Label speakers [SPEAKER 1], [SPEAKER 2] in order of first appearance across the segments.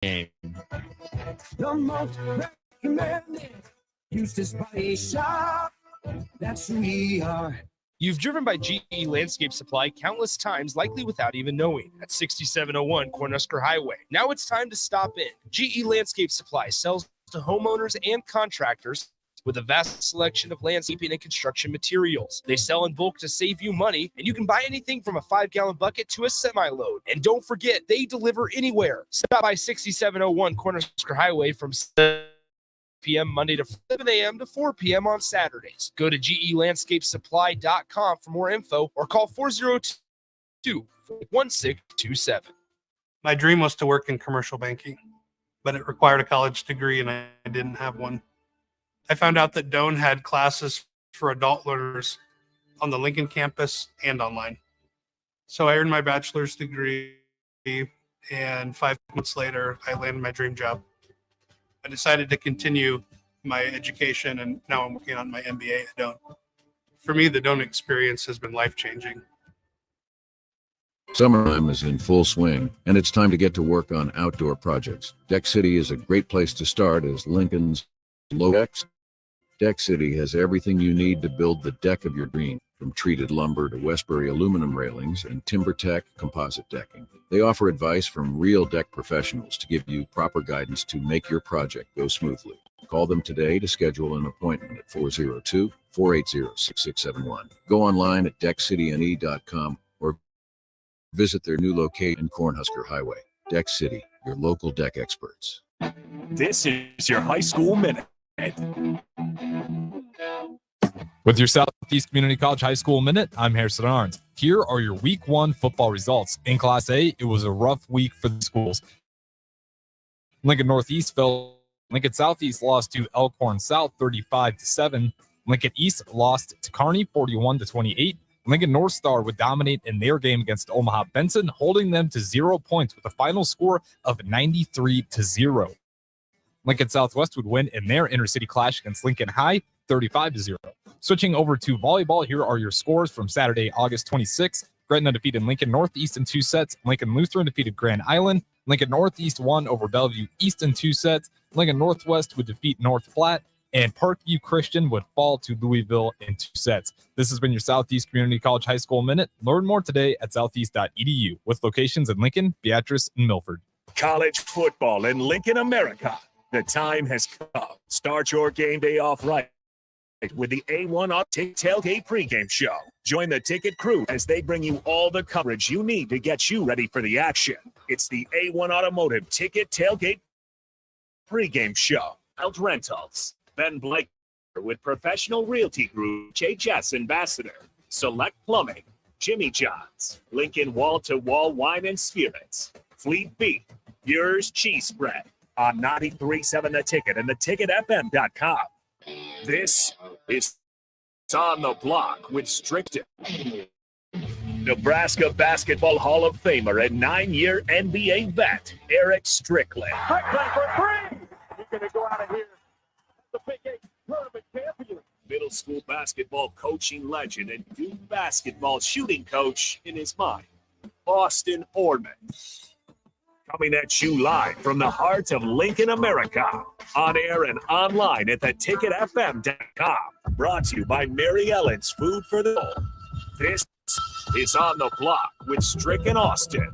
[SPEAKER 1] The most recommended Eustace Body Shop. That's who we are.
[SPEAKER 2] You've driven by GE Landscape Supply countless times, likely without even knowing, at 6701 Cornhusker Highway. Now it's time to stop in. GE Landscape Supply sells to homeowners and contractors with a vast selection of landscaping and construction materials. They sell in bulk to save you money, and you can buy anything from a 5-gallon bucket to a semi-load. And don't forget, they deliver anywhere. Stop by 6701 Cornhusker Highway from 7 p.m. Monday to 7 a.m. to 4 p.m. on Saturdays. Go to gelandscapesupply.com for more info or call 402-1627.
[SPEAKER 3] My dream was to work in commercial banking, but it required a college degree and I didn't have one. I found out that Doane had classes for adult learners on the Lincoln campus and online. So I earned my bachelor's degree, and 5 months later, I landed my dream job. I decided to continue my education, and now I'm working on my MBA at Doane. For me, the Doane experience has been life-changing.
[SPEAKER 4] Summertime is in full swing, and it's time to get to work on outdoor projects. Deck City is a great place to start as Lincoln's low decks. Deck City has everything you need to build the deck of your dream, from treated lumber to Westbury aluminum railings and TimberTech composite decking. They offer advice from real deck professionals to give you proper guidance to make your project go smoothly. Call them today to schedule an appointment at 402-480-6671. Go online at deckcityne.com or visit their new location in Cornhusker Highway. Deck City, your local deck experts.
[SPEAKER 5] This is your high school minute.
[SPEAKER 6] With your Southeast Community College High School Minute, I'm Harrison Arns. Here are your Week 1 football results. In Class A, it was a rough week for the schools. Lincoln Northeast fell. Lincoln Southeast lost to Elkhorn South 35-7. Lincoln East lost to Kearney 41-28. Lincoln North Star would dominate in their game against Omaha Benson, holding them to 0 points with a final score of 93-0. Lincoln Southwest would win in their intercity clash against Lincoln High 35-0. Switching over to volleyball, here are your scores from Saturday, August 26th. Gretna defeated Lincoln Northeast in 2 sets. Lincoln Lutheran defeated Grand Island. Lincoln Northeast won over Bellevue East in 2 sets. Lincoln Northwest would defeat North Platte. And Parkview Christian would fall to Louisville in 2 sets. This has been your Southeast Community College High School Minute. Learn more today at southeast.edu with locations in Lincoln, Beatrice, and Milford.
[SPEAKER 5] College football in Lincoln, America. The time has come. Start your game day off right with the A1 Ticket Tailgate pregame show. Join the ticket crew as they bring you all the coverage you need to get you ready for the action. It's the A1 Automotive Ticket Tailgate pregame show. Out Rentals, Ben Blake with Professional Realty Group, HHS Ambassador, Select Plumbing, Jimmy John's, Lincoln Wall-to-Wall Wine and Spirits, Fleet Beef, Yours Cheese Spread on 93.7 The Ticket and theticketfm.com. This is On the Block with Strickton. Nebraska Basketball Hall of Famer and 9-year NBA vet, Eric Strickland.
[SPEAKER 7] Quick play for three. You're going to go out of here the Big 8 tournament champion.
[SPEAKER 5] Middle school basketball coaching legend and Duke basketball shooting coach in his mind, Austin Orman. Coming at you live from the heart of Lincoln, America. On air and online at theticketfm.com. Brought to you by Mary Ellen's Food for the Soul. This is On the Block with Strick and Austin.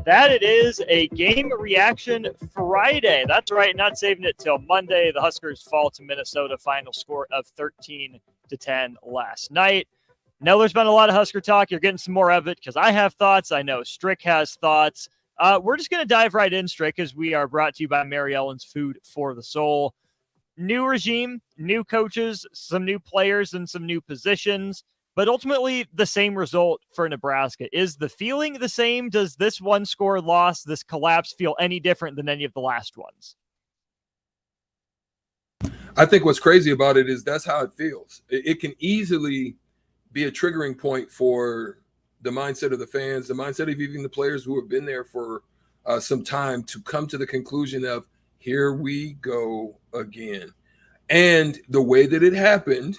[SPEAKER 8] That it is a game reaction Friday. That's right, not saving it till Monday. The Huskers fall to Minnesota, final score of 13-10 last night. Now there's been a lot of Husker talk. You're getting some more of it because I have thoughts. I know Strick has thoughts. We're just going to dive right in, Strick, as we are brought to you by Mary Ellen's Food for the Soul. New regime, new coaches, some new players, and some new positions, but ultimately the same result for Nebraska. Is the feeling the same? Does this one-score loss, this collapse, feel any different than any of the last ones?
[SPEAKER 9] I think what's crazy about it is that's how it feels. It can easily be a triggering point for the mindset of the fans, the mindset of even the players who have been there for some time to come to the conclusion of, here we go again. And the way that it happened,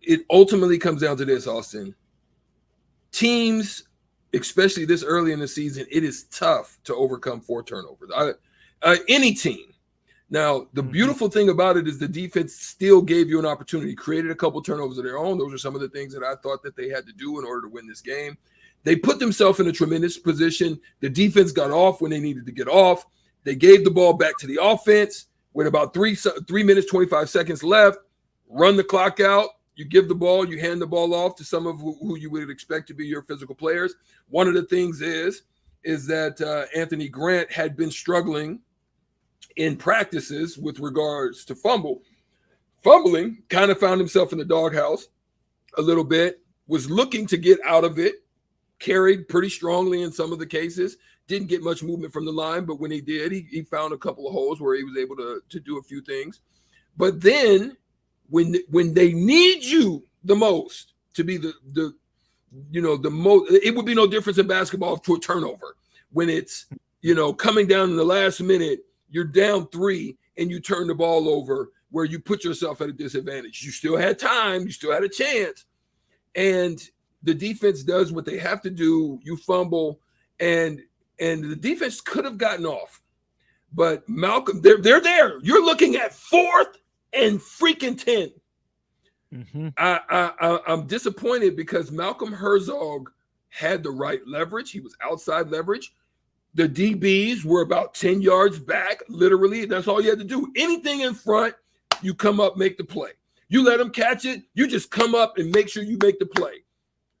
[SPEAKER 9] it ultimately comes down to this, Austin. Teams especially this early in the season, it is tough to overcome 4 turnovers. Any team. Now, the beautiful thing about it is the defense still gave you an opportunity, created a couple turnovers of their own. Those are some of the things that I thought that they had to do in order to win this game. They put themselves in a tremendous position. The defense got off when they needed to get off. They gave the ball back to the offense with about 3 minutes, 25 seconds left. Run the clock out. You give the ball, you hand the ball off to some of who you would expect to be your physical players. One of the things is that Anthony Grant had been struggling in practices with regards to fumbling, kind of found himself in the doghouse a little bit, was looking to get out of it, carried pretty strongly in some of the cases, didn't get much movement from the line, but when he did, he found a couple of holes where he was able to do a few things. But then when they need you the most to be the most, it would be no difference in basketball to a turnover when it's, coming down in the last minute, you're down 3 and you turn the ball over where you put yourself at a disadvantage. You still had time. You still had a chance. And the defense does what they have to do. You fumble, and the defense could have gotten off. But Malcolm, they're there. You're looking at 4th and freaking 10.
[SPEAKER 8] Mm-hmm.
[SPEAKER 9] I'm disappointed because Malcolm Herzog had the right leverage. He was outside leverage. The DBs were about 10 yards back, literally. That's all you had to do. Anything in front, you come up, make the play. You let them catch it. You just come up and make sure you make the play.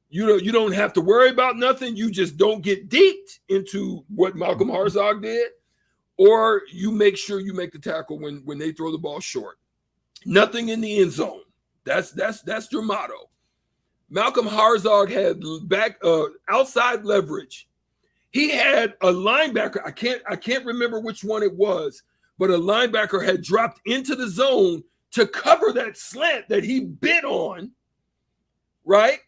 [SPEAKER 9] You don't have to worry about nothing. You just don't get deeped into what Malcolm Herzog did, or you make sure you make the tackle when they throw the ball short. Nothing in the end zone. That's your motto. Malcolm Herzog had outside leverage. He had a linebacker. I can't remember which one it was, but a linebacker had dropped into the zone to cover that slant that he bit on, right?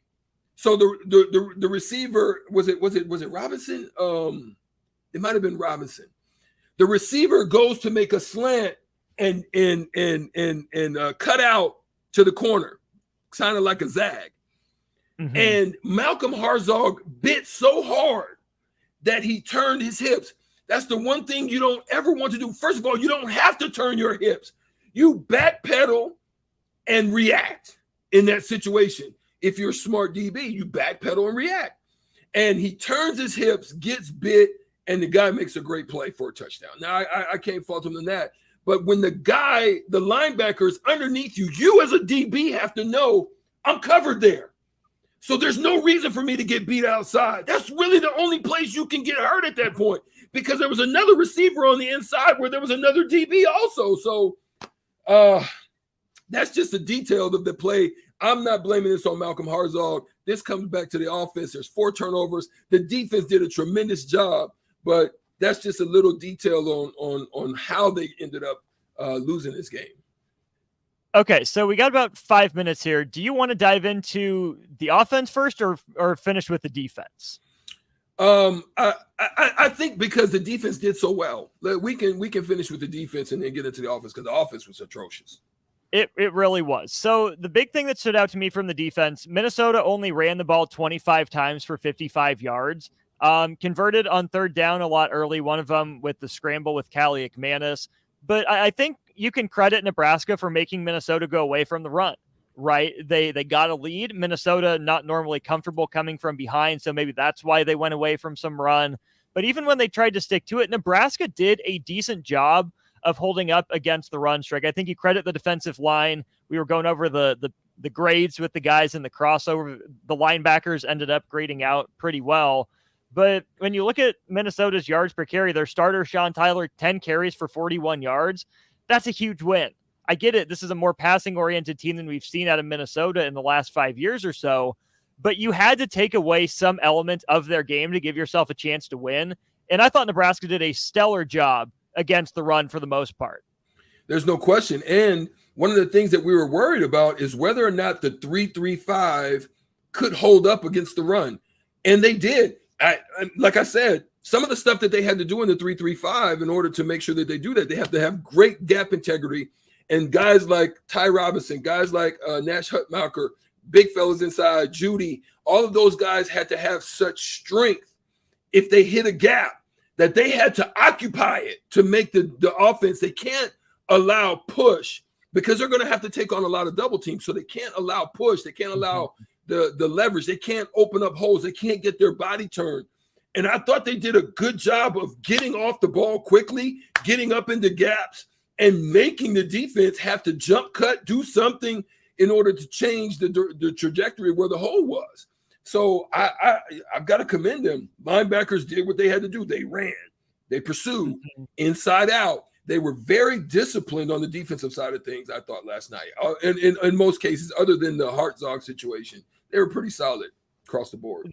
[SPEAKER 9] So the receiver, was it Robinson? It might have been Robinson. The receiver goes to make a slant and cut out to the corner, kind of like a zag.
[SPEAKER 8] Mm-hmm.
[SPEAKER 9] And Malcolm Herzog bit so hard that he turned his hips. That's the one thing you don't ever want to do. First of all, you don't have to turn your hips. You backpedal and react in that situation. If you're a smart DB, you backpedal and react. And he turns his hips, gets bit, and the guy makes a great play for a touchdown. Now, I can't fault him in that. But when the linebacker is underneath you, you as a DB have to know I'm covered there. So there's no reason for me to get beat outside. That's really the only place you can get hurt at that point, because there was another receiver on the inside where there was another DB also. So that's just a detail of the play. I'm not blaming this on Malcolm Herzog. This comes back to the offense. There's 4 turnovers. The defense did a tremendous job, but that's just a little detail on how they ended up losing this game.
[SPEAKER 8] Okay, so we got about 5 minutes here. Do you want to dive into the offense first or finish with the defense?
[SPEAKER 9] I think because the defense did so well, we can finish with the defense and then get into the offense, because the offense was atrocious.
[SPEAKER 8] It really was. So the big thing that stood out to me from the defense, Minnesota only ran the ball 25 times for 55 yards. Converted on 3rd down a lot early, one of them with the scramble with Callie McManus. But I think you can credit Nebraska for making Minnesota go away from the run, right? They got a lead. Minnesota not normally comfortable coming from behind, so maybe that's why they went away from some run. But even when they tried to stick to it, Nebraska did a decent job of holding up against the run streak. I think you credit the defensive line. We were going over the grades with the guys in the crossover. The linebackers ended up grading out pretty well. But when you look at Minnesota's yards per carry, their starter, Sean Tyler, 10 carries for 41 yards. That's a huge win. I get it. This is a more passing-oriented team than we've seen out of Minnesota in the last 5 years or so. But you had to take away some element of their game to give yourself a chance to win. And I thought Nebraska did a stellar job against the run for the most part.
[SPEAKER 9] There's no question. And one of the things that we were worried about is whether or not the 3-3-5 could hold up against the run. And they did. Like I said, some of the stuff that they had to do in the 3-3-5 in order to make sure that they do that, they have to have great gap integrity. And guys like Ty Robinson, guys like Nash Hutmacher, big fellas inside, Judy, all of those guys had to have such strength if they hit a gap that they had to occupy it to make the offense. They can't allow push because they're going to have to take on a lot of double teams. So they can't allow push. They can't allow the leverage. They can't open up holes. They can't get their body turned. And I thought they did a good job of getting off the ball quickly, getting up into gaps, and making the defense have to jump cut, do something in order to change the trajectory where the hole was. So I've got to commend them. Linebackers did what they had to do. They ran. They pursued inside out. They were very disciplined on the defensive side of things, I thought, last night. And in most cases, other than the Hartzog situation, they were pretty solid across the board.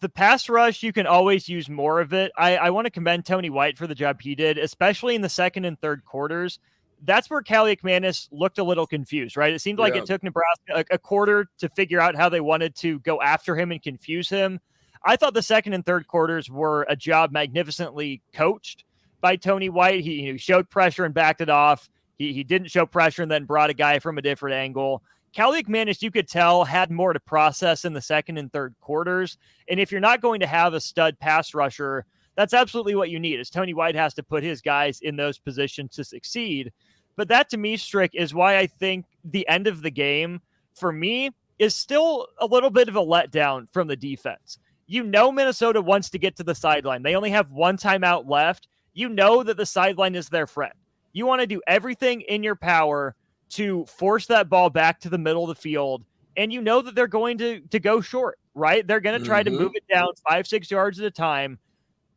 [SPEAKER 8] The pass rush, you can always use more of it. I want to commend Tony White for the job he did, especially in the second and third quarters. That's where Callie McManus looked a little confused, right? It seemed like it took Nebraska a quarter to figure out how they wanted to go after him and confuse him. I thought the second and third quarters were a job magnificently coached by Tony White. He showed pressure and backed it off. He didn't show pressure and then brought a guy from a different angle. Callie McManus, you could tell, had more to process in the second and third quarters. And if you're not going to have a stud pass rusher, that's absolutely what you need, is Tony White has to put his guys in those positions to succeed. But that, to me, Strick, is why I think the end of the game, for me, is still a little bit of a letdown from the defense. You know Minnesota wants to get to the sideline. They only have one timeout left. You know that the sideline is their friend. You want to do everything in your power to force that ball back to the middle of the field, and you know that they're going to go short, right? They're going to try to move it down 5-6 yards at a time.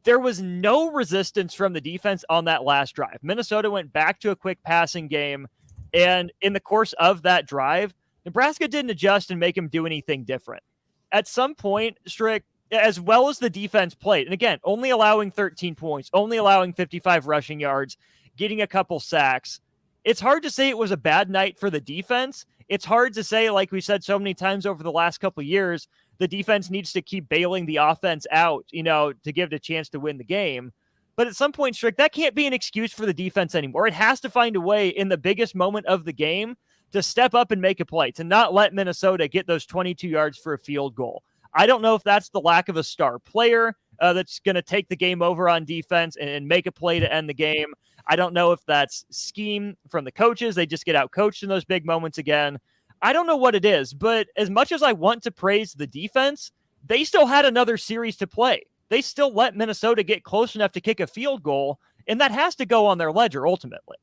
[SPEAKER 8] There was no resistance from the defense on that last drive. Minnesota went back to a quick passing game, and in the course of that drive, Nebraska didn't adjust and make him do anything different. At some point, Strick, as well as the defense played, and again, only allowing 13 points, only allowing 55 rushing yards, getting a couple sacks, it's hard to say it was a bad night for the defense. It's hard to say, like we said so many times over the last couple of years, the defense needs to keep bailing the offense out, to give it a chance to win the game. But at some point, Strick, that can't be an excuse for the defense anymore. It has to find a way in the biggest moment of the game to step up and make a play, to not let Minnesota get those 22 yards for a field goal. I don't know if that's the lack of a star player that's going to take the game over on defense and make a play to end the game. I don't know if that's scheme from the coaches. They just get out coached in those big moments again. I don't know what it is, but as much as I want to praise the defense, they still had another series to play. They still let Minnesota get close enough to kick a field goal, and that has to go on their ledger ultimately.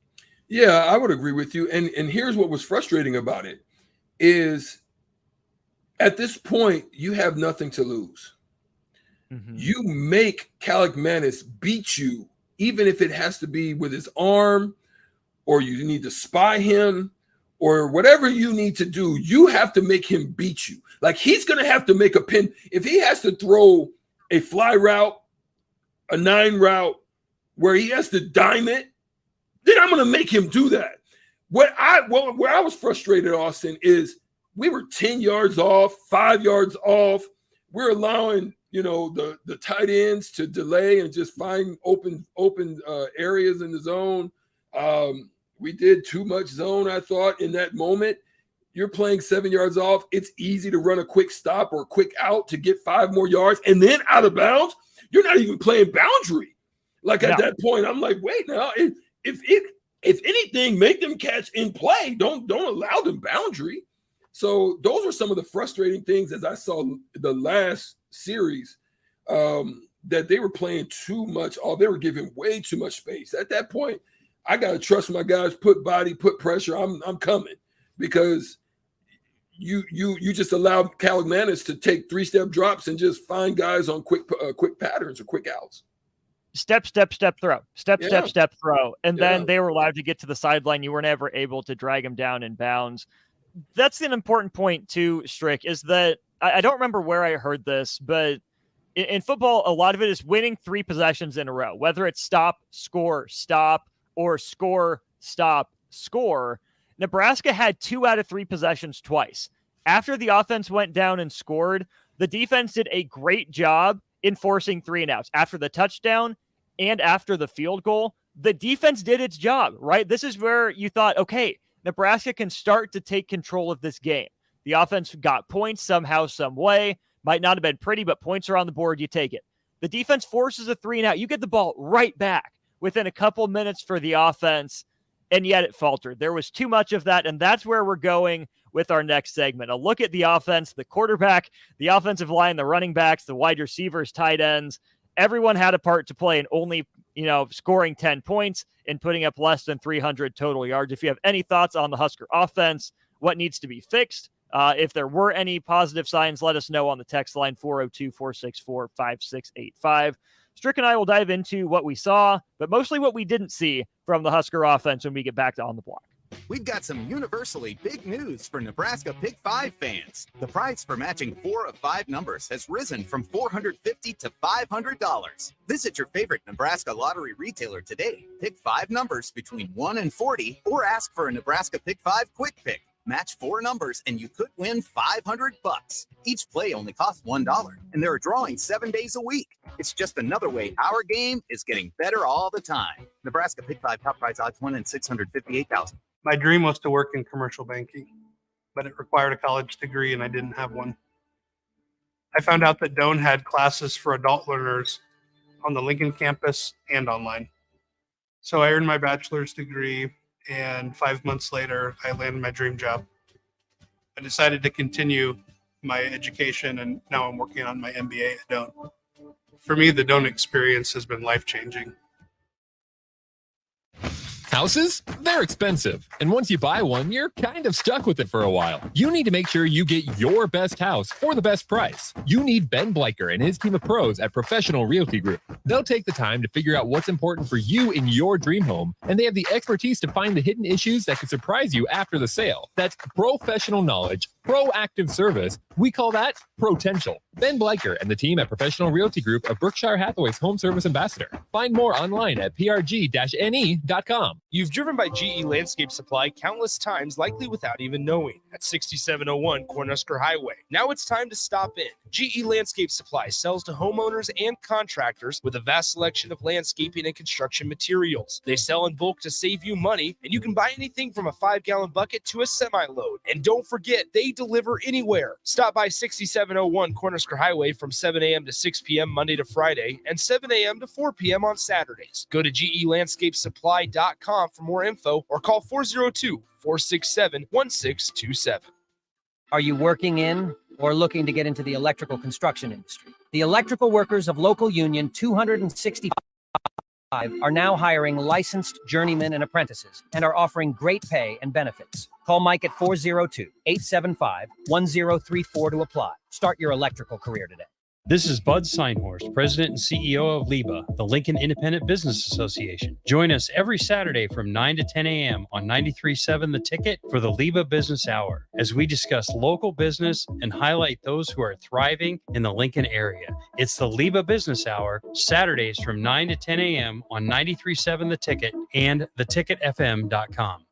[SPEAKER 9] Yeah, I would agree with you. And here's what was frustrating about it is at this point, you have nothing to lose. You make Callie McManus beat you, even if it has to be with his arm, or you need to spy him, or whatever you need to do. You have to make him beat you. Like, he's going to have to make a pin. If he has to throw a fly route, a 9 route, where he has to dime it, then I'm going to make him do that. Where I was frustrated, Austin, is we were 10 yards off, 5 yards off. We're allowing, the tight ends to delay and just find open areas in the zone. We did too much zone, I thought, in that moment. You're playing 7 yards off. It's easy to run a quick stop or a quick out to get 5 more yards, and then out of bounds. You're not even playing boundary. Like, at that point, I'm like, wait, now, if anything, make them catch in play. Don't allow them boundary. So those were some of the frustrating things as I saw the last series, that they were playing too much. They were giving way too much space. At that point, I got to trust my guys, put body, put pressure. I'm coming, because you just allowed Callie McManus to take 3-step drops and just find guys on quick patterns or quick outs.
[SPEAKER 8] Step, throw. Step, throw. And then they were allowed to get to the sideline. You were never able to drag them down in bounds. That's an important point too, Strick, is that I don't remember where I heard this, but in football, a lot of it is winning 3 possessions in a row, whether it's stop, or score, stop, score. Nebraska had 2 out of 3 possessions twice. After the offense went down and scored, the defense did a great job in forcing 3 and outs. After the touchdown and after the field goal, the defense did its job, right? This is where you thought, okay, Nebraska can start to take control of this game. The offense got points somehow, some way. Might not have been pretty, but points are on the board. You take it. The defense forces a 3-and-out. You get the ball right back within a couple minutes for the offense, and yet it faltered. There was too much of that, and that's where we're going with our next segment. A look at the offense, the quarterback, the offensive line, the running backs, the wide receivers, tight ends. Everyone had a part to play in only, scoring 10 points and putting up less than 300 total yards. If you have any thoughts on the Husker offense, what needs to be fixed, if there were any positive signs, let us know on the text line 402-464-5685. Strick and I will dive into what we saw, but mostly what we didn't see from the Husker offense when we get back to On the Block.
[SPEAKER 10] We've got some universally big news for Nebraska Pick 5 fans. The price for matching 4 of 5 numbers has risen from $450 to $500. Visit your favorite Nebraska lottery retailer today. Pick 5 numbers between 1 and 40 or ask for a Nebraska Pick 5 Quick Pick. Match 4 numbers and you could win $500. Each play only costs $1, and there are drawings 7 days a week. It's just another way our game is getting better all the time. Nebraska Pick 5 top prize odds 1 in 658,000.
[SPEAKER 3] My dream was to work in commercial banking, but it required a college degree and I didn't have one. I found out that Doane had classes for adult learners on the Lincoln campus and online. So I earned my bachelor's degree, and 5 months later, I landed my dream job. I decided to continue my education, and now I'm working on my MBA at Doane. For me, the Doane experience has been life-changing.
[SPEAKER 6] Houses? They're expensive. And once you buy one, you're kind of stuck with it for a while. You need to make sure you get your best house for the best price. You need Ben Bleicher and his team of pros at Professional Realty Group. They'll take the time to figure out what's important for you in your dream home, and they have the expertise to find the hidden issues that could surprise you after the sale. That's professional knowledge, proactive service. We call that potential. Ben Bleicher and the team at Professional Realty Group of Berkshire Hathaway's home service ambassador. Find more online at prg-ne.com.
[SPEAKER 2] You've driven by GE Landscape Supply countless times, likely without even knowing, at 6701 Cornhusker Highway. Now it's time to stop in. GE Landscape Supply sells to homeowners and contractors with a vast selection of landscaping and construction materials. They sell in bulk to save you money, and you can buy anything from a 5-gallon bucket to a semi-load. And don't forget, they deliver anywhere. Stop by 6701 Cornhusker Highway from 7 a.m. to 6 p.m. Monday to Friday and 7 a.m. to 4 p.m. on Saturdays. Go to GELandscapesupply.com for more info or call 402-467-1627.
[SPEAKER 11] Are you working in or looking to get into the electrical construction industry? The electrical workers of local union 265 are now hiring licensed journeymen and apprentices and are offering great pay and benefits. Call Mike at 402-875-1034 to apply. Start your electrical career today.
[SPEAKER 12] This is Bud Seinhorst, President and CEO of LIBA, the Lincoln Independent Business Association. Join us every Saturday from 9 to 10 a.m. on 93.7 The Ticket for the LIBA Business Hour, as we discuss local business and highlight those who are thriving in the Lincoln area. It's the LIBA Business Hour, Saturdays from 9 to 10 a.m. on 93.7 The Ticket and theticketfm.com.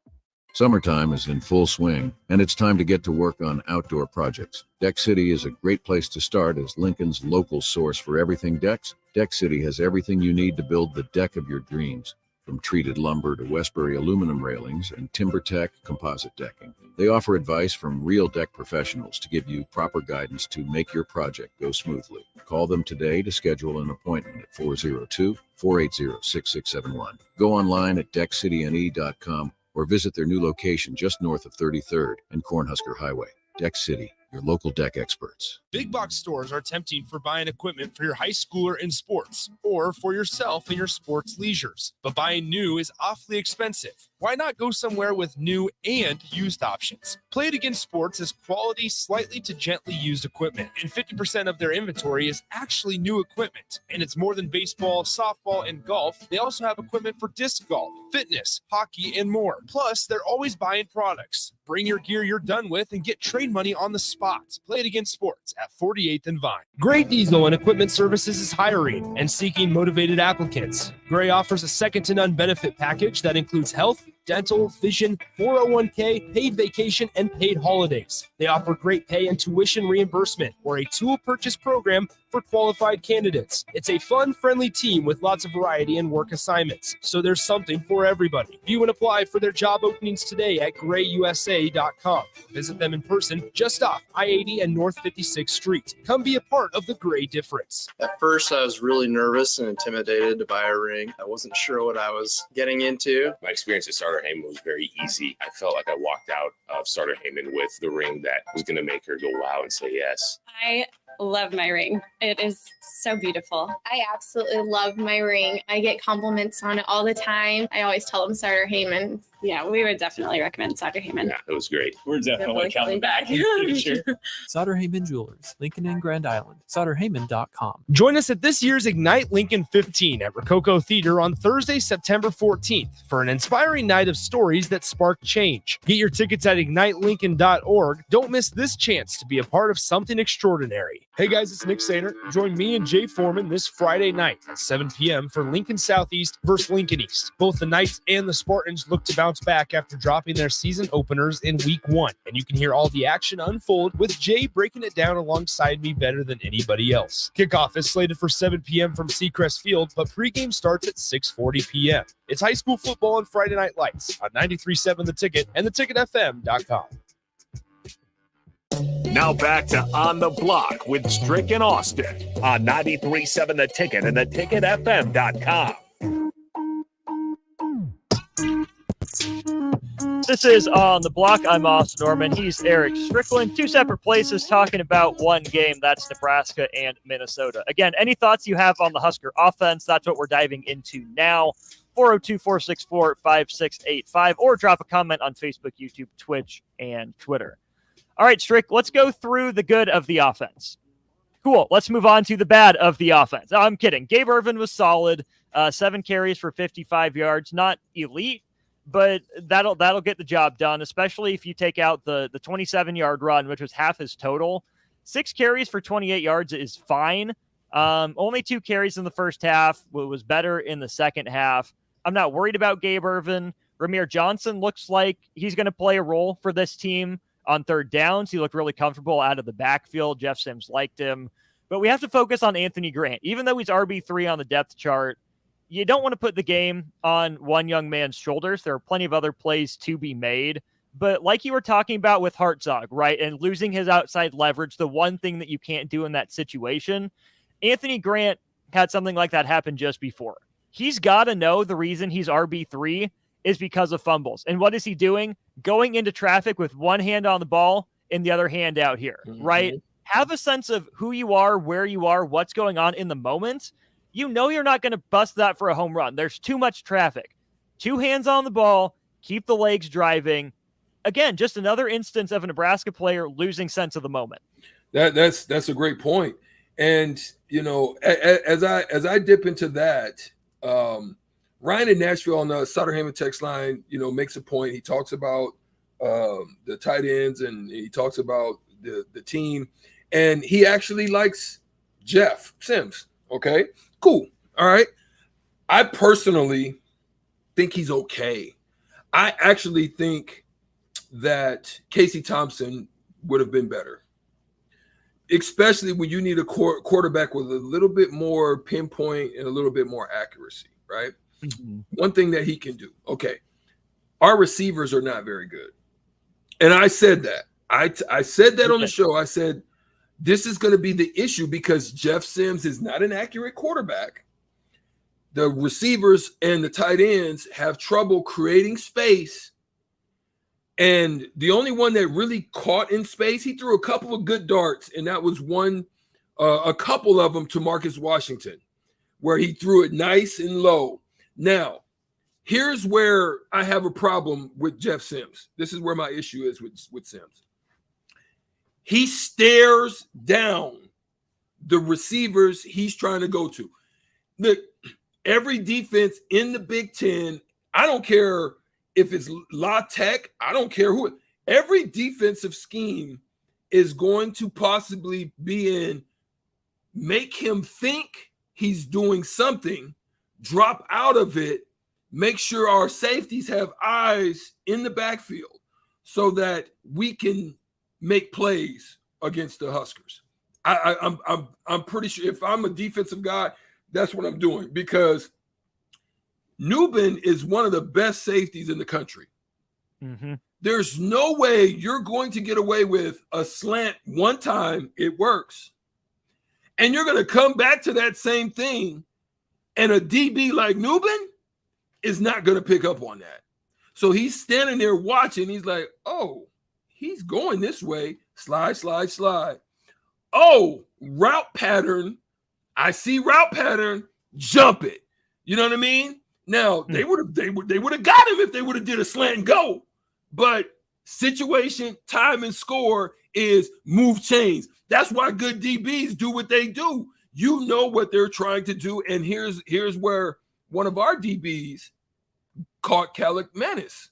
[SPEAKER 4] Summertime is in full swing, and it's time to get to work on outdoor projects. Deck City is a great place to start as Lincoln's local source for everything decks. Deck City has everything you need to build the deck of your dreams, from treated lumber to Westbury aluminum railings and TimberTech composite decking. They offer advice from real deck professionals to give you proper guidance to make your project go smoothly. Call them today to schedule an appointment at 402-480-6671. Go online at deckcityne.com or visit their new location just north of 33rd and Cornhusker Highway. Deck City, your local deck experts.
[SPEAKER 2] Big box stores are tempting for buying equipment for your high schooler in sports or for yourself in your sports leisures. But buying new is awfully expensive. Why not go somewhere with new and used options? Play It Again Sports is quality, slightly to gently used equipment, and 50% of their inventory is actually new equipment. And it's more than baseball, softball, and golf. They also have equipment for disc golf, fitness, hockey, and more. Plus, they're always buying products. Bring your gear you're done with and get trade money on the spot. Play It Again Sports at 48th and Vine. Gray Diesel and Equipment Services is hiring and seeking motivated applicants. Gray offers a second-to-none benefit package that includes health, dental, vision, 401k, paid vacation, and paid holidays. They offer great pay and tuition reimbursement or a tool purchase program for qualified candidates. It's a fun, friendly team with lots of variety and work assignments, so there's something for everybody. View and apply for their job openings today at grayusa.com. Visit them in person just off I-80 and North 56th Street. Come be a part of the Gray difference.
[SPEAKER 13] At first, I was really nervous and intimidated to buy a ring. I wasn't sure what I was getting into.
[SPEAKER 14] My experience at Starter Heyman was very easy. I felt like I walked out of Starter Heyman with the ring that was going to make her go wow and say yes.
[SPEAKER 15] I love my ring. It is so beautiful. I absolutely love my ring. I get compliments on it all the time. I always tell them Starter Heyman. Yeah, we would definitely recommend Starter Heyman.
[SPEAKER 14] Yeah, it was great.
[SPEAKER 16] We're definitely coming back. Sure. Sauter Heyman Jewelers, Lincoln and Grand Island. SauterHeyman.com.
[SPEAKER 2] Join us at this year's Ignite Lincoln 15 at Rococo Theater on Thursday, September 14th for an inspiring night of stories that spark change. Get your tickets at ignitelincoln.org. Don't miss this chance to be a part of something extraordinary. Hey guys, it's Nick Sainer. Join me and Jay Foreman this Friday night at 7 p.m. for Lincoln Southeast versus Lincoln East. Both the Knights and the Spartans look to bounce back after dropping their season openers in week 1. And you can hear all the action unfold with Jay breaking it down alongside me better than anybody else. Kickoff is slated for 7 p.m. from Seacrest Field, but pregame starts at 6:40 p.m. It's high school football on Friday Night Lights on 93.7 The Ticket and theticketfm.com.
[SPEAKER 5] Now back to On the Block with Strick and Austin on 93.7 The Ticket and theticketfm.com.
[SPEAKER 8] This is On the Block. I'm Austin Norman. He's Eric Strickland. Two separate places talking about one game. That's Nebraska and Minnesota. Again, any thoughts you have on the Husker offense, that's what we're diving into now. 402-464-5685 or drop a comment on Facebook, YouTube, Twitch, and Twitter. All right, Strick, let's go through the good of the offense. Cool. Let's move on to the bad of the offense. No, I'm kidding. Gabe Ervin was solid. 7 carries for 55 yards. Not elite, but that'll get the job done, especially if you take out the 27-yard run, which was half his total. 6 carries for 28 yards is fine. Only 2 carries in the first half. Was better in the second half. I'm not worried about Gabe Ervin. Ramir Johnson looks like he's going to play a role for this team on third downs. He looked really comfortable out of the backfield. Jeff Sims liked him. But we have to focus on Anthony Grant. Even though he's RB3 on the depth chart, you don't want to put the game on one young man's shoulders. There are plenty of other plays to be made. But like you were talking about with Hartzog, right, and losing his outside leverage, the one thing that you can't do in that situation, Anthony Grant had something like that happen just before. He's got to know the reason he's RB3 is because of fumbles. And what is he doing? Going into traffic with one hand on the ball and the other hand out here, right? Have a sense of who you are, where you are, what's going on in the moment. You know you're not going to bust that for a home run. There's too much traffic. 2 hands on the ball, keep the legs driving. Again, just another instance of a Nebraska player losing sense of the moment.
[SPEAKER 9] That's a great point. And, you know, as I dip into that, Ryan in Nashville on the Sauter Heyman text line, you know, makes a point. He talks about the tight ends and he talks about the team. And he actually likes Jeff Sims. Okay, cool. All right. I personally think he's okay. I actually think that Casey Thompson would have been better, especially when you need a quarterback with a little bit more pinpoint and a little bit more accuracy, right? One thing that he can do. Okay. Our receivers are not very good. And I said that. I said that on the show. I said, this is going to be the issue because Jeff Sims is not an accurate quarterback. The receivers and the tight ends have trouble creating space. And the only one that really caught in space, he threw a couple of good darts, and that was a couple of them to Marcus Washington, where he threw it nice and low. Now, here's where I have a problem with Jeff Sims. This is where my issue is with Sims. He stares down the receivers he's trying to go to. Look, every defense in the Big Ten, I don't care if it's La Tech, I don't care who. Every defensive scheme is going to possibly be in, make him think he's doing something, drop out of it, make sure our safeties have eyes in the backfield so that we can make plays against the Huskers. I'm pretty sure if I'm a defensive guy, that's what I'm doing, because Newbin is one of the best safeties in the country.
[SPEAKER 8] Mm-hmm.
[SPEAKER 9] There's no way you're going to get away with a slant one time. It works. And you're going to come back to that same thing, and a DB like Newbin is not going to pick up on that. So he's standing there watching. He's like, oh, he's going this way. Slide, slide, slide. Oh, route pattern. I see route pattern. Jump it. You know what I mean? Now they would have got him if they would have did a slant and go. But situation, time, and score is move chains. That's why good DBs do what they do. You know what they're trying to do. And here's where one of our DBs caught Calic Manis.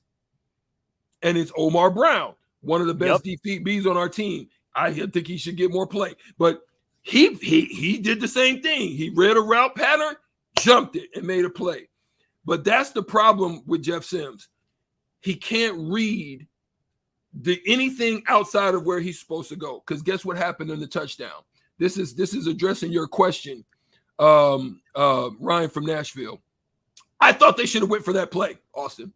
[SPEAKER 9] And it's Omar Brown, one of the best DBs on our team. I think he should get more play. But he did the same thing. He read a route pattern, jumped it, and made a play. But that's the problem with Jeff Sims. He can't read anything outside of where he's supposed to go. Because guess what happened in the touchdown? This is addressing your question, Ryan from Nashville. I thought they should have went for that play, Austin.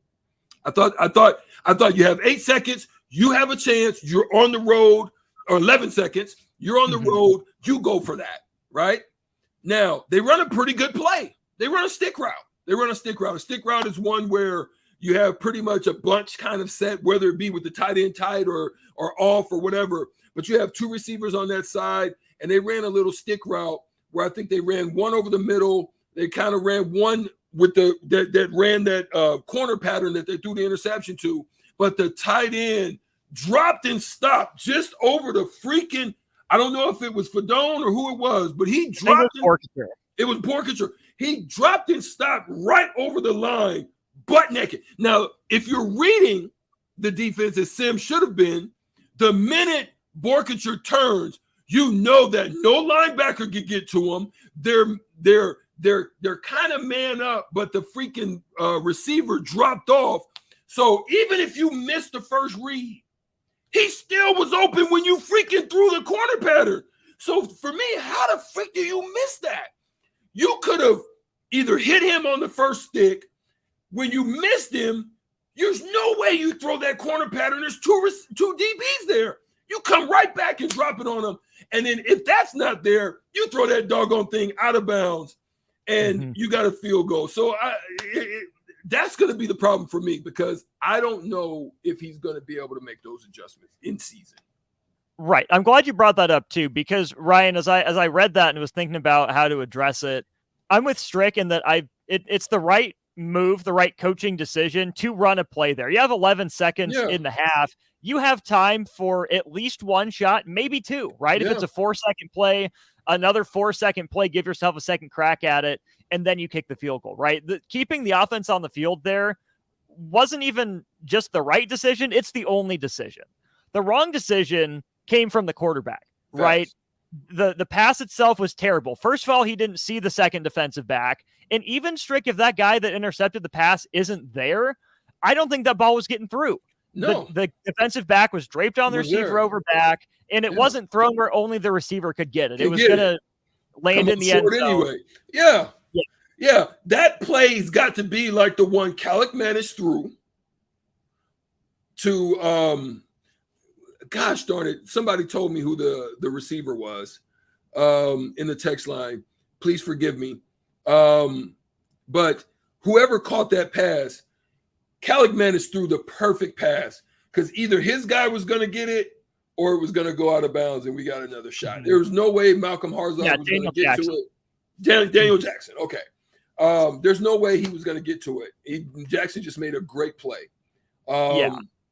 [SPEAKER 9] I thought you have 8 seconds. You have a chance. You're on the road, or 11 seconds. You're on the road. You go for that, right? Now, they run a pretty good play. They run a stick route. A stick route is one where you have pretty much a bunch kind of set, whether it be with the tight end tight or off or whatever. But you have 2 receivers on that side, and they ran a little stick route where I think they ran one over the middle. They kind of ran one with that ran that corner pattern that they threw the interception to. But the tight end dropped and stopped just over the freaking, I don't know if it was Fadone or who it was, but he dropped. It was Borkacher. He dropped and stopped right over the line, butt naked. Now, if you're reading the defense as Sim should have been, the minute Borkacher turns, you know that no linebacker could get to him. They're kind of man up, but the freaking receiver dropped off. So even if you missed the first read, he still was open when you freaking threw the corner pattern. So for me, how the freak do you miss that? You could have either hit him on the first stick. When you missed him, there's no way you throw that corner pattern. There's two DBs there. You come right back and drop it on them. And then if that's not there, you throw that doggone thing out of bounds and you got a field goal. So that's going to be the problem for me, because I don't know if he's going to be able to make those adjustments in season.
[SPEAKER 8] Right. I'm glad you brought that up too, because Ryan, as I read that and was thinking about how to address it, I'm with Strick in that it's the right move, the right coaching decision to run a play there. You have 11 seconds in the half. You have time for at least one shot, maybe 2, right? If it's a 4-second play, another 4-second play, give yourself a second crack at it, and then you kick the field goal, right? Keeping the offense on the field there wasn't even just the right decision. It's the only decision. The wrong decision came from the quarterback, right? The pass itself was terrible. First of all, he didn't see the second defensive back. And even Strick, if that guy that intercepted the pass isn't there, I don't think that ball was getting through.
[SPEAKER 9] No.
[SPEAKER 8] The defensive back was draped on the receiver over back, and it wasn't thrown where only the receiver could get it. It was going to land in the end zone. Anyway.
[SPEAKER 9] Yeah. That play's got to be like the one Calic Manis threw to gosh darn it, somebody told me who the receiver was in the text line. Please forgive me. But whoever caught that pass, Calic Manis threw the perfect pass, because either his guy was going to get it or it was going to go out of bounds and we got another shot. There was no way Malcolm Harzard was going to get to it. Daniel Jackson. Okay. There's no way he was going to get to it. Jackson just made a great play.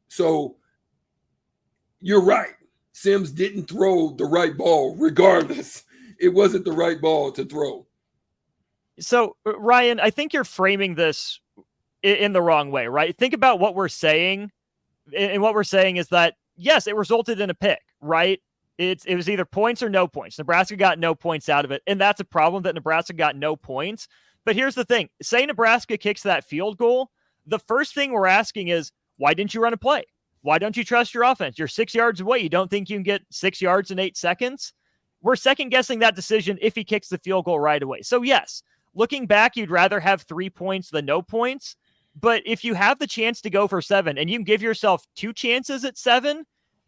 [SPEAKER 9] So you're right. Sims didn't throw the right ball regardless. It wasn't the right ball to throw.
[SPEAKER 8] So, Ryan, I think you're framing this in the wrong way, right? Think about what we're saying. And what we're saying is that, yes, it resulted in a pick, right? It was either points or no points. Nebraska got no points out of it. And that's a problem, that Nebraska got no points. But here's the thing. Say Nebraska kicks that field goal. The first thing we're asking is, why didn't you run a play? Why don't you trust your offense? You're 6 yards away. You don't think you can get 6 yards in 8 seconds? we're second guessing that decision if he kicks the field goal right away. So yes, looking back, you'd rather have 3 points than no points. But if you have the chance to go for 7 and you can give yourself 2 chances at 7,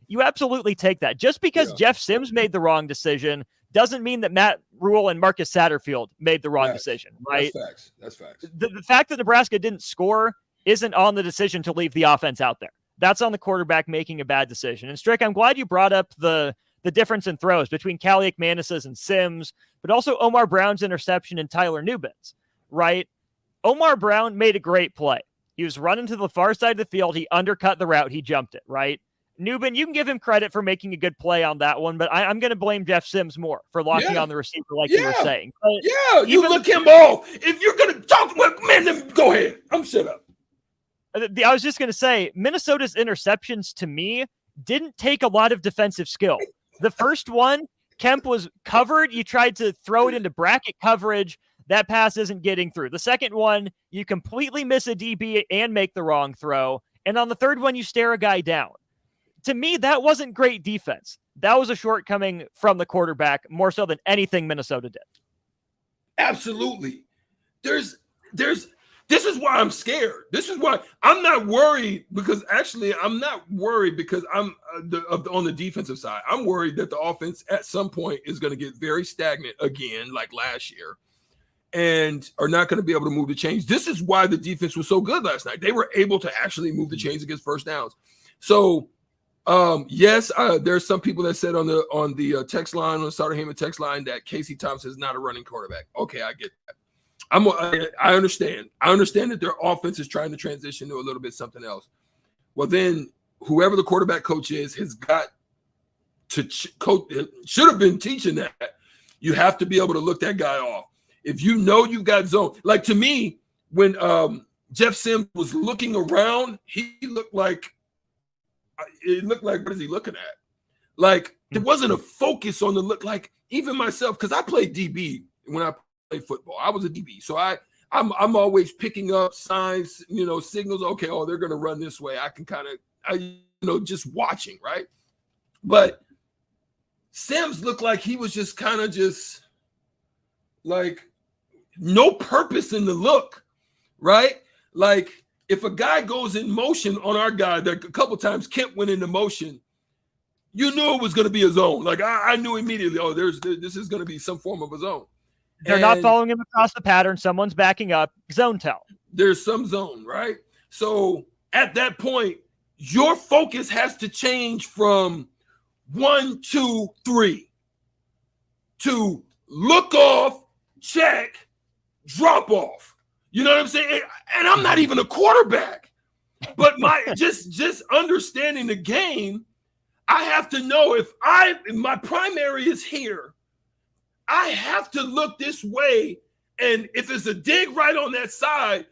[SPEAKER 8] you absolutely take that. Just because Jeff Sims made the wrong decision doesn't mean that Matt Rule and Marcus Satterfield made the wrong decision, right?
[SPEAKER 9] That's facts.
[SPEAKER 8] The fact that Nebraska didn't score isn't on the decision to leave the offense out there. That's on the quarterback making a bad decision. And Strick, I'm glad you brought up the difference in throws between Callie McManus's and Sims, but also Omar Brown's interception and Tyler Nubin's, right? Omar Brown made a great play. He was running to the far side of the field. He undercut the route. He jumped it, right? Nubin, you can give him credit for making a good play on that one, but I'm going to blame Jeff Sims more for locking on the receiver like you were saying. But
[SPEAKER 9] you look him off. If you're going to talk about man, then go ahead. I'm shut up.
[SPEAKER 8] I was just going to say, Minnesota's interceptions to me didn't take a lot of defensive skill. The first one, Kemp was covered. You tried to throw it into bracket coverage. That pass isn't getting through. The second one, you completely miss a DB and make the wrong throw. And on the third one, you stare a guy down. To me, that wasn't great defense. That was a shortcoming from the quarterback, more so than anything Minnesota did.
[SPEAKER 9] Absolutely. This is why I'm scared. This is why I'm not worried, because actually I'm not worried because I'm on the defensive side. I'm worried that the offense at some point is going to get very stagnant again, like last year, and are not going to be able to move the chains. This is why the defense was so good last night. They were able to actually move the chains against first downs. So, yes, there's some people that said on the text line, on the Starter Heyman text line, that Casey Thompson is not a running quarterback. Okay, I get that. I understand. I understand that their offense is trying to transition to a little bit something else. Well, then whoever the quarterback coach is has got to coach. Should have been teaching that. You have to be able to look that guy off. If you know you've got zone, like to me, when Jeff Sims was looking around, it looked like, what is he looking at? Like there wasn't a focus on the look. Like even myself, because I played DB when I played football. I was a DB, so I'm always picking up signs, signals. Okay, they're going to run this way. I can kind of, just watching, right? But Sims looked like he was just kind of just like no purpose in the look, right? Like if a guy goes in motion on our guy, that a couple times Kemp went into motion, you knew it was going to be a zone. Like I knew immediately, this is going to be some form of a zone.
[SPEAKER 8] They're not following him across the pattern. Someone's backing up. Zone tell.
[SPEAKER 9] There's some zone, right? So at that point, your focus has to change from 1, 2, 3 to look off, check, drop off. You know what I'm saying? And I'm not even a quarterback, but just understanding the game, I have to know if my primary is here, I have to look this way. And if it's a dig right on that side,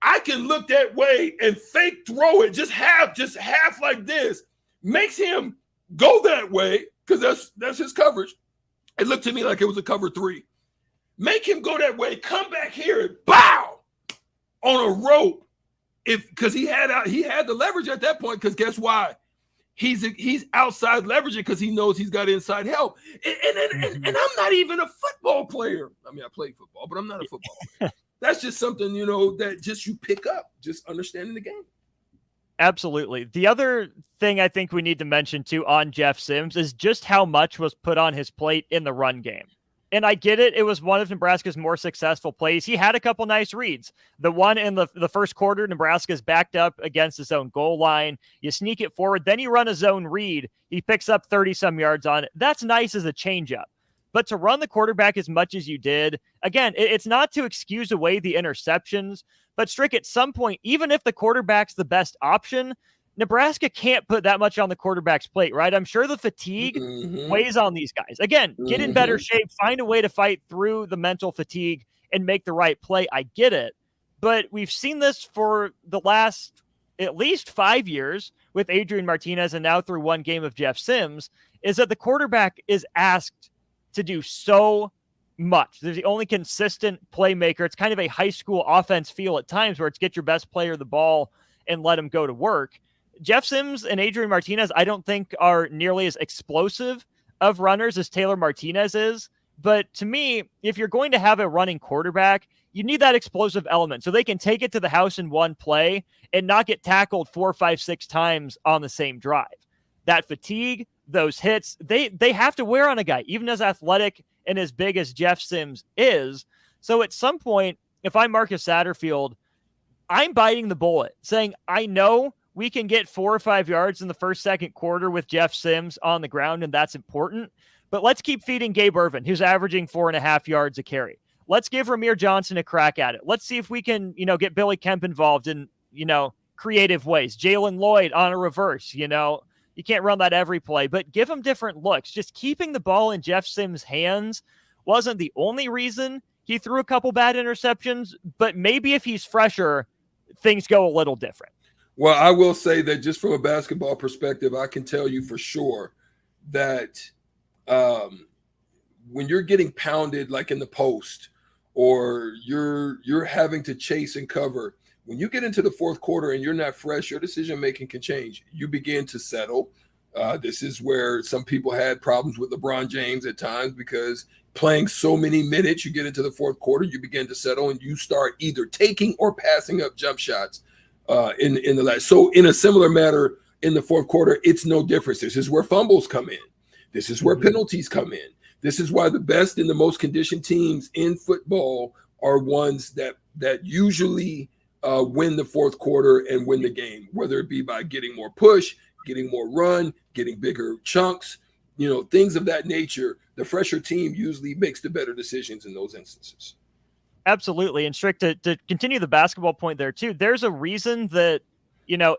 [SPEAKER 9] I can look that way and fake throw it, just half like this, makes him go that way, because that's his coverage. It looked to me like it was a cover 3. Make him go that way, come back here and bow on a rope, because he had the leverage at that point. Because guess why? He's outside leveraging because he knows he's got inside help. And I'm not even a football player. I mean, I play football, but I'm not a football player. That's just something, that just you pick up, just understanding the game.
[SPEAKER 8] Absolutely. The other thing I think we need to mention too on Jeff Sims is just how much was put on his plate in the run game. And I get it. It was one of Nebraska's more successful plays. He had a couple nice reads. The one in the first quarter, Nebraska's backed up against his own goal line. You sneak it forward. Then you run a zone read. He picks up 30-some yards on it. That's nice as a changeup. But to run the quarterback as much as you did, again, it's not to excuse away the interceptions. But Strick, at some point, even if the quarterback's the best option, Nebraska can't put that much on the quarterback's plate, right? I'm sure the fatigue weighs on these guys. Again, get in better shape, find a way to fight through the mental fatigue and make the right play. I get it. But we've seen this for the last at least 5 years with Adrian Martinez and now through one game of Jeff Sims, is that the quarterback is asked to do so much. They're the only consistent playmaker. It's kind of a high school offense feel at times where it's get your best player the ball and let him go to work. Jeff Sims and Adrian Martinez, I don't think are nearly as explosive of runners as Taylor Martinez is. But to me, if you're going to have a running quarterback, you need that explosive element so they can take it to the house in one play and not get tackled 4, 5, 6 times on the same drive. That fatigue, those hits, they have to wear on a guy, even as athletic and as big as Jeff Sims is. So at some point, if I'm Marcus Satterfield, I'm biting the bullet, saying, I know we can get 4 or 5 yards in the first, second quarter with Jeff Sims on the ground, and that's important. But let's keep feeding Gabe Ervin, who's averaging 4.5 yards a carry. Let's give Ramir Johnson a crack at it. Let's see if we can, get Billy Kemp involved in, creative ways. Jalen Lloyd on a reverse, you can't run that every play, but give him different looks. Just keeping the ball in Jeff Sims' hands wasn't the only reason he threw a couple bad interceptions, but maybe if he's fresher, things go a little different.
[SPEAKER 9] Well, I will say that just from a basketball perspective, I can tell you for sure that when you're getting pounded like in the post or you're having to chase and cover, when you get into the fourth quarter and you're not fresh, your decision making can change. You begin to settle. This is where some people had problems with LeBron James at times because playing so many minutes, you get into the fourth quarter, you begin to settle and you start either taking or passing up jump shots in the last. So in a similar matter in the fourth quarter, it's no difference. This is where fumbles come in. This is where penalties come in. This is why the best and the most conditioned teams in football are ones that usually win the fourth quarter and win the game, whether it be by getting more push, getting more run, getting bigger chunks, things of that nature. The fresher team usually makes the better decisions in those instances.
[SPEAKER 8] Absolutely. And Strick, to continue the basketball point there too, there's a reason that,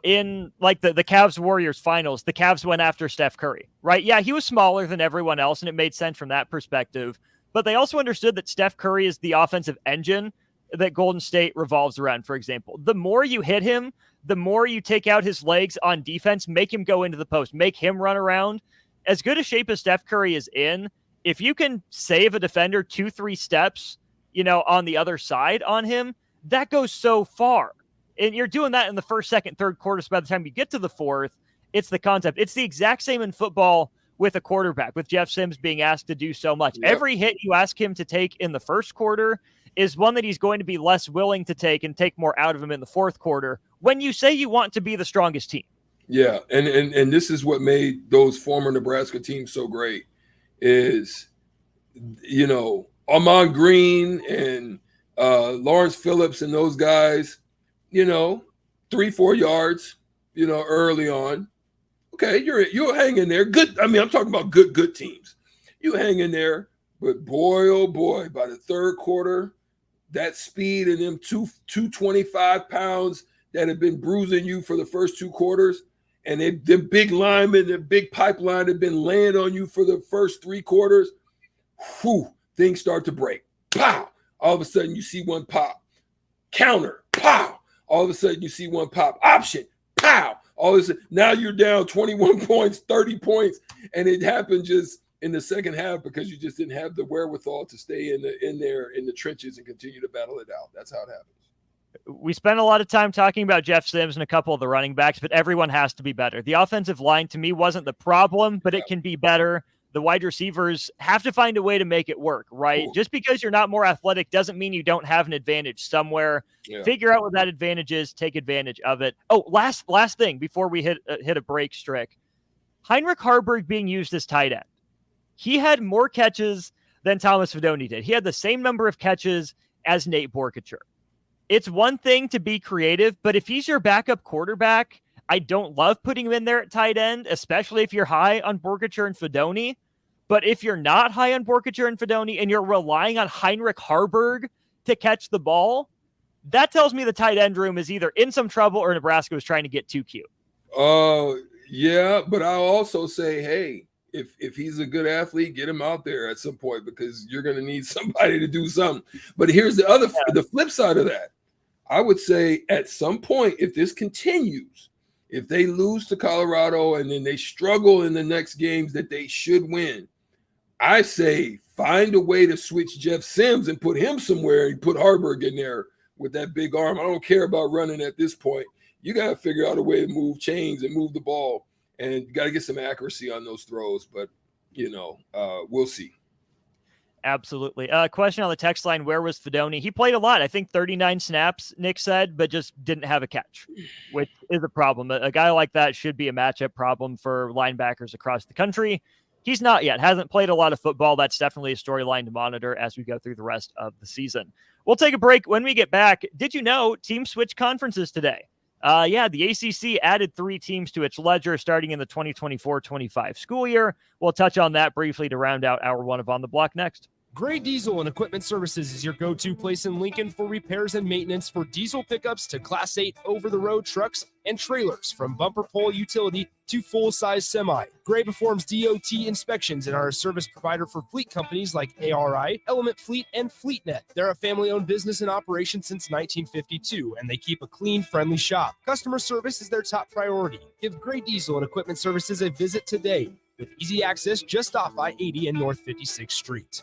[SPEAKER 8] in like the Cavs Warriors finals, the Cavs went after Steph Curry, right? Yeah, he was smaller than everyone else, and it made sense from that perspective. But they also understood that Steph Curry is the offensive engine that Golden State revolves around, for example. The more you hit him, the more you take out his legs on defense, make him go into the post, make him run around. As good a shape as Steph Curry is in, if you can save a defender 2-3 steps, on the other side on him, that goes so far. And you're doing that in the first, second, third quarters. By the time you get to the fourth, it's the concept. It's the exact same in football with a quarterback, with Jeff Sims being asked to do so much. Yep. Every hit you ask him to take in the first quarter is one that he's going to be less willing to take and take more out of him in the fourth quarter when you say you want to be the strongest team.
[SPEAKER 9] Yeah, and this is what made those former Nebraska teams so great is, Ahman Green and Lawrence Phillips and those guys, 3-4 yards, early on. Okay, you're hanging there. Good. I mean, I'm talking about good teams. You hang in there, but boy, oh boy, by the third quarter, that speed and them 225 pounds that have been bruising you for the first 2 quarters, and the big linemen, the big pipeline have been laying on you for the first 3 quarters, whew, things start to break. Pow! All of a sudden, you see one pop. Counter. Pow! All of a sudden, you see one pop. Option. Pow! All of a sudden, now you're down 21 points, 30 points, and it happened just in the second half because you just didn't have the wherewithal to stay in the trenches and continue to battle it out. That's how it happens.
[SPEAKER 8] We spent a lot of time talking about Jeff Sims and a couple of the running backs, but everyone has to be better. The offensive line, to me, wasn't the problem, but it can be better. The wide receivers have to find a way to make it work, right? Cool. Just because you're not more athletic doesn't mean you don't have an advantage somewhere. Yeah. Figure out what that advantage is, take advantage of it. Oh, last thing before we hit a break, Strick. Heinrich Haarberg being used as tight end. He had more catches than Thomas Fidone did. He had the same number of catches as Nate Borkature. It's one thing to be creative, but if he's your backup quarterback, I don't love putting him in there at tight end, especially if you're high on Borkature and Fidone. But if you're not high on Borkature and Fidone and you're relying on Heinrich Haarberg to catch the ball, that tells me the tight end room is either in some trouble or Nebraska was trying to get too cute.
[SPEAKER 9] Yeah, but I'll also say, hey, if he's a good athlete, get him out there at some point because you're going to need somebody to do something. But here's the flip side of that. I would say at some point, if this continues, if they lose to Colorado and then they struggle in the next games that they should win, I say find a way to switch Jeff Sims and put him somewhere and put Haarberg in there with that big arm. I don't care about running at this point. You got to figure out a way to move chains and move the ball, and you got to get some accuracy on those throws. But we'll see.
[SPEAKER 8] Absolutely. Question on the text line, where was Fedoni? He played a lot. I think 39 snaps, Nick said, but just didn't have a catch, which is a problem. A guy like that should be a matchup problem for linebackers across the country. He's not yet. Hasn't played a lot of football. That's definitely a storyline to monitor as we go through the rest of the season. We'll take a break. When we get back, did you know teams switched conferences today? The ACC added 3 teams to its ledger starting in the 2024-25 school year. We'll touch on that briefly to round out hour 1 of On the Block next.
[SPEAKER 2] Gray Diesel and Equipment Services is your go-to place in Lincoln for repairs and maintenance for diesel pickups to Class 8 over-the-road trucks and trailers, from bumper pole utility to full-size semi. Gray performs DOT inspections and are a service provider for fleet companies like ARI, Element Fleet, and FleetNet. They're a family-owned business in operation since 1952, and they keep a clean, friendly shop. Customer service is their top priority. Give Gray Diesel and Equipment Services a visit today with easy access just off I-80 and North 56th Street.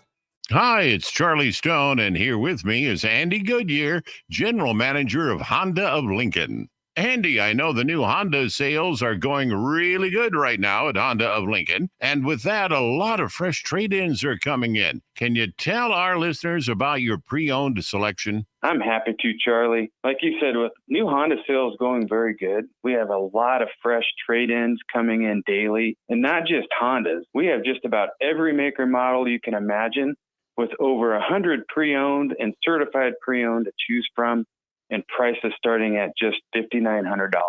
[SPEAKER 17] Hi, it's Charlie Stone, and here with me is Andy Goodyear, General Manager of Honda of Lincoln. Andy, I know the new Honda sales are going really good right now at Honda of Lincoln, and with that, a lot of fresh trade-ins are coming in. Can you tell our listeners about your pre-owned selection?
[SPEAKER 18] I'm happy to, Charlie. Like you said, with new Honda sales going very good, we have a lot of fresh trade-ins coming in daily, and not just Hondas. We have just about every maker model you can imagine, with over 100 pre-owned and certified pre-owned to choose from, and prices starting at just $5,900.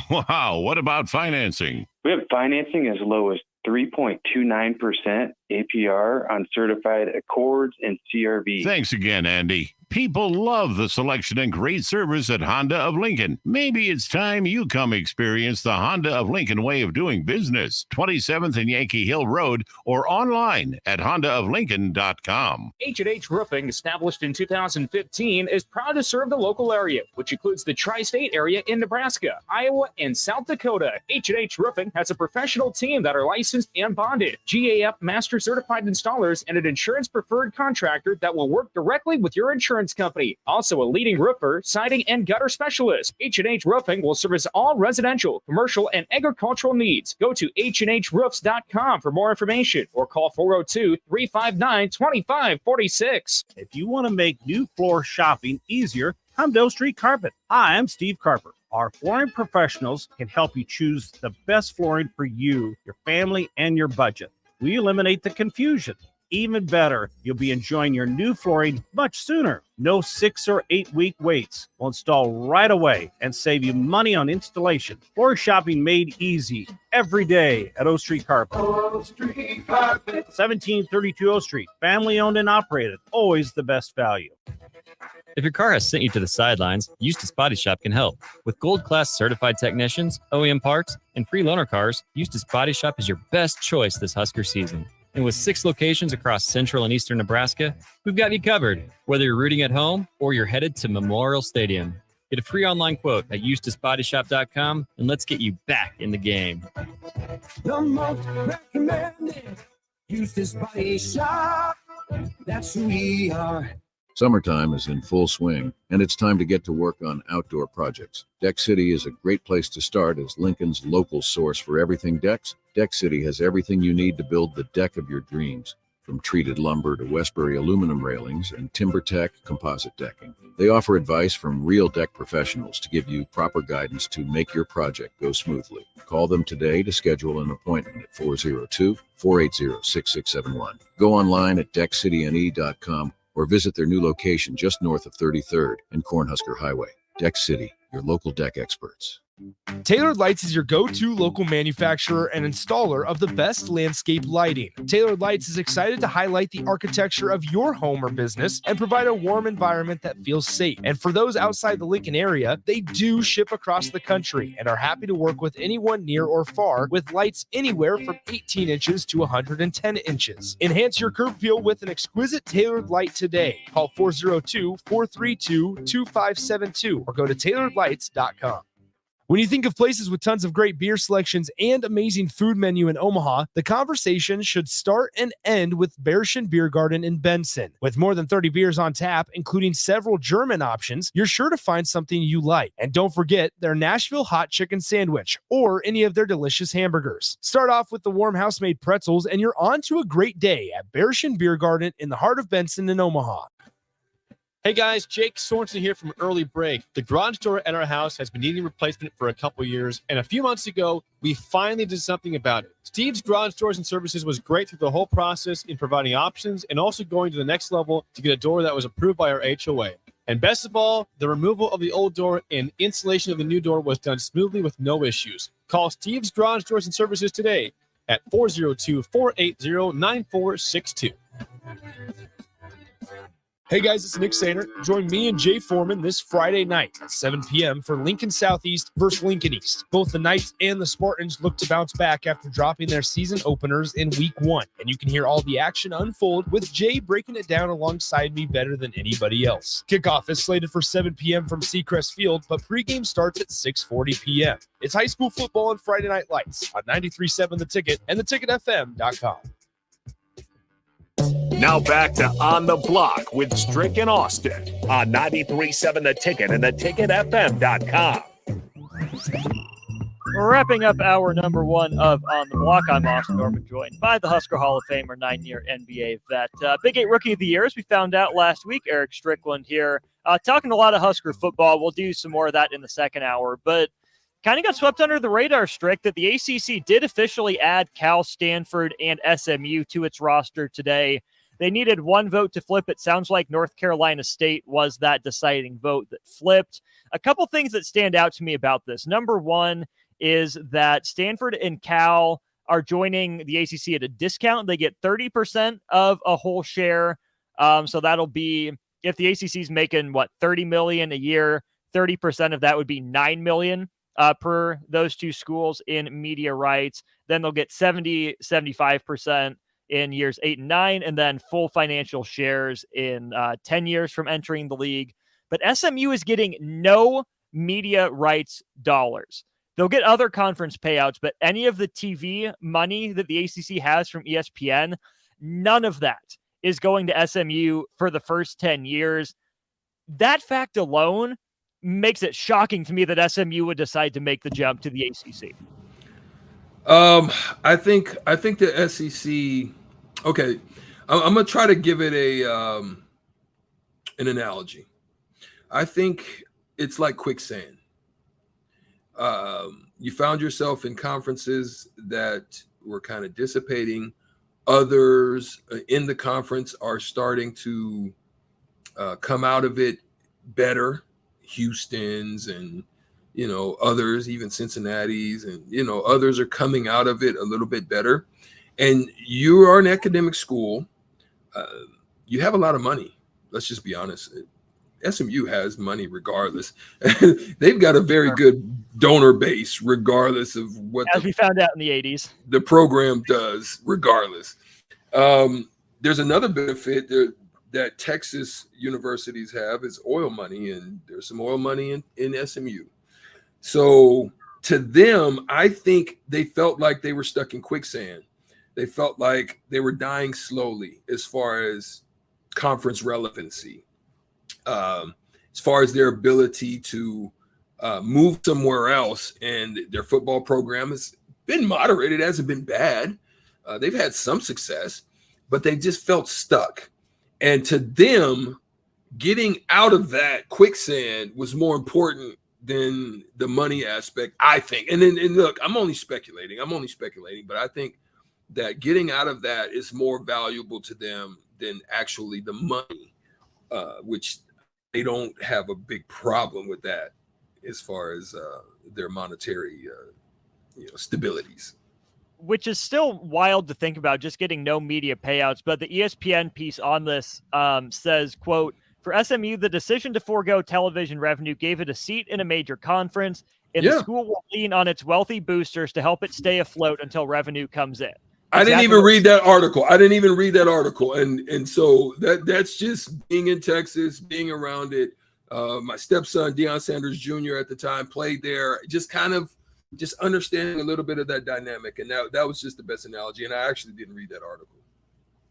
[SPEAKER 17] Wow, what about financing?
[SPEAKER 18] We have financing as low as 3.29% APR on certified Accords and CRV.
[SPEAKER 17] Thanks again, Andy. People love the selection and great service at Honda of Lincoln. Maybe it's time you come experience the Honda of Lincoln way of doing business. 27th and Yankee Hill Road, or online at hondaoflincoln.com.
[SPEAKER 19] H&H Roofing, established in 2015, is proud to serve the local area, which includes the tri-state area in Nebraska, Iowa, and South Dakota. H&H Roofing has a professional team that are licensed and bonded, GAF Master Certified Installers, and an insurance preferred contractor that will work directly with your insurance company. Also a leading roofer, siding, and gutter specialist. H&H Roofing will service all residential, commercial, and agricultural needs. Go to HNHroofs.com for more information or call 402-359-2546.
[SPEAKER 20] If you want to make new floor shopping easier, come to O Street Carpet. Hi, I'm Steve Carper. Our flooring professionals can help you choose the best flooring for you, your family, and your budget. We eliminate the confusion. Even better, you'll be enjoying your new flooring much sooner. No 6 or 8 week waits. We'll install right away and save you money on installation. Floor shopping made easy every day at O Street Carpet. O Street Carpet. 1732 O Street. Family owned and operated. Always the best value.
[SPEAKER 21] If your car has sent you to the sidelines, Eustace Body Shop can help. With gold-class certified technicians, OEM parts, and free loaner cars, Eustace Body Shop is your best choice this Husker season. And with 6 locations across central and eastern Nebraska, we've got you covered, whether you're rooting at home or you're headed to Memorial Stadium. Get a free online quote at EustaceBodyShop.com, and let's get you back in the game.
[SPEAKER 1] The most recommended Eustace Body Shop. That's who we are.
[SPEAKER 4] Summertime is in full swing, and it's time to get to work on outdoor projects. Deck City is a great place to start as Lincoln's local source for everything decks. Deck City has everything you need to build the deck of your dreams, from treated lumber to Westbury aluminum railings and TimberTech composite decking. They offer advice from real deck professionals to give you proper guidance to make your project go smoothly. Call them today to schedule an appointment at 402-480-6671. Go online at deckcityne.com or visit their new location just north of 33rd and Cornhusker Highway. Deck City, your local deck experts.
[SPEAKER 2] Tailored Lights is your go-to local manufacturer and installer of the best landscape lighting. Tailored Lights is excited to highlight the architecture of your home or business and provide a warm environment that feels safe. And for those outside the Lincoln area, they do ship across the country and are happy to work with anyone near or far with lights anywhere from 18 inches to 110 inches. Enhance your curb appeal with an exquisite tailored light today. Call 402-432-2572 or go to tailoredlights.com. When you think of places with tons of great beer selections and amazing food menu in Omaha, the conversation should start and end with Bearschen Beer Garden in Benson. With more than 30 beers on tap, including several German options, you're sure to find something you like. And don't forget their Nashville hot chicken sandwich or any of their delicious hamburgers. Start off with the warm house-made pretzels and you're on to a great day at Bearschen Beer Garden in the heart of Benson in Omaha.
[SPEAKER 7] Hey guys, Jake Sorensen here from Early Break. The garage door at our house has been needing replacement for a couple years, and a few months ago, we finally did something about it. Steve's Garage Doors and Services was great through the whole process in providing options and also going to the next level to get a door that was approved by our HOA. And best of all, the removal of the old door and installation of the new door was done smoothly with no issues. Call Steve's Garage Doors and Services today at 402-480-9462.
[SPEAKER 2] Hey guys, it's Nick Sainer. Join me and Jay Foreman this Friday night at 7 p.m. for Lincoln Southeast versus Lincoln East. Both the Knights and the Spartans look to bounce back after dropping their season openers in Week 1. And you can hear all the action unfold with Jay breaking it down alongside me better than anybody else. Kickoff is slated for 7 p.m. from Seacrest Field, but pregame starts at 6:40 p.m. It's high school football and Friday Night Lights on 93.7 The Ticket and theticketfm.com.
[SPEAKER 5] Now back to On the Block with Strick and Austin on 93.7 The Ticket and theticketfm.com.
[SPEAKER 8] We're wrapping up hour number 1 of On the Block. I'm Austin Norman, joined by the Husker Hall of Famer, 9-year NBA vet. Big 8 Rookie of the Year, as we found out last week, Eric Strickland here. Talking a lot of Husker football. We'll do some more of that in the second hour, but kind of got swept under the radar, Strick, that the ACC did officially add Cal, Stanford, and SMU to its roster today. They needed one vote to flip. It sounds like North Carolina State was that deciding vote that flipped. A couple things that stand out to me about this. Number one is that Stanford and Cal are joining the ACC at a discount. They get 30% of a whole share. So that'll be, if the ACC is making, $30 million a year, 30% of that would be $9 million per those two schools in media rights. Then they'll get 75% in years 8 and 9, and then full financial shares in 10 years from entering the league. But SMU is getting no media rights dollars. They'll get other conference payouts, but any of the TV money that the ACC has from ESPN, none of that is going to SMU for the first 10 years. That fact alone makes it shocking to me that SMU would decide to make the jump to the ACC.
[SPEAKER 9] I think the SEC. Okay, I'm gonna try to give it an analogy. I think it's like quicksand. You found yourself in conferences that were kind of dissipating. Others in the conference are starting to come out of it better. Houston's and others, even Cincinnati's, and others are coming out of it a little bit better. And you are an academic school. You have a lot of money. Let's just be honest. SMU has money regardless. They've got a very good donor base regardless of what,
[SPEAKER 8] as we found out in the 80s,
[SPEAKER 9] the program does regardless. There's another benefit that Texas universities have is oil money, and there's some oil money in SMU. So to them, I think they felt like they were stuck in quicksand. They felt like they were dying slowly as far as conference relevancy, as far as their ability to move somewhere else. And their football program has been moderate. It hasn't been bad. They've had some success, but they just felt stuck. And to them, getting out of that quicksand was more important than the money aspect, I think. And look, I'm only speculating, but I think that getting out of that is more valuable to them than actually the money, which they don't have a big problem with that as far as their monetary stabilities.
[SPEAKER 8] Which is still wild to think about, just getting no media payouts. But the ESPN piece on this says, quote, "For SMU, the decision to forego television revenue gave it a seat in a major conference, and the school will lean on its wealthy boosters to help it stay afloat until revenue comes in."
[SPEAKER 9] I didn't even read that article. And so that's just being in Texas, being around it. My stepson, Deion Sanders Jr. at the time, played there. Just understanding a little bit of that dynamic. And that was just the best analogy. And I actually didn't read that article.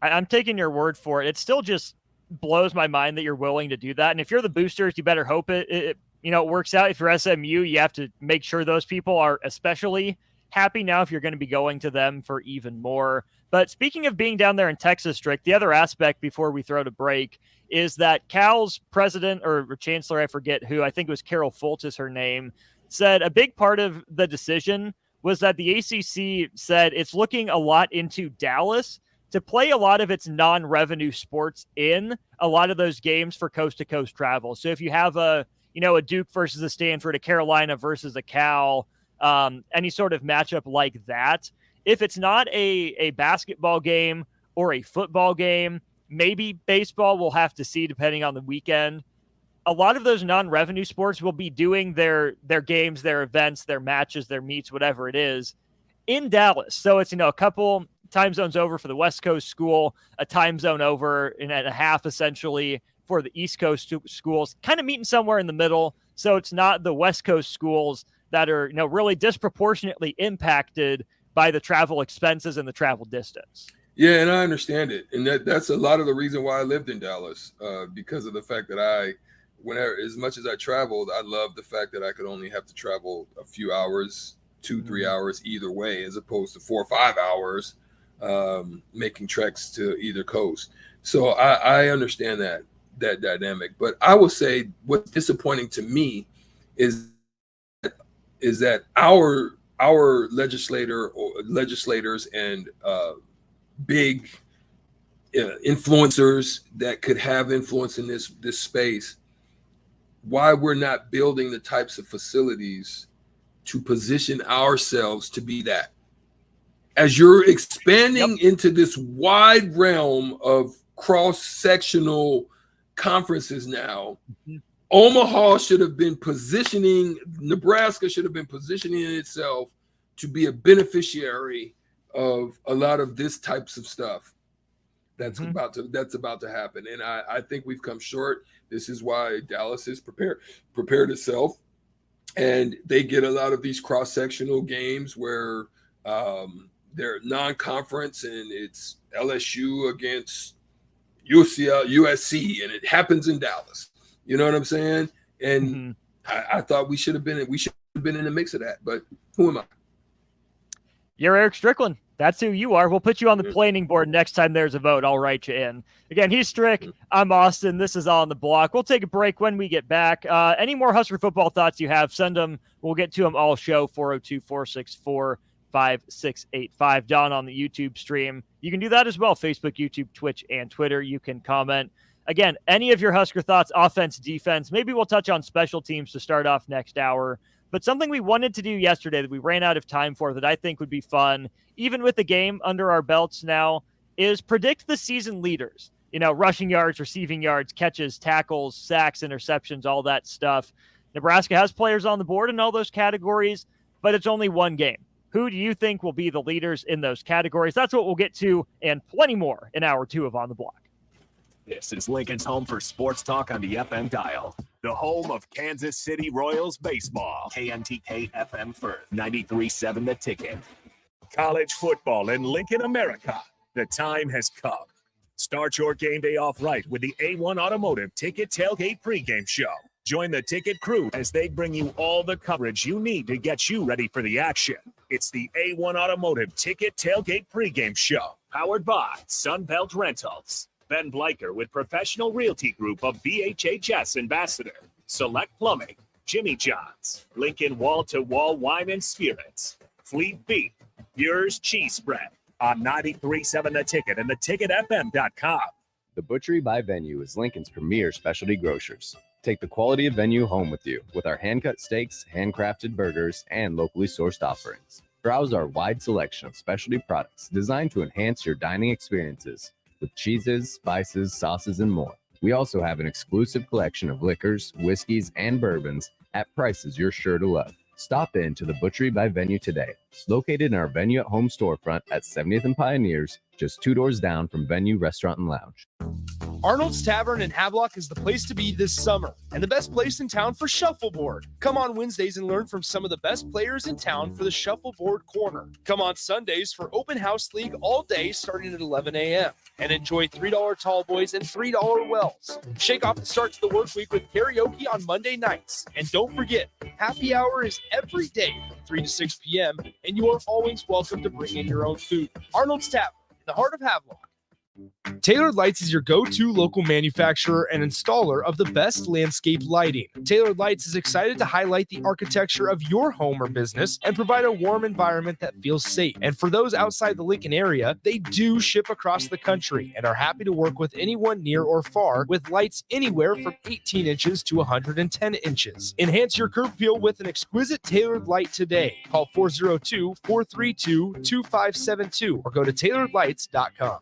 [SPEAKER 8] I'm taking your word for it. It still just blows my mind that you're willing to do that. And if you're the boosters, you better hope it works out. If you're SMU, you have to make sure those people are especially happy now if you're going to be going to them for even more. But speaking of being down there in Texas, Strick, the other aspect before we throw to break is that Cal's president or chancellor, I forget who, I think it was Carol Fultz is her name, said a big part of the decision was that the ACC said it's looking a lot into Dallas to play a lot of its non-revenue sports in a lot of those games for coast-to-coast travel. So if you have a Duke versus a Stanford, a Carolina versus a Cal, any sort of matchup like that, if it's not a basketball game or a football game, maybe baseball, we'll have to see depending on the weekend. A lot of those non-revenue sports will be doing their games, their events, their matches, their meets, whatever it is, in Dallas. So it's, a couple time zones over for the West Coast school, a time zone over and a half essentially for the East Coast schools, kind of meeting somewhere in the middle. So it's not the West Coast schools that are, really disproportionately impacted by the travel expenses and the travel distance.
[SPEAKER 9] Yeah, and I understand it. And that's a lot of the reason why I lived in Dallas, because of the fact that whenever, as much as I traveled, I loved the fact that I could only have to travel a few hours, 2-3 hours either way, as opposed to 4 or 5 hours making treks to either coast. So I understand that dynamic. But I will say what's disappointing to me is that our legislators and big influencers that could have influence in this space, why we're not building the types of facilities to position ourselves to be that. As you're expanding into this wide realm of cross-sectional conferences now, Omaha should have been positioning, Nebraska should have been positioning itself to be a beneficiary of a lot of this types of stuff that's about to happen. And I think we've come short. This is why Dallas is prepared itself. And they get a lot of these cross-sectional games where they're non-conference and it's LSU against USC, and it happens in Dallas. You know what I'm saying? And I thought we should have been in the mix of that. But who am I?
[SPEAKER 8] You're Eric Strickland. That's who you are. We'll put you on the planning board next time there's a vote. I'll write you in. Again, he's Strick. I'm Austin. This is On the Block. We'll take a break when we get back. Any more Husker football thoughts you have, send them. We'll get to them all show, 402-464-5685. Down on the YouTube stream. You can do that as well, Facebook, YouTube, Twitch, and Twitter. You can comment. Again, any of your Husker thoughts, offense, defense. Maybe we'll touch on special teams to start off next hour. But something we wanted to do yesterday that we ran out of time for that I think would be fun, even with the game under our belts now, is predict the season leaders. Rushing yards, receiving yards, catches, tackles, sacks, interceptions, all that stuff. Nebraska has players on the board in all those categories, but it's only one game. Who do you think will be the leaders in those categories? That's what we'll get to and plenty more in hour 2 of On the Block.
[SPEAKER 5] This is Lincoln's home for sports talk on the FM dial. The home of Kansas City Royals baseball. KNTK FM Firth, 93.7 The Ticket. College football in Lincoln, America. The time has come. Start your game day off right with the A1 Automotive Ticket Tailgate pregame show. Join the Ticket crew as they bring you all the coverage you need to get you ready for the action. It's the A1 Automotive Ticket Tailgate pregame show, powered by Sunbelt Rentals. Ben Bleicher with Professional Realty Group of BHHS Ambassador, Select Plumbing, Jimmy John's, Lincoln Wall-to-Wall Wine and Spirits, Fleet Beef, Yours Cheese Spread on 93.7 The Ticket and theticketfm.com.
[SPEAKER 10] The Butchery by Venue is Lincoln's premier specialty grocers. Take the quality of Venue home with you with our hand-cut steaks, handcrafted burgers, and locally sourced offerings. Browse our wide selection of specialty products designed to enhance your dining experiences, with cheeses, spices, sauces, and more. We also have an exclusive collection of liquors, whiskeys, and bourbons at prices you're sure to love. Stop in to the Butchery by Venue today, located in our Venue at Home storefront at 70th and Pioneers, just 2 doors down from Venue Restaurant and Lounge.
[SPEAKER 2] Arnold's Tavern in Havelock is the place to be this summer, and the best place in town for shuffleboard. Come on Wednesdays and learn from some of the best players in town for the Shuffleboard Corner. Come on Sundays for Open House League all day starting at 11 a.m. and enjoy $3 tall boys and $3 wells. Shake off the start to the work week with karaoke on Monday nights. And don't forget, happy hour is every day from 3 to 6 p.m., and you are always welcome to bring in your own food. Arnold's Tavern, in the heart of Havelock. Tailored Lights is your go-to local manufacturer and installer of the best landscape lighting. Tailored Lights is excited to highlight the architecture of your home or business and provide a warm environment that feels safe. And for those outside the Lincoln area, they do ship across the country and are happy to work with anyone near or far with lights anywhere from 18 inches to 110 inches. Enhance your curb appeal with an exquisite Tailored Light today. Call 402-432-2572 or go to tailoredlights.com.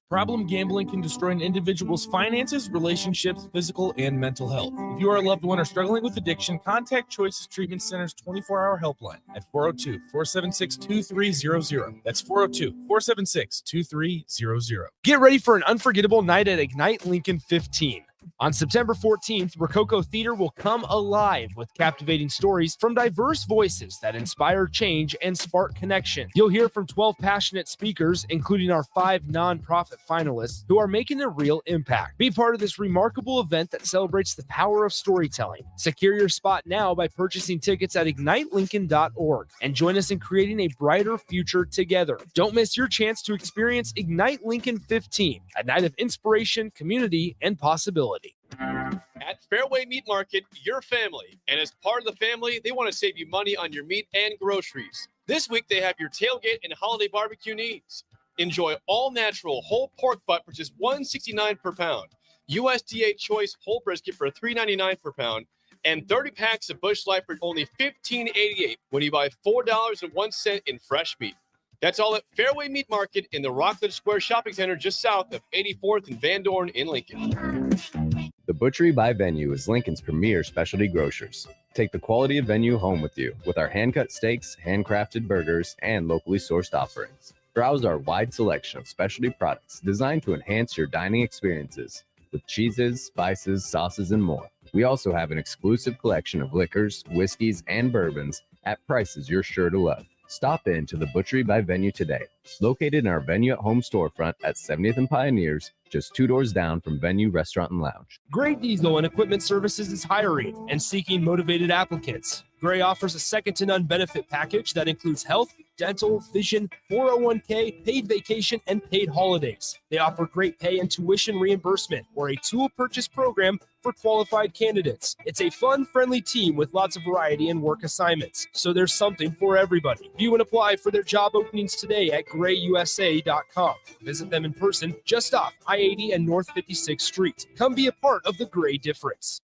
[SPEAKER 16] Problem gambling can destroy an individual's finances, relationships, physical, and mental health. If you or a loved one are struggling with addiction, contact Choices Treatment Center's 24-hour helpline at 402-476-2300. That's 402-476-2300.
[SPEAKER 2] Get ready for an unforgettable night at Ignite Lincoln 15. On September 14th, Rococo Theater will come alive with captivating stories from diverse voices that inspire change and spark connection. You'll hear from 12 passionate speakers, including our 5 nonprofit finalists, who are making a real impact. Be part of this remarkable event that celebrates the power of storytelling. Secure your spot now by purchasing tickets at ignitelincoln.org and join us in creating a brighter future together. Don't miss your chance to experience Ignite Lincoln 15, a night of inspiration, community, and possibility.
[SPEAKER 7] At Fairway Meat Market, your family. And as part of the family, they want to save you money on your meat and groceries. This week, they have your tailgate and holiday barbecue needs. Enjoy all natural whole pork butt for just $1.69 per pound. USDA Choice whole brisket for $3.99 per pound. And 30 packs of Busch Light for only $15.88 when you buy $4.01 in fresh meat. That's all at Fairway Meat Market in the Rockledge Square Shopping Center just south of 84th and Van Dorn in Lincoln.
[SPEAKER 10] The Butchery by Venue is Lincoln's premier specialty grocers. Take the quality of Venue home with you with our hand-cut steaks, handcrafted burgers, and locally sourced offerings. Browse our wide selection of specialty products designed to enhance your dining experiences with cheeses, spices, sauces, and more. We also have an exclusive collection of liquors, whiskeys, and bourbons at prices you're sure to love. Stop in to the Butchery by Venue today, located in our Venue at Home storefront at 70th and Pioneers, just 2 doors down from Venue Restaurant and Lounge.
[SPEAKER 2] Gray Diesel and Equipment Services is hiring and seeking motivated applicants. Gray offers a second-to-none benefit package that includes health, dental, vision, 401k, paid vacation, and paid holidays. They offer great pay and tuition reimbursement or a tool purchase program for qualified candidates. It's a fun, friendly team with lots of variety and work assignments, so there's something for everybody. View and apply for their job openings today at grayusa.com. Visit them in person just off I-80 and North 56th Street. Come be a part of the Gray difference.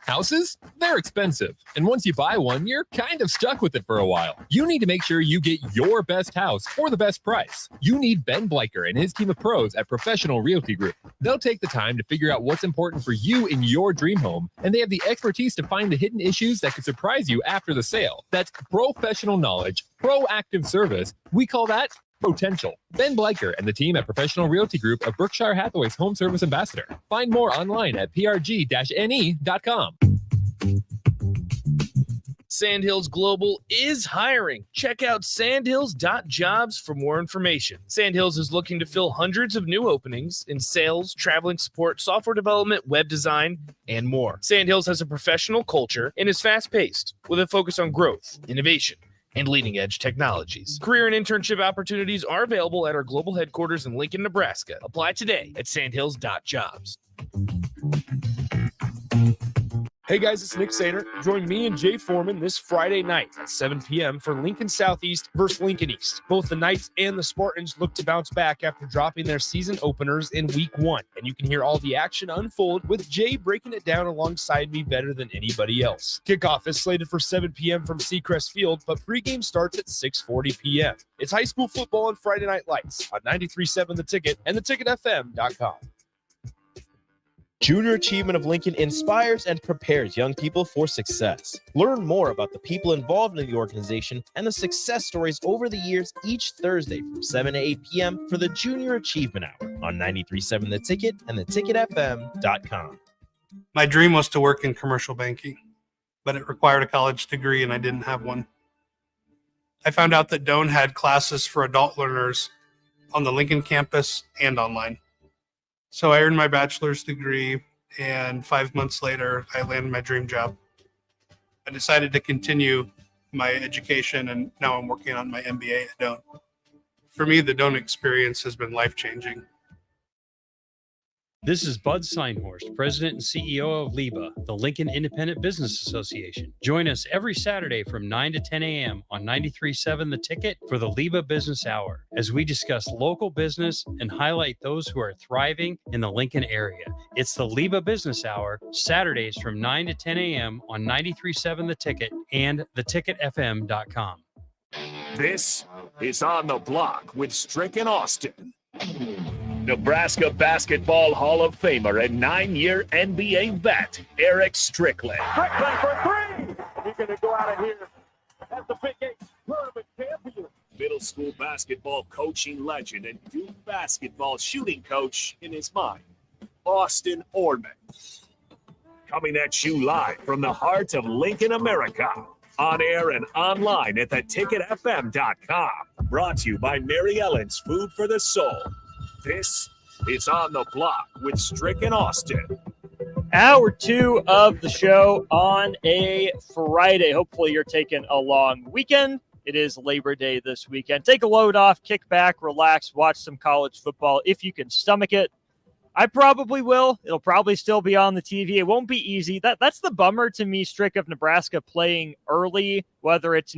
[SPEAKER 6] Houses? They're expensive. And once you buy one, you're kind of stuck with it for a while. You need to make sure you get your best house for the best price. You need Ben Bleicher and his team of pros at Professional Realty Group. They'll take the time to figure out what's important for you in your dream home, and they have the expertise to find the hidden issues that could surprise you after the sale. That's professional knowledge, proactive service. We call that potential. Ben Bleicher and the team at Professional Realty Group of Berkshire Hathaway's Home Service Ambassador. Find more online at prg-ne.com.
[SPEAKER 2] Sandhills Global is hiring. Check out sandhills.jobs for more information. Sandhills is looking to fill hundreds of new openings in sales, traveling support, software development, web design, and more. Sandhills has a professional culture and is fast-paced with a focus on growth, innovation, and leading-edge technologies. Career and internship opportunities are available at our global headquarters in Lincoln, Nebraska. Apply today at sandhills.jobs. Hey guys, it's Nick Sainer. Join me and Jay Foreman this Friday night at 7 p.m. for Lincoln Southeast versus Lincoln East. Both the Knights and the Spartans look to bounce back after dropping their season openers in Week 1. And you can hear all the action unfold with Jay breaking it down alongside me better than anybody else. Kickoff is slated for 7 p.m. from Seacrest Field, but pregame starts at 6:40 p.m. It's high school football on Friday Night Lights on 93.7 The Ticket and theticketfm.com.
[SPEAKER 3] Junior Achievement of Lincoln inspires and prepares young people for success. Learn more about the people involved in the organization and the success stories over the years each Thursday from 7 to 8 p.m. for the Junior Achievement Hour. on 93.7 The Ticket and theticketfm.com.
[SPEAKER 11] My dream was to work in commercial banking, but it required a college degree and I didn't have one. I found out that Doane had classes for adult learners on the Lincoln campus and online. So I earned my bachelor's degree, and 5 months later, I landed my dream job. I decided to continue my education, and now I'm working on my MBA at Doane. For me, the Doane experience has been life-changing.
[SPEAKER 12] This is Bud Seinhorst, President and CEO of LIBA, the Lincoln Independent Business Association. Join us every Saturday from 9 to 10 a.m. on 93.7 The Ticket for the LIBA Business Hour, as we discuss local business and highlight those who are thriving in the Lincoln area. It's the LIBA Business Hour, Saturdays from 9 to 10 a.m. on 93.7 The Ticket and theticketfm.com.
[SPEAKER 5] This is On the Block with Strick and Austin. Nebraska Basketball Hall of Famer and 9-year NBA vet, Eric Strickland.
[SPEAKER 22] Strickland for three! He's going to go out of here as the Big 8 tournament champion.
[SPEAKER 5] Middle school basketball coaching legend and Duke basketball shooting coach in his mind, Austin Orman. Coming at you live from the heart of Lincoln, America. On air and online at theticketfm.com. Brought to you by Mary Ellen's Food for the Soul. This is On the Block with Strick and Austin.
[SPEAKER 8] Hour 2 of the show on a Friday. Hopefully you're taking a long weekend. It is Labor Day this weekend. Take a load off, kick back, relax, watch some college football if you can stomach it. I probably will. It'll probably still be on the TV. It won't be easy. That's the bummer to me, Strick, of Nebraska playing early, whether it's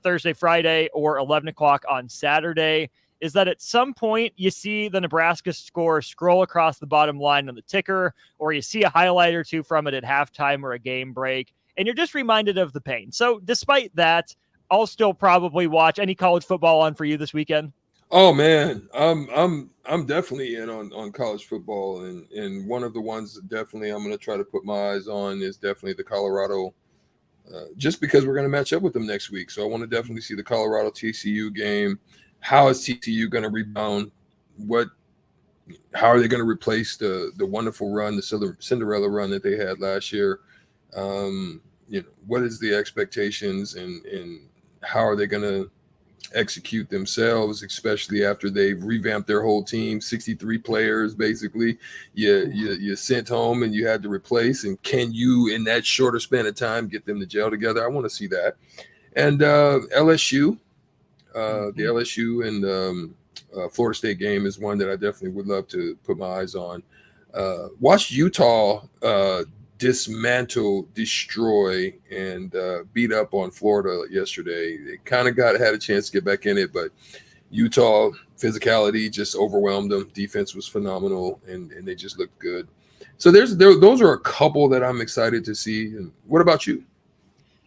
[SPEAKER 8] Thursday, Friday, or 11 o'clock on Saturday, is that at some point you see the Nebraska score scroll across the bottom line on the ticker, or you see a highlight or two from it at halftime or a game break, and you're just reminded of the pain. So despite that, I'll still probably watch. Any college football on for you this weekend?
[SPEAKER 9] Oh man, I'm definitely in on college football, and one of the ones that definitely I'm going to try to put my eyes on is definitely the Colorado, just because we're going to match up with them next week. So I want to definitely see the Colorado TCU game. How is TCU going to rebound? How are they going to replace the wonderful run, the Cinderella run that they had last year? What is the expectations, and how are they going to execute themselves, especially after they've revamped their whole team, 63 players basically you sent home and you had to replace, and can you in that shorter span of time get them to gel together? I want to see that. And LSU, the LSU and Florida State game is one that I definitely would love to put my eyes on. Watch Utah dismantle, destroy, and beat up on Florida yesterday. They kind of had a chance to get back in it, but Utah physicality just overwhelmed them. Defense was phenomenal, and they just looked good. So those are a couple that I'm excited to see. And what about you?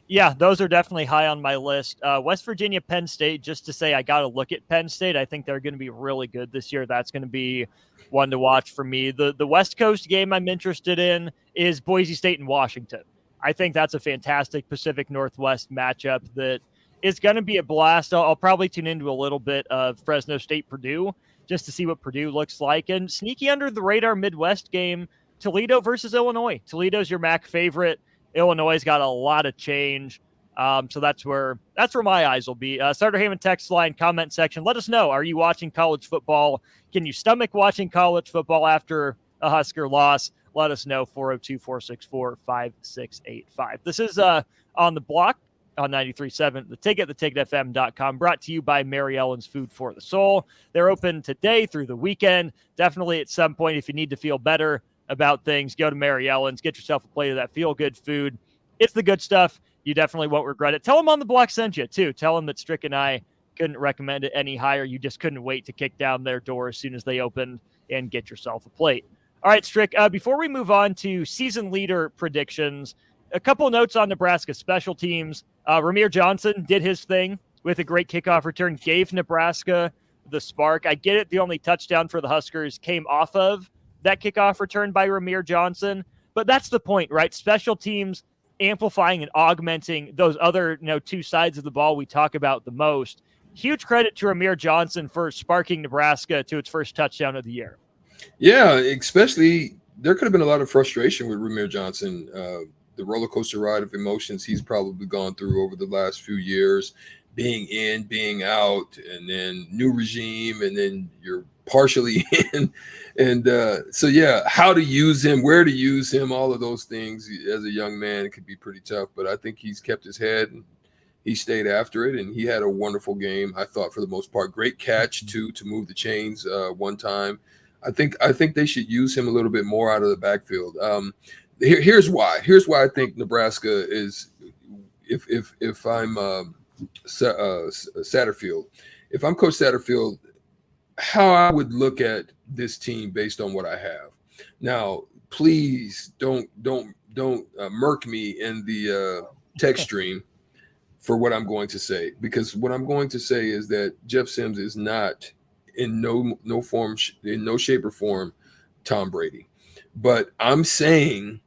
[SPEAKER 8] Yeah, those are definitely high on my list. West Virginia, Penn State, just to say I got to look at Penn State. I think they're going to be really good this year. That's going to be one to watch for me. The West Coast game I'm interested in is Boise State and Washington. I think that's a fantastic Pacific Northwest matchup that is going to be a blast. I'll probably tune into a little bit of Fresno State Purdue just to see what Purdue looks like. And sneaky under the radar Midwest game, Toledo versus Illinois. Toledo's your MAC favorite. Illinois got a lot of change. So that's where my eyes will be. Starter Heyman text line, comment section. Let us know. Are you watching college football? Can you stomach watching college football after a Husker loss? Let us know. 402-464-5685. This is On the Block on 93.7 The Ticket, theticketfm.com, brought to you by Mary Ellen's Food for the Soul. They're open today through the weekend. Definitely at some point, if you need to feel better about things, go to Mary Ellen's, get yourself a plate of that feel-good food. It's the good stuff. You definitely won't regret it. Tell them On the Block sent you, too. Tell them that Strick and I couldn't recommend it any higher. You just couldn't wait to kick down their door as soon as they opened and get yourself a plate. All right, Strick, before we move on to season leader predictions, a couple notes on Nebraska special teams. Ramir Johnson did his thing with a great kickoff return, gave Nebraska the spark. I get it. The only touchdown for the Huskers came off of that kickoff return by Ramir Johnson, but that's the point, right? Special teams amplifying and augmenting those other, two sides of the ball we talk about the most. Huge credit to Ramir Johnson for sparking Nebraska to its first touchdown of the year.
[SPEAKER 9] Yeah, especially there could have been a lot of frustration with Ramir Johnson. The roller coaster ride of emotions he's probably gone through over the last few years, being in, being out, and then new regime, and then you're partially in. And so, yeah, how to use him, where to use him, all of those things as a young man, it could be pretty tough. But I think he's kept his head and he stayed after it, and he had a wonderful game, I thought, for the most part. Great catch, too, to move the chains one time. I think they should use him a little bit more out of the backfield. Here's why. Here's why I think Nebraska is. If I'm Satterfield, if I'm Coach Satterfield, how I would look at this team based on what I have. Now, please don't murk me in the text stream for what I'm going to say, because what I'm going to say is that Jeff Sims is not in no form, in no shape or form, Tom Brady. But I'm saying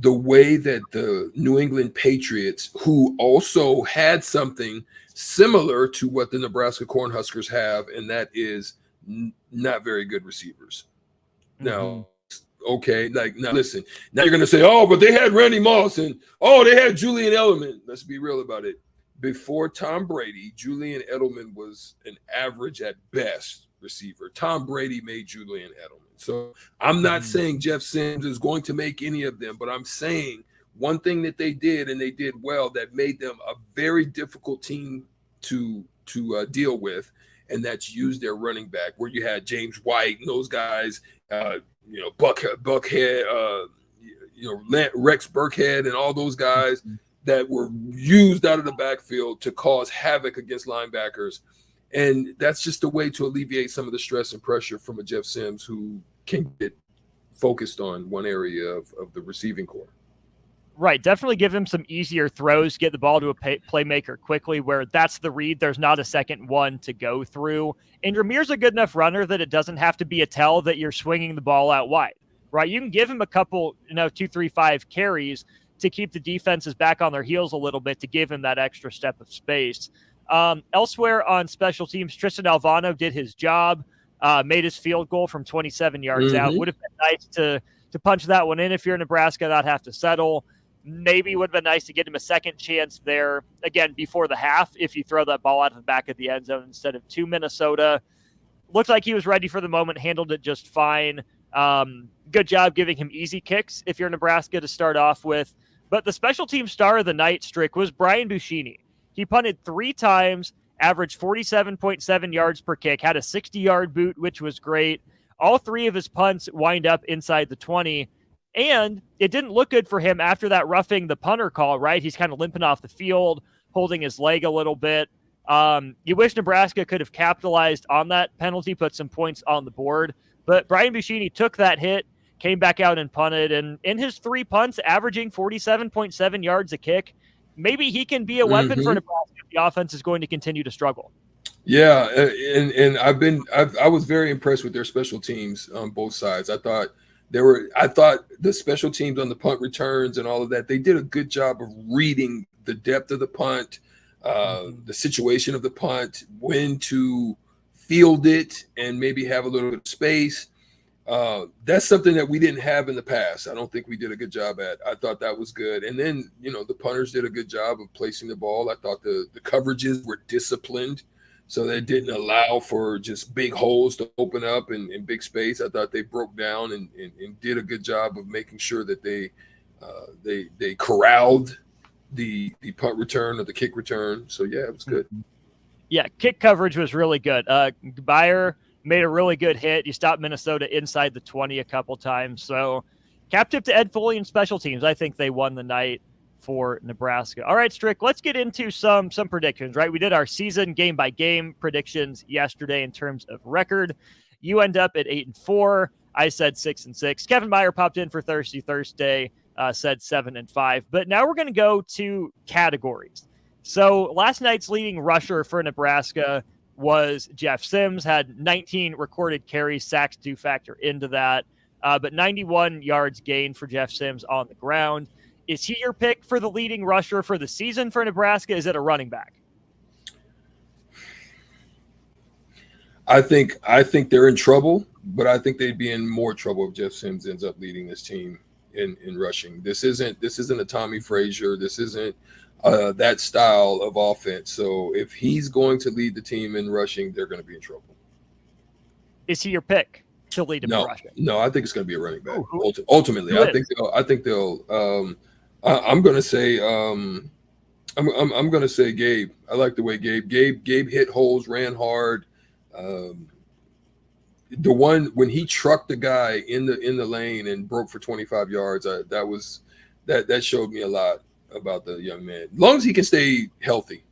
[SPEAKER 9] the way that the New England Patriots, who also had something similar to what the Nebraska Cornhuskers have, and that is not very good receivers. Now, okay, like, now listen, now you're going to say, oh, but they had Randy Moss and, oh, they had Julian Edelman. Let's be real about it. Before Tom Brady, Julian Edelman was an average at best receiver. Tom Brady made Julian Edelman. So I'm not saying Jeff Sims is going to make any of them, but I'm saying one thing that they did, and they did well, that made them a very difficult team to deal with, and that's use their running back, where you had James White and those guys, Buckhead, Rex Burkhead and all those guys that were used out of the backfield to cause havoc against linebackers. And that's just a way to alleviate some of the stress and pressure from a Jeff Sims who can get focused on one area of the receiving corps.
[SPEAKER 8] Right. Definitely give him some easier throws, get the ball to a playmaker quickly, where that's the read. There's not a second one to go through. And Ramir's a good enough runner that it doesn't have to be a tell that you're swinging the ball out wide, right? You can give him a couple, 2, 3, 5 carries to keep the defenses back on their heels a little bit, to give him that extra step of space. Elsewhere on special teams, Tristan Alvano did his job, made his field goal from 27 yards out. Would have been nice to punch that one in if you're Nebraska, not have to settle. Maybe would have been nice to get him a second chance there, again, before the half, if you throw that ball out of the back of the end zone instead of to Minnesota. Looked like he was ready for the moment, handled it just fine. Good job giving him easy kicks if you're Nebraska to start off with. But the special team star of the night, Strick, was Brian Buschini. He punted 3 times, averaged 47.7 yards per kick, had a 60-yard boot, which was great. All 3 of his punts wind up inside the 20. And it didn't look good for him after that roughing the punter call, right? He's kind of limping off the field, holding his leg a little bit. You wish Nebraska could have capitalized on that penalty, put some points on the board. But Brian Buschini took that hit, came back out and punted. And in his 3 punts, averaging 47.7 yards a kick, maybe he can be a weapon for Nebraska if the offense is going to continue to struggle.
[SPEAKER 9] Yeah, and I was very impressed with their special teams on both sides. I thought the special teams on the punt returns and all of that, they did a good job of reading the depth of the punt, the situation of the punt, when to field it and maybe have a little bit of space. That's something that we didn't have in the past. I don't think we did a good job at. I thought that was good. And then, the punters did a good job of placing the ball. I thought the coverages were disciplined, so they didn't allow for just big holes to open up in big space. I thought they broke down and did a good job of making sure that they corralled the punt return or the kick return. So, yeah, it was good.
[SPEAKER 8] Yeah, kick coverage was really good. Bayer made a really good hit. You stopped Minnesota inside the 20 a couple times. So cap tip to Ed Foley and special teams. I think they won the night for Nebraska. All right, Strick, let's get into some predictions, right? We did our season game-by-game predictions yesterday in terms of record. You end up at 8-4. I said 6-6. Kevin Meyer popped in for Thirsty Thursday, said 7-5. But now we're going to go to categories. So last night's leading rusher for Nebraska was Jeff Sims, had 19 recorded carries, sacks do factor into that, but 91 yards gained for Jeff Sims on the ground. Is he your pick for the leading rusher for the season for Nebraska? Is it a running back?
[SPEAKER 9] I think they're in trouble but I think they'd be in more trouble if Jeff Sims ends up leading this team in rushing. This isn't a Tommy Frazier. This isn't that style of offense. So if he's going to lead the team in rushing, they're going to be in trouble.
[SPEAKER 8] Is he your pick to lead him in rushing?
[SPEAKER 9] No, I think it's going to be a running back. Ultimately, I think they'll. I'm going to say. I'm going to say Gabe. I like the way Gabe hit holes, ran hard. The one when he trucked the guy in the lane and broke for 25 yards, that showed me a lot about the young man. As long as he can stay healthy.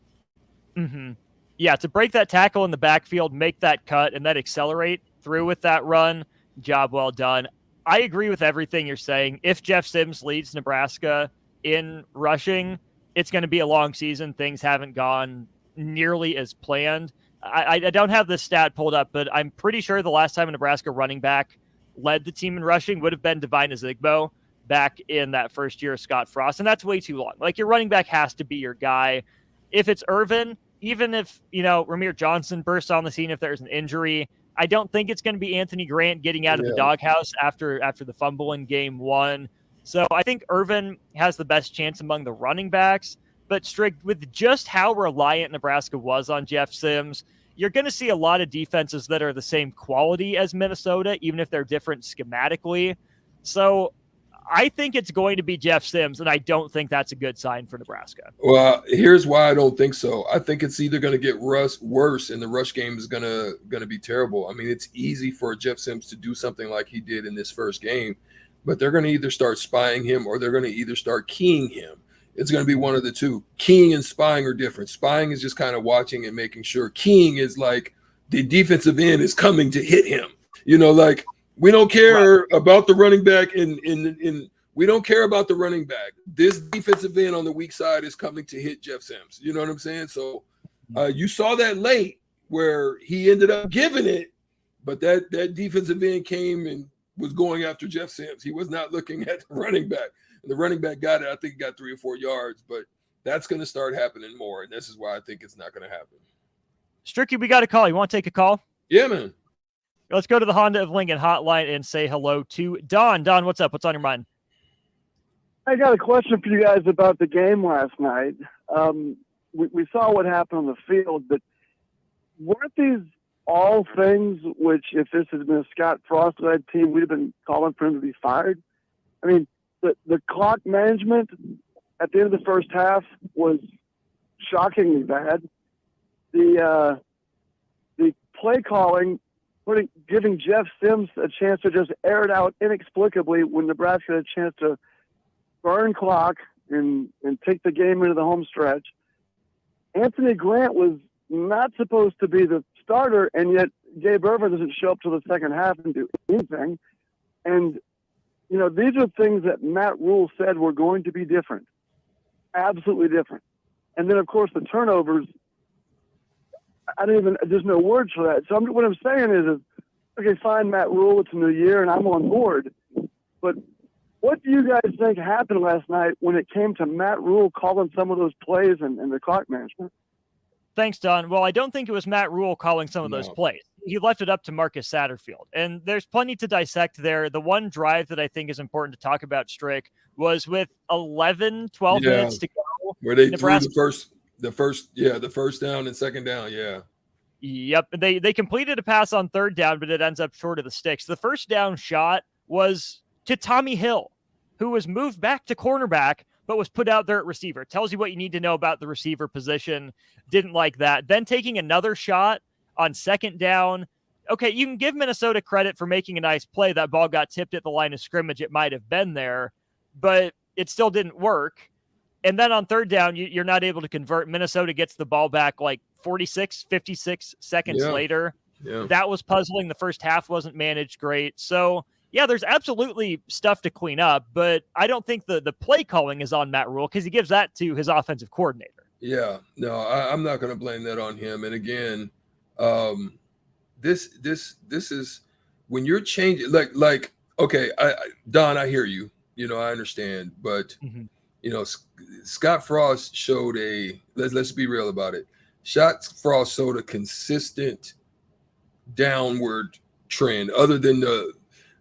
[SPEAKER 8] Mm-hmm. Yeah, to break that tackle in the backfield, make that cut, and then accelerate through with that run, job well done. I agree with everything you're saying. If Jeff Sims leads Nebraska in rushing, it's going to be a long season. Things haven't gone nearly as planned. I don't have this stat pulled up, but I'm pretty sure the last time a Nebraska running back led the team in rushing would have been Divine Ezigbo back in that first year of Scott Frost, and that's way too long. Like, your running back has to be your guy. If it's Irvin, even if, Ramir Johnson bursts on the scene if there's an injury, I don't think it's going to be Anthony Grant getting out of the doghouse after the fumble in game one. So I think Irvin has the best chance among the running backs, but strict with just how reliant Nebraska was on Jeff Sims, you're going to see a lot of defenses that are the same quality as Minnesota, even if they're different schematically. So I think it's going to be Jeff Sims, and I don't think that's a good sign for Nebraska.
[SPEAKER 9] Well, here's why I don't think so. I think it's either going to get worse, and the rush game is going to be terrible. I mean, it's easy for Jeff Sims to do something like he did in this first game, but they're going to either start spying him or they're going to either start keying him. It's going to be one of the two. Keying and spying are different. Spying is just kind of watching and making sure. Keying is like the defensive end is coming to hit him. Like we don't care about the running back we don't care about the running back. This defensive end on the weak side is coming to hit Jeff Sims. You know what I'm saying? So you saw that late where he ended up giving it, but that defensive end came and was going after Jeff Sims. He was not looking at the running back. And the running back got it. I think he got 3 or 4 yards, but that's going to start happening more. And this is why I think it's not going to happen.
[SPEAKER 8] Stricky, we got a call. You want to take a call?
[SPEAKER 9] Yeah, man.
[SPEAKER 8] Let's go to the Honda of Lincoln hotline and say hello to Don. Don, what's up? What's on your mind?
[SPEAKER 13] I got a question for you guys about the game last night. We saw what happened on the field, but weren't these all things which, if this had been a Scott Frost-led team, we'd have been calling for him to be fired? I mean, the clock management at the end of the first half was shockingly bad. The play calling, giving Jeff Sims a chance to just air it out inexplicably when Nebraska had a chance to burn clock and take the game into the home stretch. Anthony Grant was not supposed to be the starter, and yet Gabe Irvin doesn't show up till the second half and do anything. And, these are things that Matt Rule said were going to be different. Absolutely different. And then, of course, the turnovers, there's no words for that. So what I'm saying is, okay, fine, Matt Rule, it's a new year, and I'm on board. But what do you guys think happened last night when it came to Matt Rule calling some of those plays and the clock management?
[SPEAKER 8] Thanks, Don. Well, I don't think it was Matt Rule calling some of those plays. He left it up to Marcus Satterfield. And there's plenty to dissect there. The one drive that I think is important to talk about, Strick, was with 12 minutes to go.
[SPEAKER 9] Where they threw the first down and second down, yeah.
[SPEAKER 8] Yep. They completed a pass on third down, but it ends up short of the sticks. The first down shot was to Tommy Hill, who was moved back to cornerback, but was put out there at receiver. Tells you what you need to know about the receiver position. Didn't like that. Then taking another shot on second down. Okay, you can give Minnesota credit for making a nice play. That ball got tipped at the line of scrimmage. It might have been there, but it still didn't work. And then on third down, you're not able to convert. Minnesota gets the ball back like 56 seconds later.
[SPEAKER 9] Yeah.
[SPEAKER 8] That was puzzling. The first half wasn't managed great. So, yeah, there's absolutely stuff to clean up, but I don't think the play calling is on Matt Rule because he gives that to his offensive coordinator.
[SPEAKER 9] Yeah, no, I'm not going to blame that on him. And again, this is when you're changing, like okay, Don, I hear you. I understand, but Scott Frost showed let's be real about it. Scott Frost showed a consistent downward trend other than the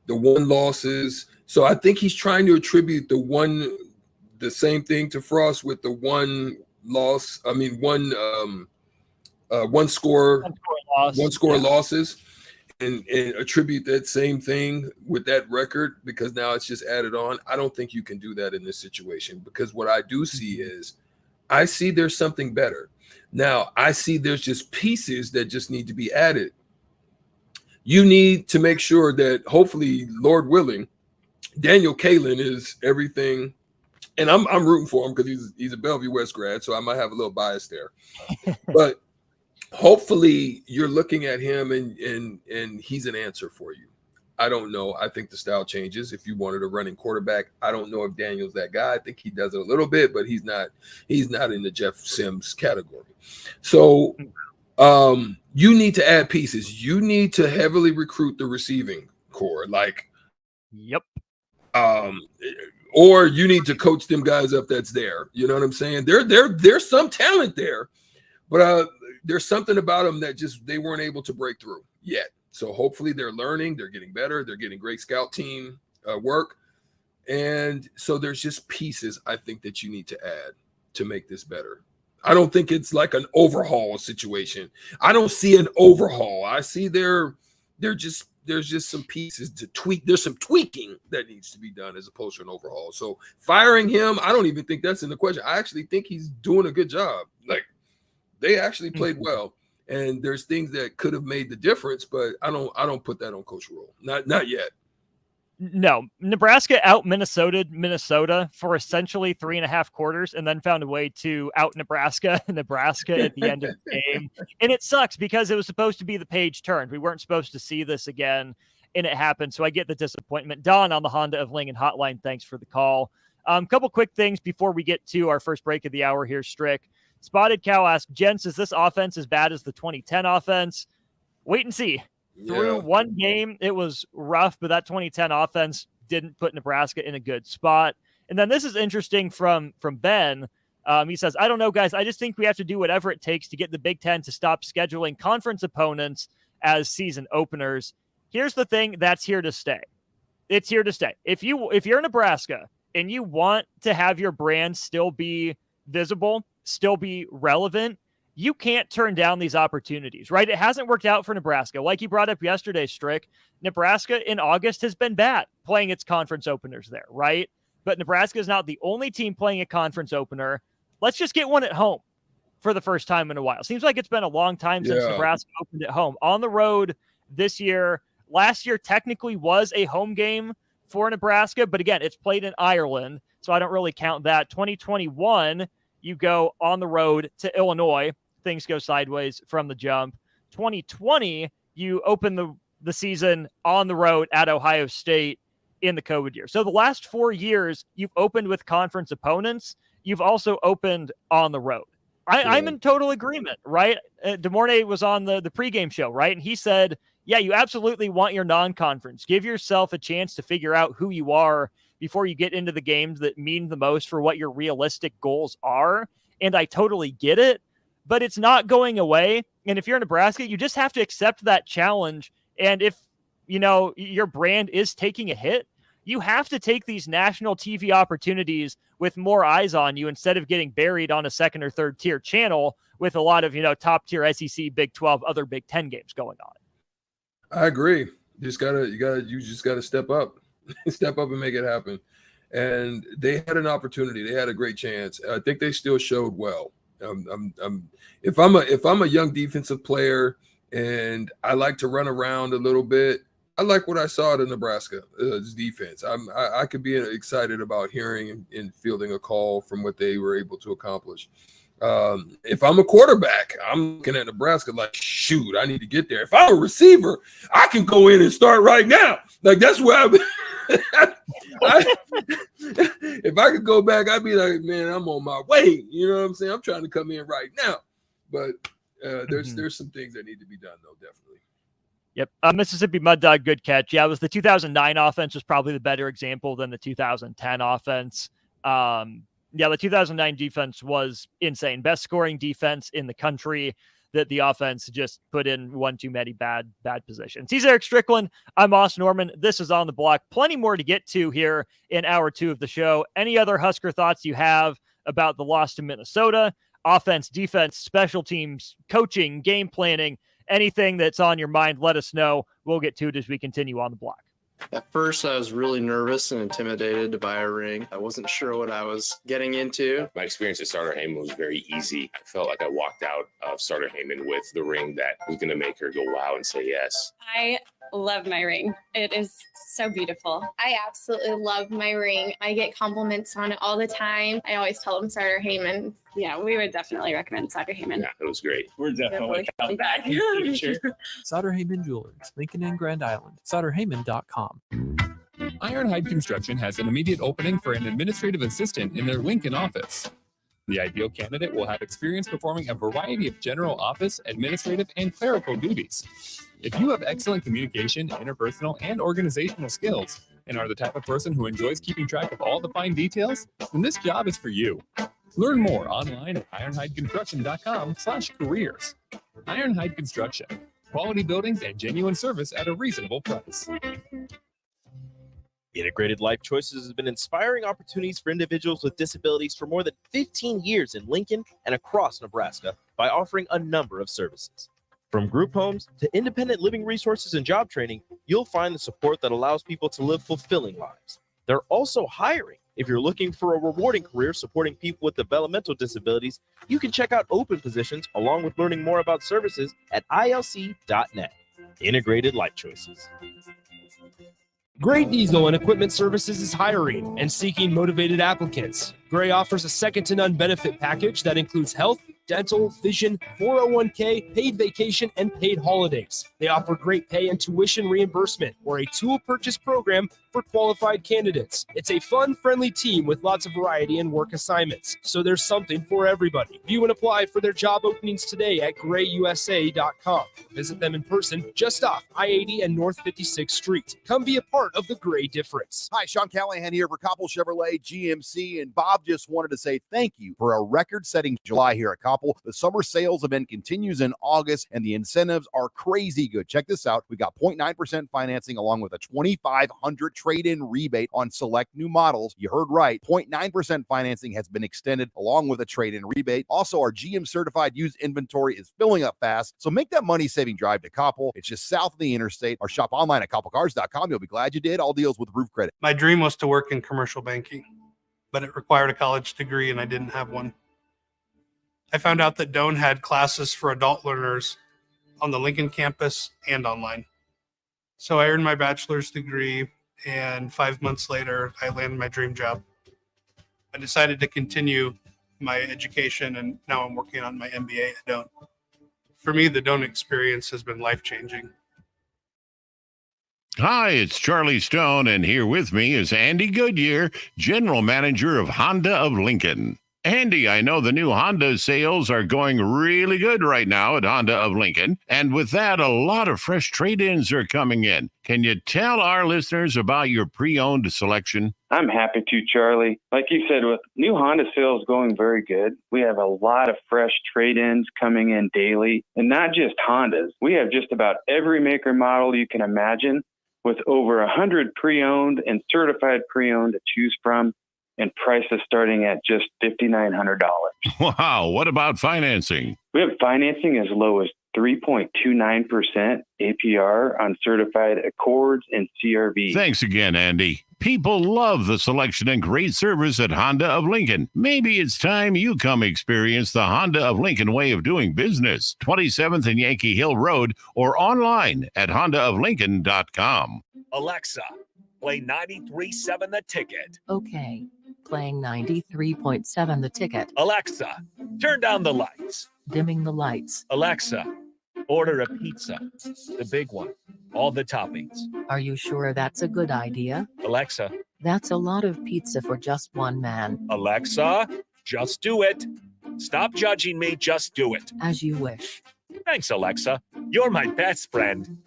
[SPEAKER 9] one losses. So I think he's trying to attribute the same thing to Frost with the one loss. I mean, one score losses, and attribute that same thing with that record because now it's just added on. I don't think you can do that in this situation because what I do see is I see there's something better. Now I see there's just pieces that just need to be added. You need to make sure that hopefully, Lord willing, Daniel Kalen is everything. And I'm rooting for him because he's a Bellevue West grad, so I might have a little bias there. But hopefully you're looking at him and he's an answer for you. I don't know. I think the style changes. If you wanted a running quarterback, I don't know if Daniel's that guy. I think he does it a little bit, but he's not in the Jeff Sims category. So you need to add pieces. You need to heavily recruit the receiving core.
[SPEAKER 8] Yep.
[SPEAKER 9] Or you need to coach them guys up that's there. You know what I'm saying? There's some talent there, but there's something about them that just they weren't able to break through yet. So hopefully they're learning, they're getting better, they're getting great scout team work. And so there's just pieces I think that you need to add to make this better. I don't think it's like an overhaul situation. I don't see an overhaul. I see there's just some pieces to tweak. There's some tweaking that needs to be done as opposed to an overhaul. So firing him, I don't even think that's in the question. I actually think he's doing a good job. Like they actually played well, and there's things that could have made the difference, but I don't put that on Coach Rule. Not yet.
[SPEAKER 8] No, Nebraska out Minnesota for essentially 3.5 quarters and then found a way to out Nebraska at the end of the game. And it sucks because it was supposed to be the page turned. We weren't supposed to see this again, and it happened. So I get the disappointment. Don on the Honda of Lincoln hotline, thanks for the call. Couple quick things before we get to our first break of the hour here, Strick. Spotted Cow asked, Gents, is this offense as bad as the 2010 offense? Wait and see. Through one game, it was rough, but that 2010 offense didn't put Nebraska in a good spot. And then this is interesting from Ben. He says, I don't know, guys. I just think we have to do whatever it takes to get the Big Ten to stop scheduling conference opponents as season openers. Here's the thing that's here to stay. It's here to stay. If you're Nebraska and you want to have your brand still be visible, still be relevant, you can't turn down these opportunities, right? It hasn't worked out for Nebraska. Like you brought up yesterday, Strick, Nebraska in August has been bad playing its conference openers there, right? But Nebraska is not the only team playing a conference opener. Let's just get one at home for the first time in a while. Seems like it's been a long time since Nebraska opened at home. On the road this year, last year technically was a home game for Nebraska, but again, it's played in Ireland, so I don't really count that. 2021, you go on the road to Illinois. Things go sideways from the jump. 2020, you open the season on the road at Ohio State in the COVID year. So the last 4 years, you've opened with conference opponents. You've also opened on the road. I'm in total agreement, right? DeMornay was on the pregame show, right? And he said, yeah, you absolutely want your non-conference. Give yourself a chance to figure out who you are before you get into the games that mean the most for what your realistic goals are. And I totally get it. But it's not going away. And if you're in Nebraska, you just have to accept that challenge. And if, your brand is taking a hit, you have to take these national TV opportunities with more eyes on you instead of getting buried on a second or third tier channel with a lot of, top tier SEC, Big 12, other Big 10 games going on.
[SPEAKER 9] I agree. You just gotta step up, step up and make it happen. And they had an opportunity. They had a great chance. I think they still showed well. If I'm a young defensive player and I like to run around a little bit, I like what I saw at Nebraska defense. I could be excited about hearing and fielding a call from what they were able to accomplish. If I'm a quarterback, I'm looking at Nebraska like, shoot, I need to get there. If I'm a receiver, I can go in and start right now. Like that's where if I could go back, I'd be like, man, I'm on my way. You know what I'm saying? I'm trying to come in right now. But there's some things that need to be done, though, definitely.
[SPEAKER 8] Yep. Mississippi Mud Dog, good catch. Yeah, it was the 2009 offense was probably the better example than the 2010 offense. The 2009 defense was insane. Best scoring defense in the country. that the offense just put in one too many bad positions. He's Eric Strickland. I'm Austin Norman. This is On the Block. Plenty more to get to here in hour 2 of the show. Any other Husker thoughts you have about the loss to Minnesota? Offense, defense, special teams, coaching, game planning, anything that's on your mind, let us know. We'll get to it as we continue On the Block.
[SPEAKER 14] At first, I was really nervous and intimidated to buy a ring. I wasn't sure what I was getting into.
[SPEAKER 15] My experience at Starter Heyman was very easy. I felt like I walked out of Starter Heyman with the ring that was going to make her go wow and say yes.
[SPEAKER 23] I love my ring. It is so beautiful. I absolutely love my ring. I get compliments on it all the time. I always tell them Starter Heyman. Yeah, we would definitely recommend Starter Heyman.
[SPEAKER 15] Yeah, it was great.
[SPEAKER 14] We're definitely coming back.
[SPEAKER 24] Sauter Heyman Jewelers, Lincoln and Grand Island. SauterHeyman.com.
[SPEAKER 25] Ironhide Construction has an immediate opening for an administrative assistant in their Lincoln office. The ideal candidate will have experience performing a variety of general office, administrative, and clerical duties. If you have excellent communication, interpersonal, and organizational skills, and are the type of person who enjoys keeping track of all the fine details, then this job is for you. Learn more online at ironhideconstruction.com/careers. Ironhide Construction. Quality buildings and genuine service at a reasonable price.
[SPEAKER 3] Integrated Life Choices has been inspiring opportunities for individuals with disabilities for more than 15 years in Lincoln and across Nebraska by offering a number of services. From group homes to independent living resources and job training, you'll find the support that allows people to live fulfilling lives. They're also hiring. If you're looking for a rewarding career supporting people with developmental disabilities, you can check out open positions along with learning more about services at ilc.net. Integrated Life Choices.
[SPEAKER 2] Gray Diesel and Equipment Services is hiring and seeking motivated applicants. Gray offers a second-to-none benefit package that includes health, dental, vision, 401k, paid vacation, and paid holidays. They offer great pay and tuition reimbursement or a tool purchase program for qualified candidates. It's a fun, friendly team with lots of variety and work assignments, so there's something for everybody. View and apply for their job openings today at grayusa.com. Visit them in person just off I-80 and North 56th Street. Come be a part of the Gray difference.
[SPEAKER 26] Hi, Sean Callahan here for Koppel Chevrolet GMC, and Bob just wanted to say thank you for a record-setting July here at Koppel. The summer sales event continues in August, and the incentives are crazy good. Check this out. We got 0.9% financing along with a $2,500 trade-in rebate on select new models. You heard right. 0.9% financing has been extended along with a trade-in rebate. Also, our GM-certified used inventory is filling up fast, so make that money-saving drive to Koppel. It's just south of the interstate, or shop online at koppelcars.com. You'll be glad you did. All deals with roof credit.
[SPEAKER 11] My dream was to work in commercial banking, but it required a college degree and I didn't have one. I found out that Doane had classes for adult learners on the Lincoln campus and online. So I earned my bachelor's degree, and 5 months later, I landed my dream job. I decided to continue my education, and now I'm working on my MBA at Doane. For me, the Doane experience has been life-changing.
[SPEAKER 17] Hi, it's Charlie Stone, and here with me is Andy Goodyear, General Manager of Honda of Lincoln. Andy, I know the new Honda sales are going really good right now at Honda of Lincoln, and with that, a lot of fresh trade-ins are coming in. Can you tell our listeners about your pre-owned selection?
[SPEAKER 18] I'm happy to, Charlie. Like you said, with new Honda sales going very good, we have a lot of fresh trade-ins coming in daily, and not just Hondas. We have just about every maker model you can imagine, with over 100 pre-owned and certified pre-owned to choose from, and prices starting at just $5,900.
[SPEAKER 17] Wow, what about financing?
[SPEAKER 18] We have financing as low as 3.29% APR on certified Accords and CRV.
[SPEAKER 17] Thanks again, Andy. People love the selection and great service at Honda of Lincoln. Maybe it's time you come experience the Honda of Lincoln way of doing business. 27th and Yankee Hill Road, or online at hondaoflincoln.com.
[SPEAKER 5] Alexa, play 93.7 The Ticket.
[SPEAKER 27] Okay, playing 93.7 The Ticket.
[SPEAKER 5] Alexa, turn down the lights.
[SPEAKER 27] Dimming the lights.
[SPEAKER 5] Alexa, order a pizza, the big one, all the toppings.
[SPEAKER 27] Are you sure that's a good idea?
[SPEAKER 5] Alexa.
[SPEAKER 27] That's a lot of pizza for just one man.
[SPEAKER 5] Alexa, just do it. Stop judging me, just do it.
[SPEAKER 27] As you wish.
[SPEAKER 5] Thanks, Alexa. You're my best friend.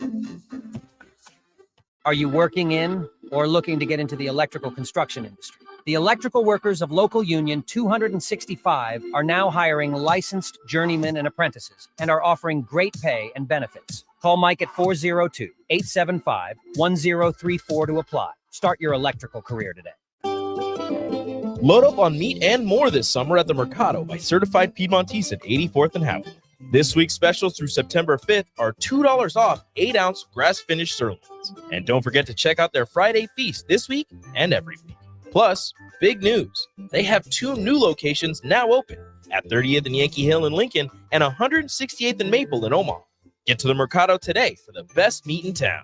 [SPEAKER 28] Are you working in or looking to get into the electrical construction industry?
[SPEAKER 1] The electrical workers of local union 265 are now hiring licensed journeymen and apprentices and are offering great pay and benefits. Call Mike at 402-875-1034 to apply. Start your electrical career today.
[SPEAKER 3] Load up on meat and more this summer at the Mercado by Certified Piedmontese at 84th and Haviland. This week's specials through September 5th are $2 off 8-ounce grass-finished sirloins. And don't forget to check out their Friday feast this week and every week. Plus, big news, they have 2 new locations now open at 30th and Yankee Hill in Lincoln and 168th and Maple in Omaha. Get to the Mercado today for the best meat in town.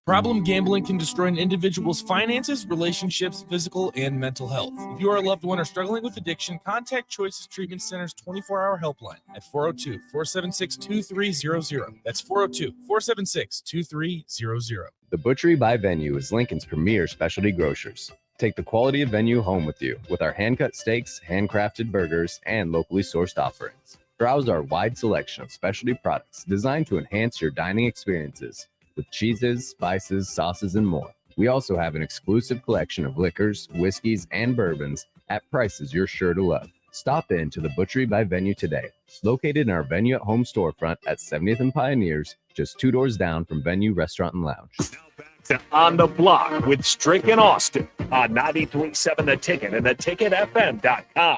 [SPEAKER 2] Problem gambling can destroy an individual's finances, relationships, physical, and mental health. If you or a loved one are struggling with addiction, contact Choices Treatment Center's 24-hour helpline at 402-476-2300. That's 402-476-2300.
[SPEAKER 10] The Butchery by Venue is Lincoln's premier specialty grocers. Take the quality of Venue home with you with our hand-cut steaks, handcrafted burgers, and locally sourced offerings. Browse our wide selection of specialty products designed to enhance your dining experiences with cheeses, spices, sauces, and more. We also have an exclusive collection of liquors, whiskeys, and bourbons at prices you're sure to love. Stop in to the Butchery by Venue today, located in our Venue at Home storefront at 70th and Pioneers, just 2 doors down from Venue Restaurant and Lounge.
[SPEAKER 5] To On the Block with Strick and Austin on 93.7 The Ticket and theticketfm.com.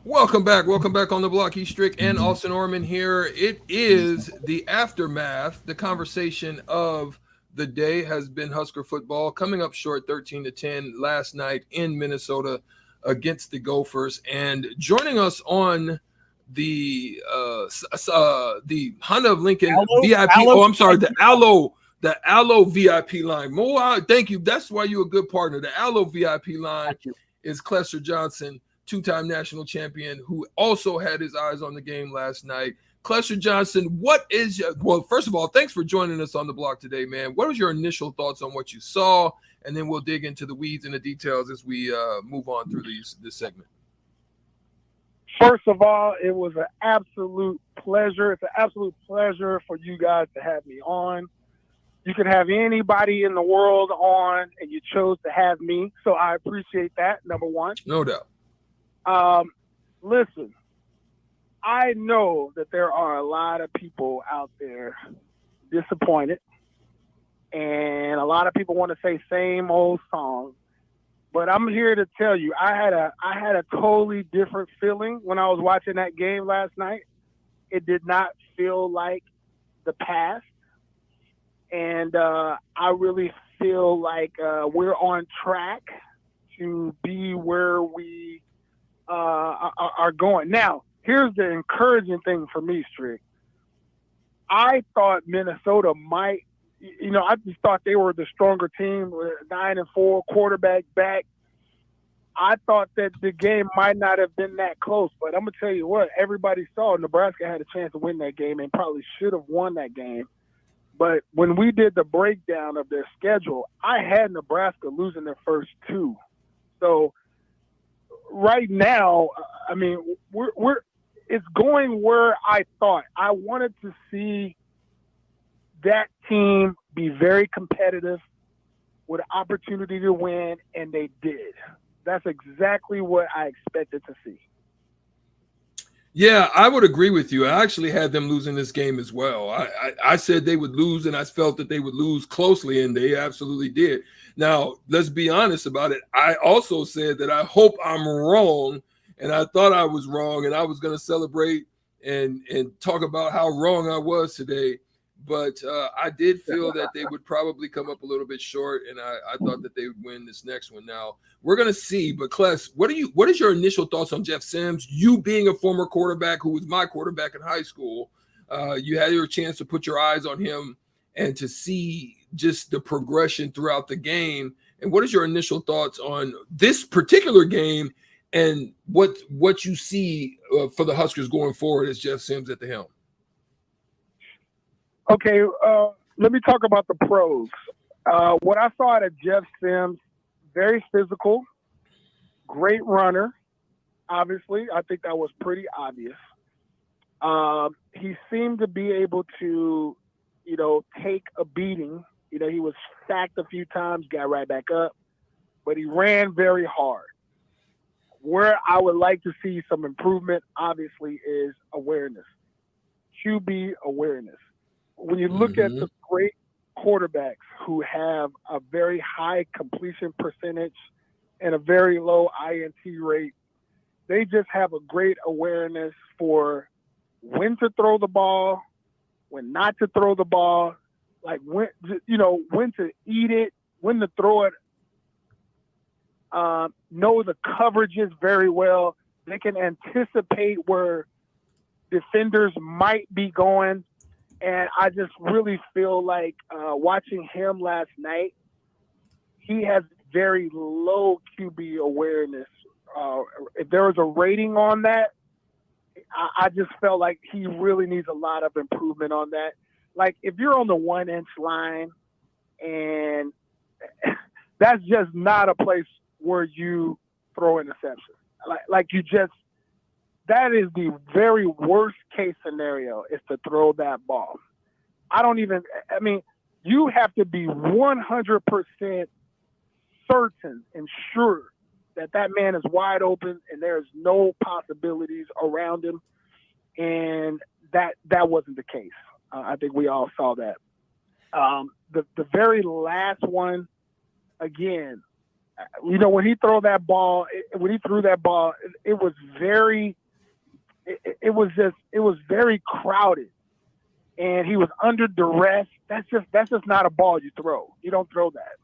[SPEAKER 9] Welcome back on the block. He's Strick and Austin Orman here. It is the aftermath. The conversation of the day has been Husker football coming up short 13-10 last night in Minnesota against the Gophers. And joining us on the Honda of Lincoln VIP. The Allo VIP line. Mo, thank you. That's why you're a good partner. The Allo VIP line is Clester Johnson, 2-time national champion, who also had his eyes on the game last night. Clester Johnson, first of all, thanks for joining us on the block today, man. What was your initial thoughts on what you saw? And then we'll dig into the weeds and the details as we move on through this segment.
[SPEAKER 4] First of all, it was an absolute pleasure. It's an absolute pleasure for you guys to have me on. You could have anybody in the world on, and you chose to have me. So I appreciate that, number one.
[SPEAKER 9] No doubt.
[SPEAKER 4] Listen, I know that there are a lot of people out there disappointed, and a lot of people want to say same old song. But I'm here to tell you, I had a totally different feeling when I was watching that game last night. It did not feel like the past, and I really feel like we're on track to be where we are going. Now, here's the encouraging thing for me, Strick. I thought Minnesota might, I just thought they were the stronger team, 9-4, quarterback back. I thought that the game might not have been that close, but I'm going to tell you what, everybody saw Nebraska had a chance to win that game and probably should have won that game. But when we did the breakdown of their schedule, I had Nebraska losing their first 2. So right now, I mean, it's going where I thought. I wanted to see that team be very competitive with an opportunity to win, and they did. That's exactly what I expected to see.
[SPEAKER 9] Yeah, I would agree with you. I actually had them losing this game as well. I said they would lose, and I felt that they would lose closely, and they absolutely did. Now, let's be honest about it. I also said that I hope I'm wrong, and I thought I was wrong, and I was going to celebrate and talk about how wrong I was today. But I did feel that they would probably come up a little bit short, and I thought that they would win this next one. Now, we're going to see. But, Kless, what is your initial thoughts on Jeff Sims? You being a former quarterback who was my quarterback in high school, you had your chance to put your eyes on him and to see just the progression throughout the game. And what is your initial thoughts on this particular game and what you see for the Huskers going forward as Jeff Sims at the helm?
[SPEAKER 4] Okay, let me talk about the pros. What I saw out of Jeff Sims, very physical, great runner. Obviously, I think that was pretty obvious. He seemed to be able to, take a beating. He was sacked a few times, got right back up, but he ran very hard. Where I would like to see some improvement, obviously, is awareness, QB awareness. When you look at the great quarterbacks who have a very high completion percentage and a very low INT rate, they just have a great awareness for when to throw the ball, when not to throw the ball, like when to eat it, when to throw it. Know the coverages very well. They can anticipate where defenders might be going. And I just really feel like watching him last night, he has very low QB awareness. If there was a rating on that, I just felt like he really needs a lot of improvement on that. Like if you're on the 1-inch line, and that's just not a place where you throw interception. That is the very worst case scenario, is to throw that ball. You have to be 100% certain and sure that man is wide open and there's no possibilities around him. And that wasn't the case. I think we all saw that. The very last one, again, when he threw that ball, it was very crowded, and he was under duress. That's just not a ball you throw. You don't throw that.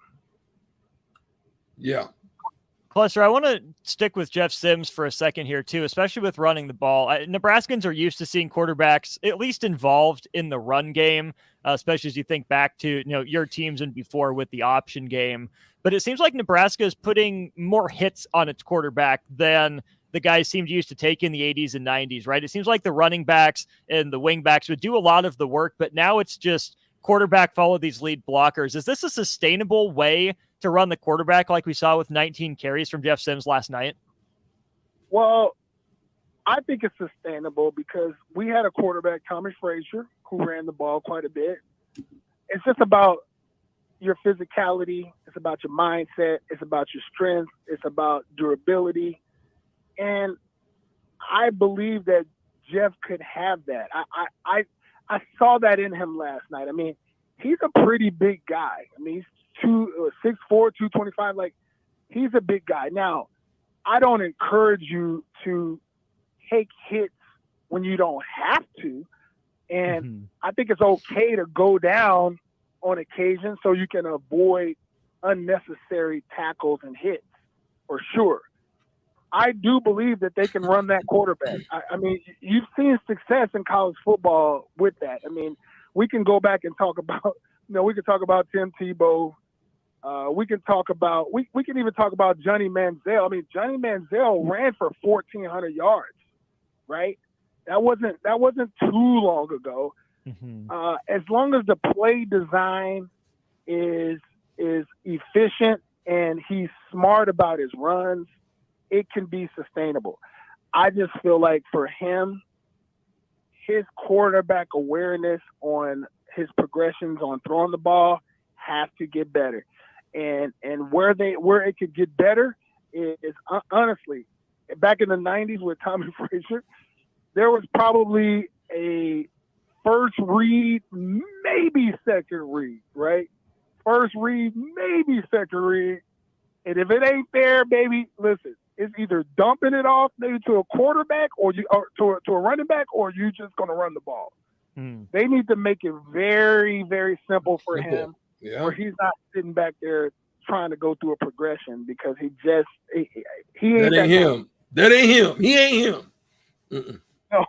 [SPEAKER 9] Yeah.
[SPEAKER 8] Cluster, I want to stick with Jeff Sims for a second here, too, especially with running the ball. Nebraskans are used to seeing quarterbacks at least involved in the run game, especially as you think back to your teams and before with the option game. But it seems like Nebraska is putting more hits on its quarterback than the guys seemed used to take in the 80s and 90s, right? It seems like the running backs and the wing backs would do a lot of the work, but now it's just quarterback follow these lead blockers. Is this a sustainable way to run the quarterback like we saw with 19 carries from Jeff Sims last night?
[SPEAKER 4] Well, I think it's sustainable because we had a quarterback, Tommy Frazier, who ran the ball quite a bit. It's just about your physicality. It's about your mindset. It's about your strength. It's about durability. And I believe that Jeff could have that. I saw that in him last night. I mean, he's a pretty big guy. I mean, he's 6'4", 225. Like, he's a big guy. Now, I don't encourage you to take hits when you don't have to. And I think it's okay to go down on occasion so you can avoid unnecessary tackles and hits, for sure. I do believe that they can run that quarterback. I mean, you've seen success in college football with that. I mean, we can go back and talk about, we can talk about Tim Tebow. We can even talk about Johnny Manziel. I mean, Johnny Manziel ran for 1,400 yards, right? That wasn't too long ago. As long as the play design is efficient and he's smart about his runs, it can be sustainable. I just feel like for him, his quarterback awareness on his progressions on throwing the ball has to get better. And where it could get better is honestly, back in the 90s with Tommy Frazier, there was probably a first read, maybe second read, right? First read, maybe second read. And if it ain't there, baby, listen, it's either dumping it off maybe to a quarterback or to a running back, or you just going to run the ball. They need to make it very, very simple for him, where he's not sitting back there trying to go through a progression, because he ain't
[SPEAKER 9] that ain't him. That ain't him. He ain't him.
[SPEAKER 4] No,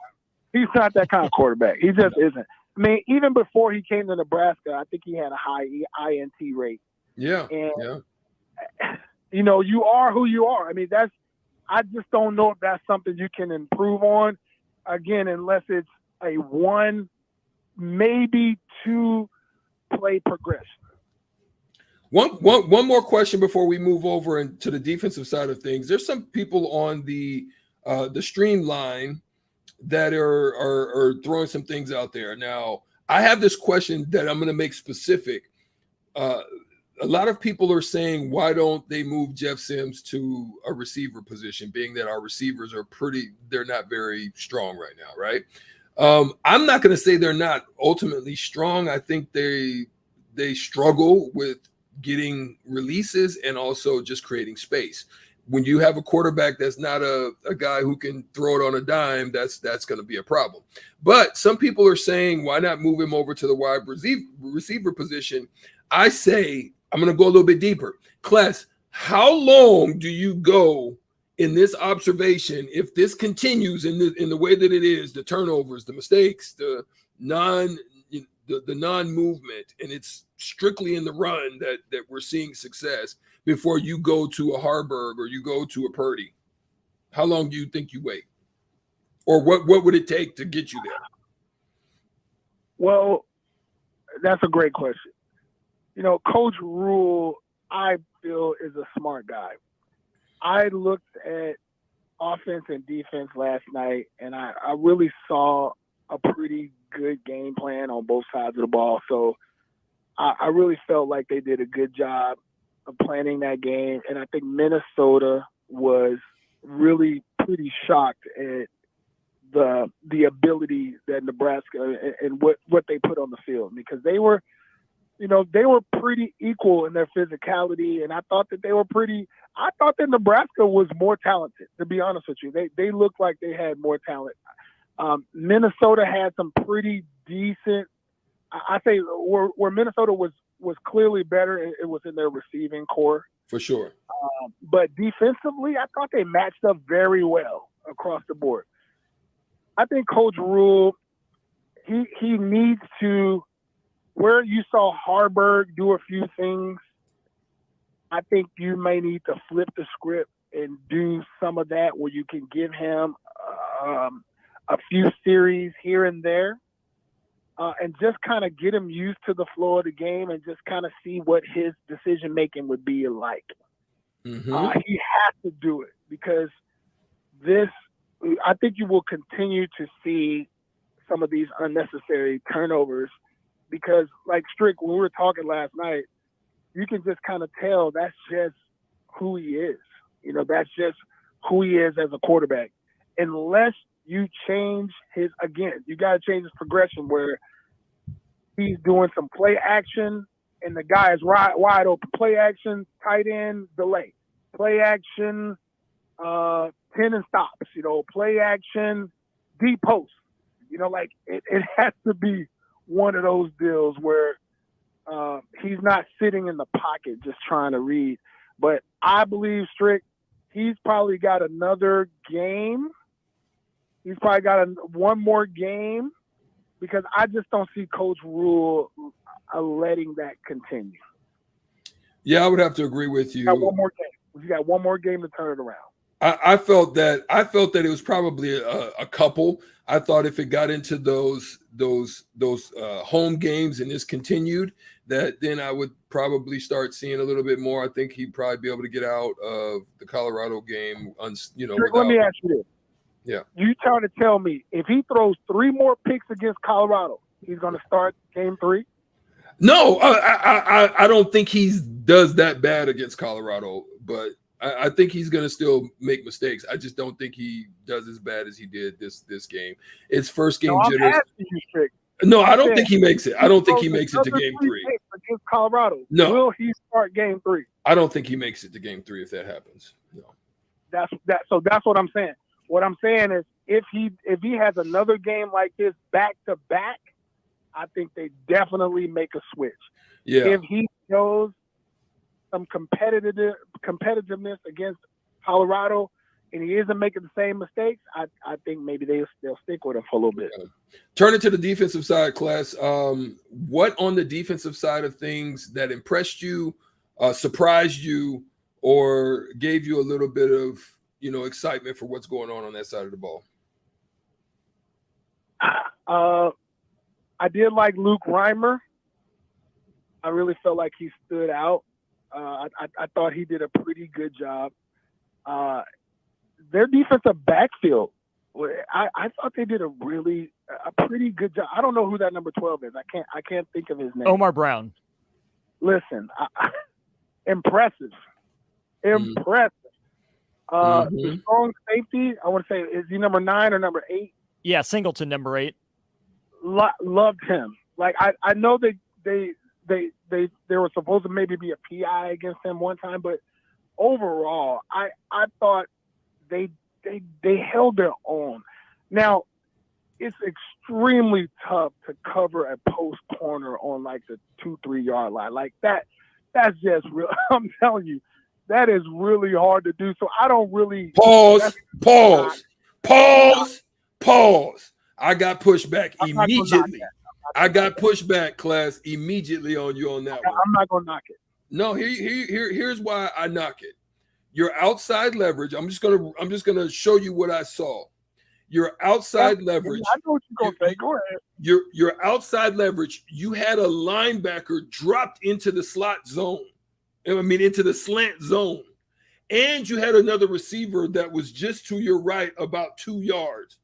[SPEAKER 4] he's not that kind of quarterback. He just isn't. I mean, even before he came to Nebraska, I think he had a high INT rate.
[SPEAKER 9] Yeah.
[SPEAKER 4] And, you are who you are. I mean, I just don't know if that's something you can improve on, again, unless it's a 1, maybe 2 play progression.
[SPEAKER 9] One more question before we move over into the defensive side of things. There's some people on the streamline that are throwing some things out there. Now, I have this question that I'm going to make specific. A lot of people are saying, why don't they move Jeff Sims to a receiver position, being that our receivers they're not very strong right now, right? I'm not going to say they're not ultimately strong. I think they struggle with getting releases and also just creating space. When you have a quarterback that's not a guy who can throw it on a dime, that's going to be a problem. But some people are saying, why not move him over to the wide receiver position? I say, I'm going to go a little bit deeper. Class, how long do you go in this observation if this continues in the way that it is, the turnovers, the mistakes, the non-movement, and it's strictly in the run that we're seeing success before you go to a Harburg or you go to a Purdy? How long do you think you wait? Or what would it take to get you there?
[SPEAKER 4] Well, that's a great question. Coach Rule, I feel, is a smart guy. I looked at offense and defense last night, and I really saw a pretty good game plan on both sides of the ball. So I really felt like they did a good job of planning that game. And I think Minnesota was really pretty shocked at the ability that Nebraska and what they put on the field, because they were pretty equal in their physicality. And I thought that Nebraska was more talented, to be honest with you. They looked like they had more talent. Minnesota had some pretty decent, I say where Minnesota was clearly better, it was in their receiving core.
[SPEAKER 9] For sure.
[SPEAKER 4] But defensively, I thought they matched up very well across the board. I think Coach Rule, he needs to, where you saw Harburg do a few things, I think you may need to flip the script and do some of that where you can give him a few series here and there, and just kind of get him used to the flow of the game and just kind of see what his decision-making would be like.
[SPEAKER 9] Mm-hmm.
[SPEAKER 4] He has to do it, because I think you will continue to see some of these unnecessary turnovers, because like Strick, when we were talking last night, you can just kind of tell that's just who he is. That's just who he is as a quarterback. Unless you change you got to change his progression where he's doing some play action and the guy is wide open. Play action, tight end, delay. Play action, 10 and stops. Play action, deep post. It has to be one of those deals where he's not sitting in the pocket just trying to read. But I believe, Strick, he's probably got another game. He's probably got one more game, because I just don't see Coach Rule letting that continue.
[SPEAKER 9] Yeah, I would have to agree with you.
[SPEAKER 4] He's got one more game. He's got one more game to turn it around.
[SPEAKER 9] I felt that it was probably a couple. I thought if it got into those home games and this continued, that then I would probably start seeing a little bit more. I think he'd probably be able to get out of the Colorado game.
[SPEAKER 4] Let me ask you this.
[SPEAKER 9] Yeah.
[SPEAKER 4] You trying to tell me if he throws 3 more picks against Colorado, he's going to start game 3?
[SPEAKER 9] No, I don't think he does that bad against Colorado, but I think he's going to still make mistakes. I just don't think he does as bad as he did this game. It's first game jitters. No, I don't think he makes it. I don't think he makes it to game 3
[SPEAKER 4] against Colorado.
[SPEAKER 9] No.
[SPEAKER 4] Will he start game 3?
[SPEAKER 9] I don't think he makes it to game 3 if that happens. No.
[SPEAKER 4] So that's what I'm saying. What I'm saying is if he has another game like this back to back, I think they definitely make a switch.
[SPEAKER 9] Yeah.
[SPEAKER 4] If he shows some competitiveness against Colorado and he isn't making the same mistakes, I think maybe they'll stick with him for a little bit.
[SPEAKER 9] Turn it to the defensive side, Class. What on the defensive side of things that impressed you, surprised you, or gave you a little bit of excitement for what's going on that side of the ball?
[SPEAKER 4] I did like Luke Reimer. I really felt like he stood out. I thought he did a pretty good job. Their defensive backfield I thought they did a pretty good job. I don't know who that number 12 is. I can't think of his name.
[SPEAKER 8] Omar Brown.
[SPEAKER 4] Listen, impressive. The strong safety, I want to say, is he number 9 or number 8?
[SPEAKER 8] Yeah, Singleton, number 8.
[SPEAKER 4] Loved him. Like I know they were supposed to maybe be a PI against him one time, but overall, I thought they held their own. Now, it's extremely tough to cover a post corner on like the 2-3 yard line. Like that's just real. I'm telling you, that is really hard to do. So I don't really
[SPEAKER 9] pause. I got pushed back immediately. I got pushed back, class, immediately on you on that one.
[SPEAKER 4] I'm not gonna knock it.
[SPEAKER 9] No, here's why I knock it. Your outside leverage. I'm just gonna show you what I saw. Your outside leverage.
[SPEAKER 4] I know what you're gonna say. Go ahead.
[SPEAKER 9] Your outside leverage. You had a linebacker dropped into the slot zone. Into the slant zone, and you had another receiver that was just to your right, about 2 yards.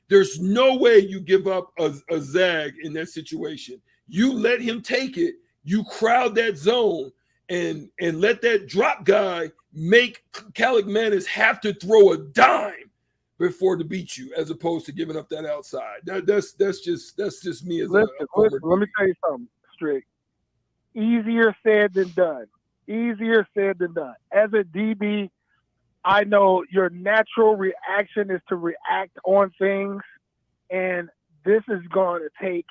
[SPEAKER 9] There's no way you give up a zag in that situation. You let him take it. You crowd that zone and let that drop guy make Caligmanis have to throw a dime before to beat you, as opposed to giving up that outside. That's just me as
[SPEAKER 4] listen, let me tell you something, Strick. Easier said than done. Easier said than done. As a DB, I know your natural reaction is to react on things, and this is going to take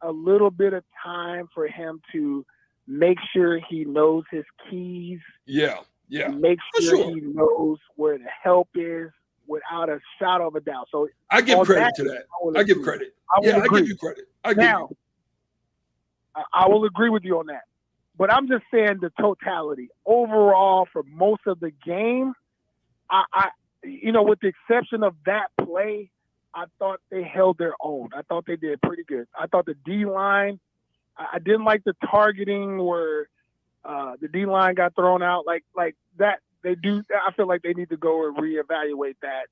[SPEAKER 4] a little bit of time for him to make sure he knows his keys.
[SPEAKER 9] Yeah.
[SPEAKER 4] Make sure he knows where the help is without a shadow of a doubt. So
[SPEAKER 9] I give credit to that. I give credit. I give you credit.
[SPEAKER 4] I will agree with you on that. But I'm just saying the totality. Overall, for most of the game, I with the exception of that play, I thought they held their own. I thought they did pretty good. I thought the D-line, I didn't like the targeting where the D-line got thrown out. Like that, they do. I feel like they need to go and reevaluate that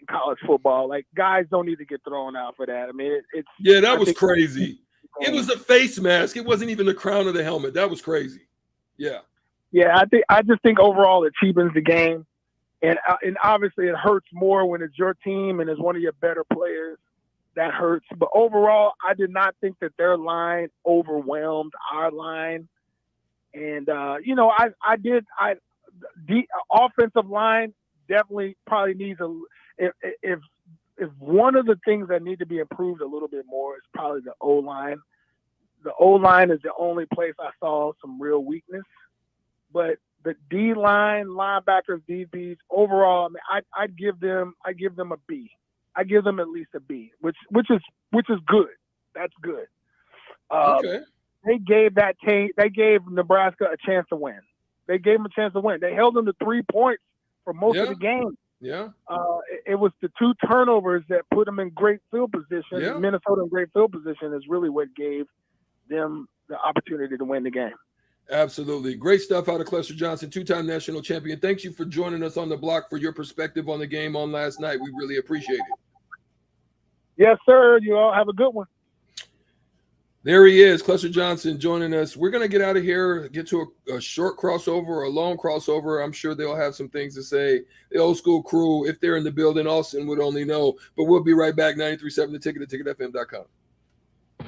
[SPEAKER 4] in college football. Like, guys don't need to get thrown out for that. I mean,
[SPEAKER 9] that was crazy. It was a face mask. It wasn't even the crown of the helmet. That was crazy. Yeah.
[SPEAKER 4] Yeah, I just think overall it cheapens the game, and obviously it hurts more when it's your team and it's one of your better players. That hurts. But overall, I did not think that their line overwhelmed our line, and the offensive line definitely probably needs if one of the things that need to be improved a little bit more is probably the O-line. The O-line is the only place I saw some real weakness. But the D-line, linebackers, DBs, overall, I mean, I'd give them a B. I give them at least a B, which is good. That's good.
[SPEAKER 9] Okay.
[SPEAKER 4] They gave Nebraska a chance to win. They gave them a chance to win. They held them to 3 points for most of the game.
[SPEAKER 9] Yeah.
[SPEAKER 4] It was the 2 turnovers that put them in great field position.
[SPEAKER 9] Yeah.
[SPEAKER 4] Minnesota in great field position is really what gave them the opportunity to win the game.
[SPEAKER 9] Absolutely. Great stuff out of Clester Johnson, 2-time national champion. Thanks you for joining us on the block for your perspective on the game on last night. We really appreciate it.
[SPEAKER 4] Yes, sir. You all have a good one.
[SPEAKER 9] There he is, Clester Johnson joining us. We're going to get out of here, get to a short crossover or a long crossover. I'm sure they'll have some things to say. The old school crew, if they're in the building, Austin would only know. But we'll be right back. 93.7 The Ticket at ticketfm.com.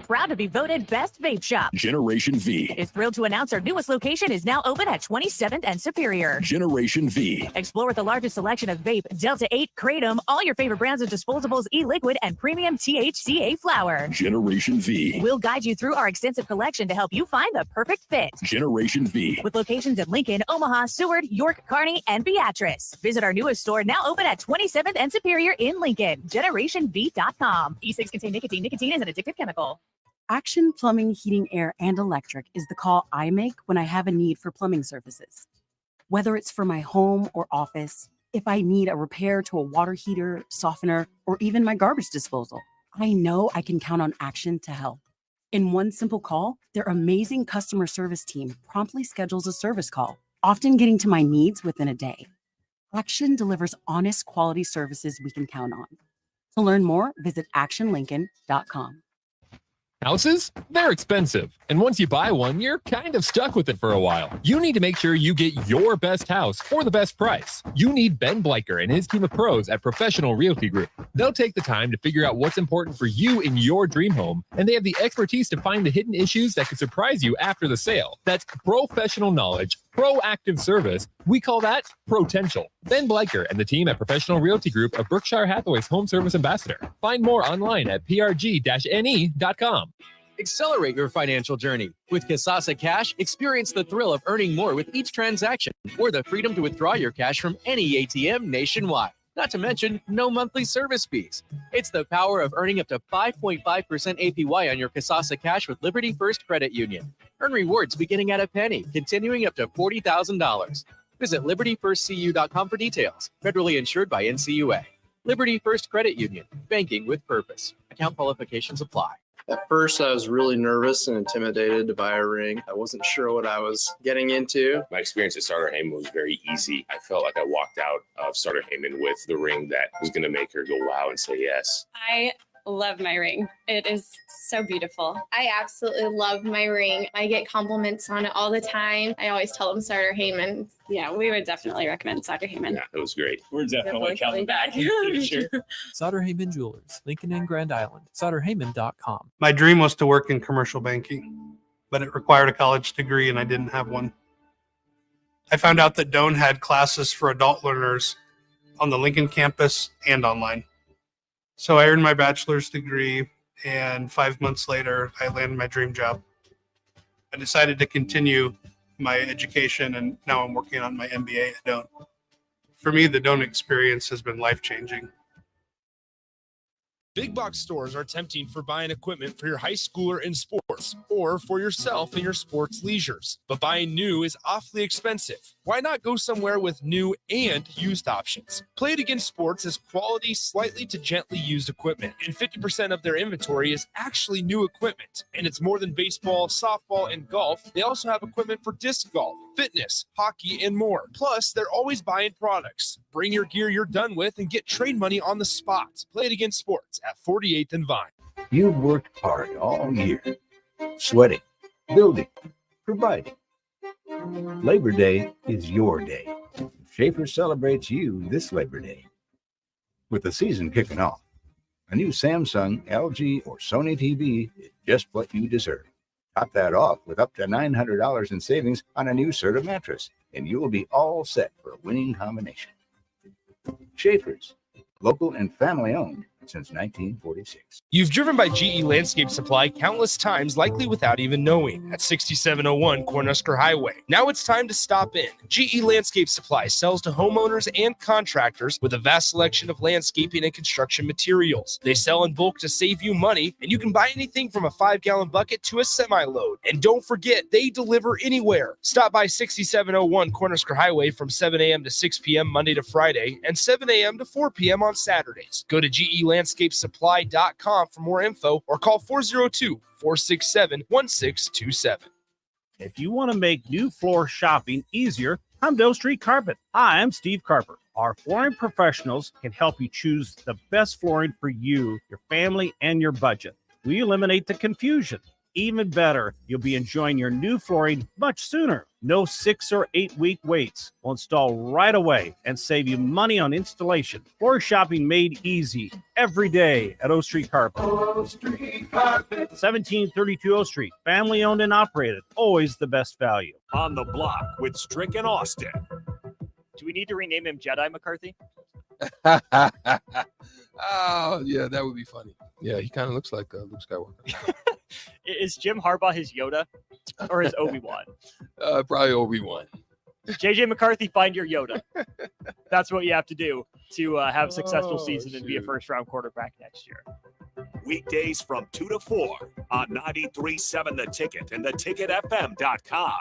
[SPEAKER 6] Proud to be voted Best Vape Shop.
[SPEAKER 7] Generation V
[SPEAKER 6] is thrilled to announce our newest location is now open at 27th and Superior.
[SPEAKER 7] Generation V.
[SPEAKER 6] Explore the largest selection of vape, Delta 8, Kratom, all your favorite brands of disposables, e-liquid, and premium THCA flower.
[SPEAKER 7] Generation V.
[SPEAKER 6] We'll guide you through our extensive collection to help you find the perfect fit.
[SPEAKER 7] Generation V.
[SPEAKER 6] With locations in Lincoln, Omaha, Seward, York, Kearney, and Beatrice. Visit our newest store now open at 27th and Superior in Lincoln. GenerationV.com. E-cigs contain nicotine. Nicotine is an addictive chemical.
[SPEAKER 12] Action Plumbing, Heating, Air, and Electric is the call I make when I have a need for plumbing services. Whether it's for my home or office, if I need a repair to a water heater, softener, or even my garbage disposal, I know I can count on Action to help. In one simple call, their amazing customer service team promptly schedules a service call, often getting to my needs within a day. Action delivers honest, quality services we can count on. To learn more, visit actionlincoln.com.
[SPEAKER 25] Houses? They're expensive. And once you buy one, you're kind of stuck with it for a while. You need to make sure you get your best house for the best price. You need Ben Bleicher and his team of pros at Professional Realty Group. They'll take the time to figure out what's important for you in your dream home, and they have the expertise to find the hidden issues that could surprise you after the sale. That's professional knowledge, proactive service. We call that potential. Ben Bleicher and the team at Professional Realty Group of Berkshire Hathaway's home service ambassador. Find more online at prg-ne.com.
[SPEAKER 13] Accelerate your financial journey. With Kasasa Cash, experience the thrill of earning more with each transaction or the freedom to withdraw your cash from any ATM nationwide. Not to mention, no monthly service fees. It's the power of earning up to 5.5% APY on your Kasasa Cash with Liberty First Credit Union. Earn rewards beginning at a penny, continuing up to $40,000. Visit libertyfirstcu.com for details. Federally insured by NCUA. Liberty First Credit Union. Banking with purpose. Account qualifications apply.
[SPEAKER 14] At first, I was really nervous and intimidated to buy a ring. I wasn't sure what I was getting into.
[SPEAKER 15] My experience at Starter Heyman was very easy. I felt like I walked out of Starter Heyman with the ring that was going to make her go wow and say yes.
[SPEAKER 16] I love my ring. It is so beautiful. I absolutely love my ring. I get compliments on it all the time. I always tell them Starter Heyman. Yeah, we would definitely recommend Starter Heyman.
[SPEAKER 15] Yeah, it was great.
[SPEAKER 25] We're
[SPEAKER 16] definitely coming back.
[SPEAKER 24] Sure. Sauter Heyman Jewelers, Lincoln and Grand Island. SauterHeyman.com.
[SPEAKER 11] My dream was to work in commercial banking, but it required a college degree and I didn't have one. I found out that Doane had classes for adult learners on the Lincoln campus and online. So I earned my bachelor's degree, and 5 months later, I landed my dream job. I decided to continue my education, and now I'm working on my MBA at Doane. For me, the Doane experience has been life-changing.
[SPEAKER 2] Big box stores are tempting for buying equipment for your high schooler in sports or for yourself in your sports leisures. But buying new is awfully expensive. Why not go somewhere with new and used options? Play It Again Sports is quality, slightly to gently used equipment, and 50% of their inventory is actually new equipment. And it's more than baseball, softball, and golf. They also have equipment for disc golf, fitness, hockey, and more. Plus, they're always buying products. Bring your gear you're done with and get trade money on the spot. Play It Again Sports at 48th and Vine.
[SPEAKER 19] You've worked hard all year, sweating, building, providing. Labor Day is your day. Schaefer celebrates you this Labor Day. With the season kicking off, a new Samsung, LG, or Sony TV is just what you deserve. Top that off with up to $900 in savings on a new Serta mattress, and you will be all set for a winning combination. Schaefer's, local and family owned since 1946.
[SPEAKER 2] You've driven by GE Landscape Supply countless times, likely without even knowing, at 6701 Cornhusker Highway. Now it's time to stop in. GE Landscape Supply sells to homeowners and contractors with a vast selection of landscaping and construction materials. They sell in bulk to save you money, and you can buy anything from a 5-gallon bucket to a semi-load. And don't forget, they deliver anywhere. Stop by 6701 Cornhusker Highway from 7 a.m. to 6 p.m. Monday to Friday, and 7 a.m. to 4 p.m. on Saturdays. Go to GELandscapesupply.com for more info or call 402-467-1627.
[SPEAKER 20] If you want to make new floor shopping easier, come to Oak Street Carpet. Hi, I'm Steve Carper. Our flooring professionals can help you choose the best flooring for you, your family, and your budget. We eliminate the confusion. Even better, you'll be enjoying your new flooring much sooner. No 6 or 8 week waits. We'll install right away and save you money on installation. Floor shopping made easy every day at O Street Carpet. O Street Carpet. 1732 O Street. Family owned and operated. Always the best value.
[SPEAKER 5] On the block with Strick and Austin.
[SPEAKER 8] Do we need to rename him Jedi McCarthy?
[SPEAKER 9] Oh, yeah, that would be funny. Yeah, he kind of looks like Luke Skywalker.
[SPEAKER 8] Is Jim Harbaugh his Yoda or his Obi-Wan?
[SPEAKER 9] Probably Obi-Wan.
[SPEAKER 8] JJ McCarthy, find your Yoda. That's what you have to do to have a successful season and be a first-round quarterback next year.
[SPEAKER 5] Weekdays from 2 to 4 on 93.7 The Ticket and theticketfm.com.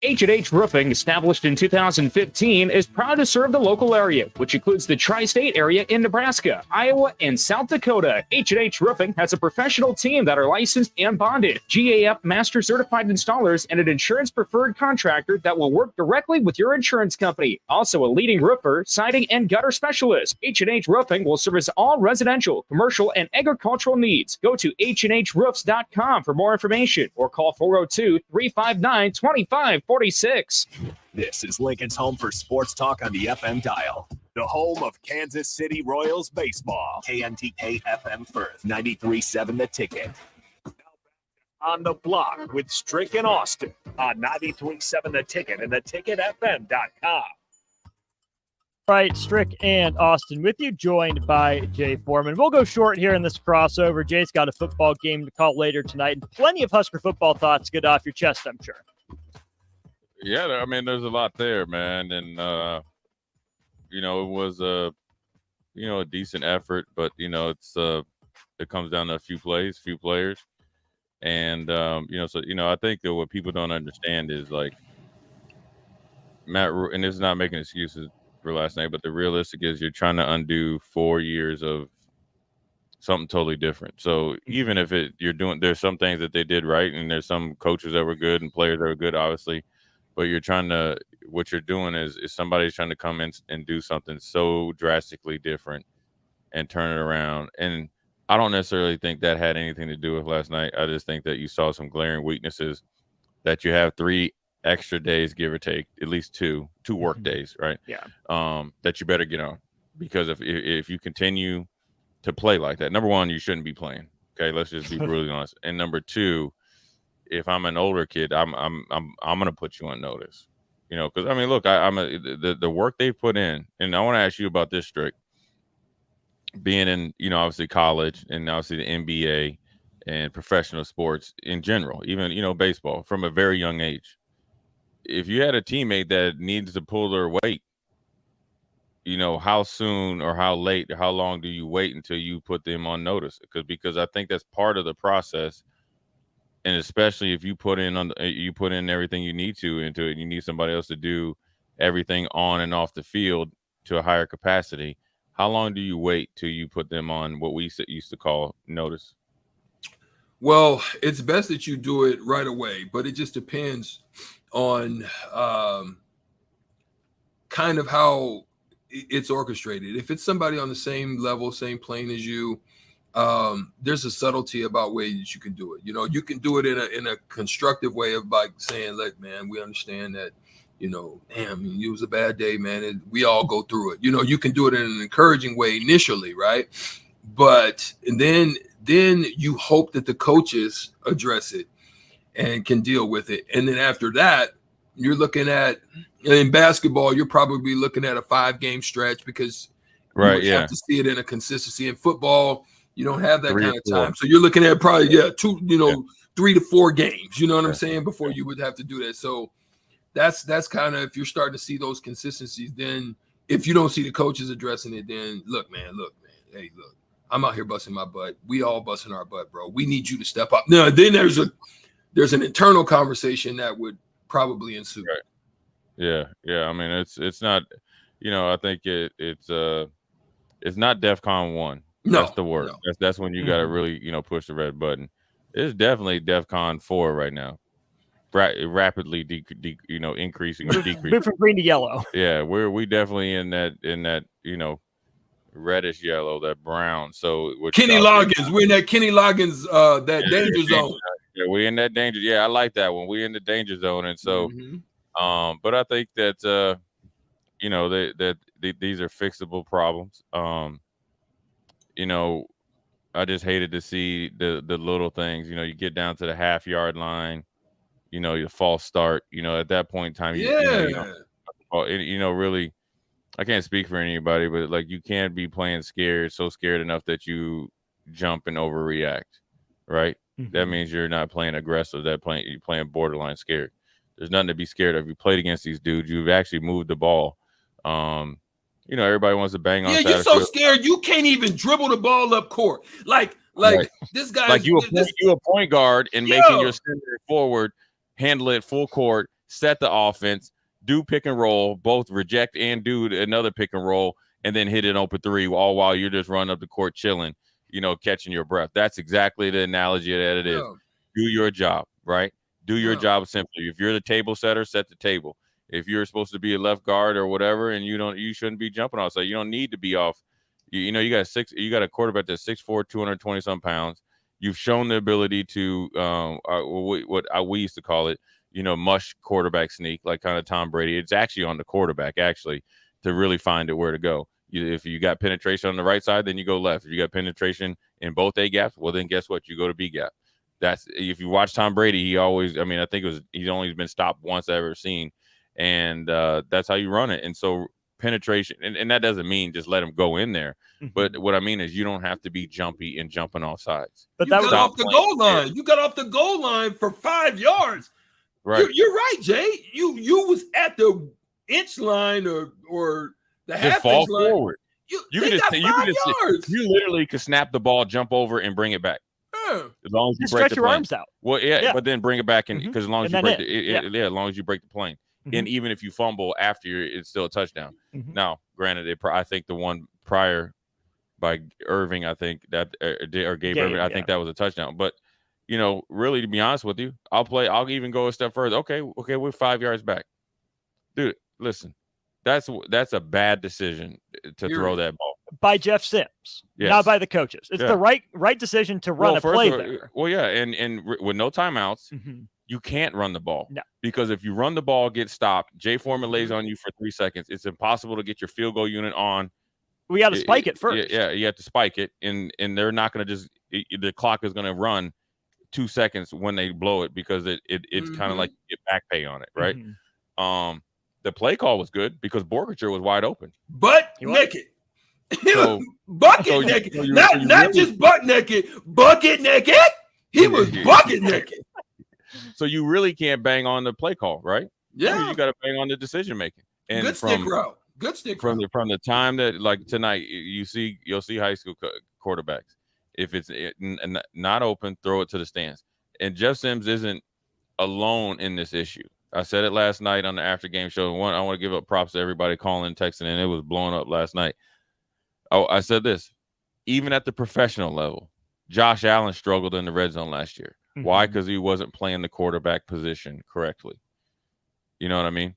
[SPEAKER 17] H&H Roofing, established in 2015, is proud to serve the local area, which includes the tri-state area in Nebraska, Iowa, and South Dakota. H&H Roofing has a professional team that are licensed and bonded, GAF Master Certified installers, and an insurance-preferred contractor that will work directly with your insurance company. Also a leading roofer, siding, and gutter specialist. H&H Roofing will service all residential, commercial, and agricultural needs. Go to hnhroofs.com for more information or call 402-359-2546.
[SPEAKER 5] This is Lincoln's home for sports talk on the FM dial. The home of Kansas City Royals baseball. KNTK FM Firth, 93.7 The Ticket. On the block with Strick and Austin on 93.7 The Ticket and theticketfm.com.
[SPEAKER 8] Right, Strick and Austin with you, joined by Jay Foreman. We'll go short here in this crossover. Jay's got a football game to call later tonight, and plenty of Husker football thoughts to get off your chest, I'm sure.
[SPEAKER 18] Yeah, I mean, there's a lot there, man, and it was a decent effort, but it comes down to a few players, and I think that what people don't understand is like and this is not making excuses for last night, but the realistic is you're trying to undo 4 years of something totally different. So even if there's some things that they did right, and there's some coaches that were good and players that were good, obviously. But what you're doing is somebody's trying to come in and do something so drastically different and turn it around. And I don't necessarily think that had anything to do with last night. I just think that you saw some glaring weaknesses, that you have 3 extra days, give or take, at least two work days, right?
[SPEAKER 8] Yeah.
[SPEAKER 18] That you better get on, because if you continue to play like that, number one, you shouldn't be playing. Okay, let's just be brutally honest. And number two, if I'm an older kid, I'm gonna put you on notice, because I mean, look, the work they put in, and I want to ask you about this, Strick, being in, obviously college and obviously the NBA and professional sports in general, even baseball from a very young age. If you had a teammate that needs to pull their weight, how soon or how late or how long do you wait until you put them on notice? Because I think that's part of the process. And especially if you put in everything you need to into it, you need somebody else to do everything on and off the field to a higher capacity. How long do you wait till you put them on what we used to call notice?
[SPEAKER 9] Well, it's best that you do it right away, but it just depends on kind of how it's orchestrated. If it's somebody on the same level, same plane as you, there's a subtlety about ways you can do it. You can do it in a constructive way of like saying, look, man, we understand that, damn, it was a bad day, man. We all go through it. You can do it in an encouraging way initially, right? But then you hope that the coaches address it and can deal with it. And then after that, you're looking at, in basketball, you're probably looking at a 5-game stretch, because you have to see it in a consistency. In football, you don't have that kind of time. So you're looking at probably 3 to 4 games, you know what I'm saying, before you would have to do that. So that's kind of, if you're starting to see those consistencies, then if you don't see the coaches addressing it, then look, man, hey, look, I'm out here busting my butt. We all busting our butt, bro. We need you to step up. Now, then there's an internal conversation that would probably ensue.
[SPEAKER 18] Right. Yeah. I mean, it's not, I think it's not DEFCON 1.
[SPEAKER 9] No,
[SPEAKER 18] that's the word. No. That's when you got to really, push the red button. It's definitely DEFCON 4 right now. Rapidly, increasing or decreasing.
[SPEAKER 8] Move from green to yellow.
[SPEAKER 18] Yeah, we definitely in that reddish yellow, that brown. So
[SPEAKER 9] Kenny Loggins, we're in that Kenny Loggins, that danger zone.
[SPEAKER 18] Yeah, we're in that danger. Yeah, I like that one. We're in the danger zone, and so, but I think that these are fixable problems. I just hated to see the little things. You get down to the half-yard line, your false start. At that point in time, really, I can't speak for anybody, but like you can't be playing so scared enough that you jump and overreact, right? Mm-hmm. That means you're not playing aggressive. You're playing borderline scared. There's nothing to be scared of. You played against these dudes. You've actually moved the ball. Everybody wants to bang on.
[SPEAKER 9] Yeah, you're so scared you can't even dribble the ball up court. Like right. This guy,
[SPEAKER 18] like you a point guard and making your center forward handle it full court, set the offense, do pick and roll, both reject and do another pick and roll, and then hit an open three, all while you're just running up the court chilling, catching your breath. That's exactly the analogy that it is. Do your job, right? Do your job simply. If you're the table setter, set the table. If you're supposed to be a left guard or whatever, and you shouldn't be jumping off, so you don't need to be off. You got a quarterback that's 6'4", 220 some pounds. You've shown the ability to what we used to call it, mush quarterback sneak, like kind of Tom Brady. It's actually on the quarterback actually to really find it where to go. If you got penetration on the right side, then you go left. If you got penetration in both A gaps, well then guess what? You go to B gap. That's if you watch Tom Brady, he always. I mean, I think he's only been stopped once I've ever seen, and that's how you run it. And so penetration, and that doesn't mean just let him go in there. But what I mean is you don't have to be jumpy and jumping off sides.
[SPEAKER 9] But that was off the goal line. You got off the goal line for 5 yards.
[SPEAKER 18] Right.
[SPEAKER 9] You're right, Jay. You was at the inch line or the
[SPEAKER 18] just
[SPEAKER 9] half
[SPEAKER 18] fall
[SPEAKER 9] inch line.
[SPEAKER 18] forward. You literally could snap the ball, jump over, and bring it back.
[SPEAKER 9] Yeah.
[SPEAKER 18] As long as you
[SPEAKER 8] Just
[SPEAKER 18] break
[SPEAKER 8] stretch
[SPEAKER 18] the
[SPEAKER 8] your
[SPEAKER 18] plane.
[SPEAKER 8] arms out.
[SPEAKER 18] Well, yeah, but then bring it back, and because as long as
[SPEAKER 8] And
[SPEAKER 18] you
[SPEAKER 8] then
[SPEAKER 18] break as long as you break the plane, and even if you fumble after, it's still a touchdown. Now, granted, I think the one prior by Irving, I think that or Gabe Irving, I think that was a touchdown. But really, to be honest with you, I'll even go a step further. Okay, we're 5 yards back, dude. Listen, that's a bad decision to throw that ball
[SPEAKER 8] by Jeff Sims, not by the coaches. It's the right decision to run a play there.
[SPEAKER 18] Well, yeah, and with no timeouts, you can't run the ball.
[SPEAKER 8] No.
[SPEAKER 18] Because if you run the ball, get stopped, Jay Foreman lays on you for 3 seconds. It's impossible to get your field goal unit on.
[SPEAKER 8] We got to spike it first.
[SPEAKER 18] Yeah, you have to spike it, and they're not going to just the clock is going to run 2 seconds when they blow it because it's kind of like you get back pay on it, right? The play call was good because Borgature was wide open,
[SPEAKER 9] butt naked. He was bucket naked, not just butt naked, bucket naked. He was bucket naked.
[SPEAKER 18] So you really can't bang on the play call, right?
[SPEAKER 9] Yeah,
[SPEAKER 18] you got to bang on the decision making. And
[SPEAKER 9] good stick route. Good stick
[SPEAKER 18] from the time that like tonight you'll see high school quarterbacks. If it's not open, throw it to the stands. And Jeff Sims isn't alone in this issue. I said it last night on the after game show. I want to give up props to everybody calling, texting, and it was blowing up last night. Oh, I said this, even at the professional level, Josh Allen struggled in the red zone last year. Why? Because he wasn't playing the quarterback position correctly. You know what I mean?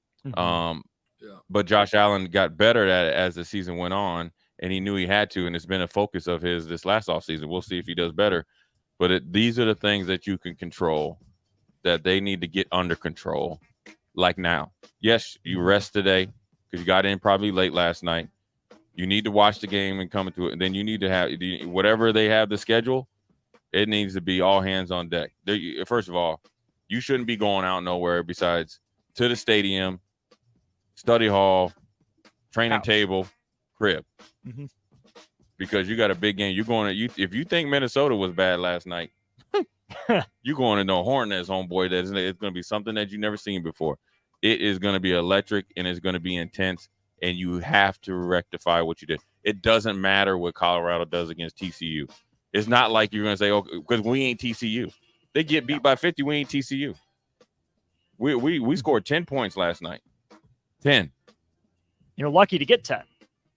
[SPEAKER 18] But Josh Allen got better at it as the season went on, and he knew he had to, and it's been a focus of his this last offseason. We'll see if he does better. But these are the things that you can control that they need to get under control, like now. Yes, you rest today because you got in probably late last night. You need to watch the game and come into it. And then you need to have whatever they have the schedule, it needs to be all hands on deck. First of all, you shouldn't be going out nowhere besides to the stadium, study hall, training table, crib. Because you got a big game. You're going to if you think Minnesota was bad last night, you're going to know Hornets, homeboy. It's going to be something that you've never seen before. It is going to be electric and it's going to be intense, and you have to rectify what you did. It doesn't matter what Colorado does against TCU. It's not like you're going to say, oh, because we ain't TCU. They get beat by 50. We ain't TCU. We scored 10 points last night. 10.
[SPEAKER 8] You're lucky to get 10,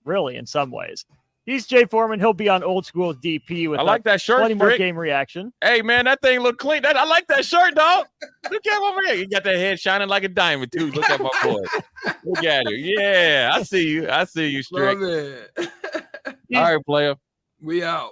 [SPEAKER 8] really, in some ways. He's Jay Foreman. He'll be on Old School DP with
[SPEAKER 18] I like that shirt.
[SPEAKER 8] Plenty more
[SPEAKER 18] Rick.
[SPEAKER 8] game reaction.
[SPEAKER 18] Hey, man, that thing look clean. I like that shirt, dog. Look at him over here. You got that head shining like a diamond, too. Look at my boy. Look at you. Yeah, I see you. Strick.
[SPEAKER 9] Love it.
[SPEAKER 18] All right, player.
[SPEAKER 9] We out.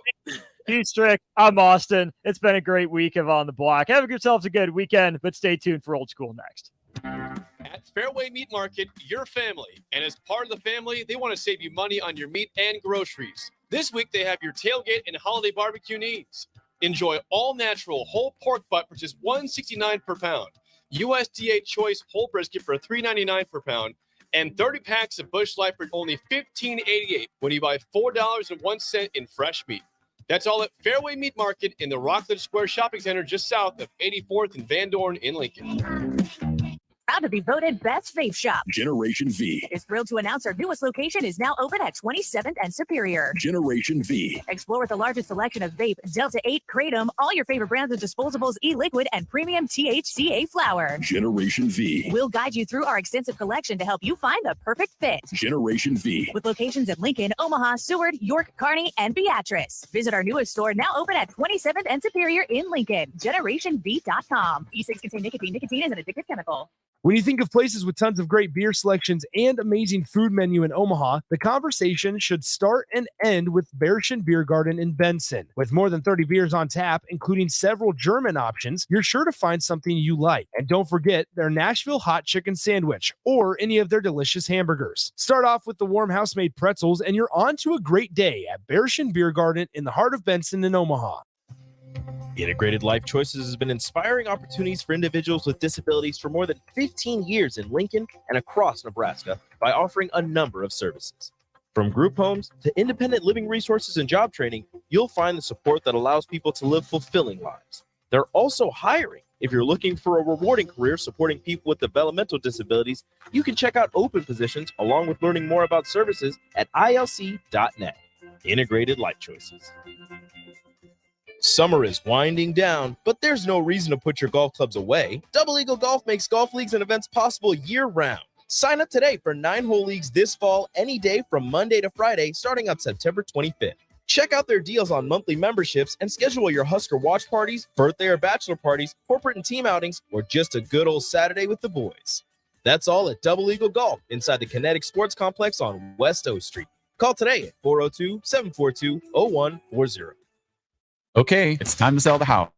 [SPEAKER 8] He's Strick. I'm Austin. It's been a great week of On the Block. Have yourselves a good weekend, but stay tuned for Old School next.
[SPEAKER 1] At Fairway Meat Market, your family. And as part of the family, they want to save you money on your meat and groceries. This week, they have your tailgate and holiday barbecue needs. Enjoy all natural whole pork butt for just $1.69 per pound. USDA choice whole brisket for $3.99 per pound. And 30 packs of Busch Light for only $15.88 when you buy $4.01 in fresh meat. That's all at Fairway Meat Market in the Rockledge Square Shopping Center just south of 84th and Van Dorn in Lincoln.
[SPEAKER 6] proud to be voted Best Vape Shop.
[SPEAKER 7] Generation V.
[SPEAKER 6] Is thrilled to announce our newest location is now open at 27th and Superior.
[SPEAKER 7] Generation V.
[SPEAKER 6] Explore with the largest selection of vape, Delta 8, Kratom, all your favorite brands of disposables, e-liquid, and premium THCA flower.
[SPEAKER 7] Generation V.
[SPEAKER 6] We'll guide you through our extensive collection to help you find the perfect fit.
[SPEAKER 7] Generation V.
[SPEAKER 6] With locations in Lincoln, Omaha, Seward, York, Kearney, and Beatrice. Visit our newest store now open at 27th and Superior in Lincoln. GenerationV.com. E6 contain nicotine. Nicotine is an addictive chemical.
[SPEAKER 2] When you think of places with tons of great beer selections and amazing food menu in Omaha, the conversation should start and end with Berschen Beer Garden in Benson. With more than 30 beers on tap, including several German options, you're sure to find something you like. And don't forget their Nashville hot chicken sandwich or any of their delicious hamburgers. Start off with the warm house-made pretzels and you're on to a great day at Berschen Beer Garden in the heart of Benson in Omaha.
[SPEAKER 3] Integrated Life Choices has been inspiring opportunities for individuals with disabilities for more than 15 years in Lincoln and across Nebraska by offering a number of services. From group homes to independent living resources and job training, you'll find the support that allows people to live fulfilling lives. They're also hiring. If you're looking for a rewarding career supporting people with developmental disabilities, you can check out open positions along with learning more about services at ilc.net. Integrated Life Choices. Summer is winding down, but there's no reason to put your golf clubs away. Double Eagle Golf makes golf leagues and events possible year-round. Sign up today for 9-hole leagues this fall, any day from Monday to Friday, starting on September 25th. Check out their deals on monthly memberships and schedule your Husker watch parties, birthday or bachelor parties, corporate and team outings, or just a good old Saturday with the boys. That's all at Double Eagle Golf inside the Kinetic Sports Complex on West O Street. Call today at 402-742-0140.
[SPEAKER 10] Okay, it's time to sell the house.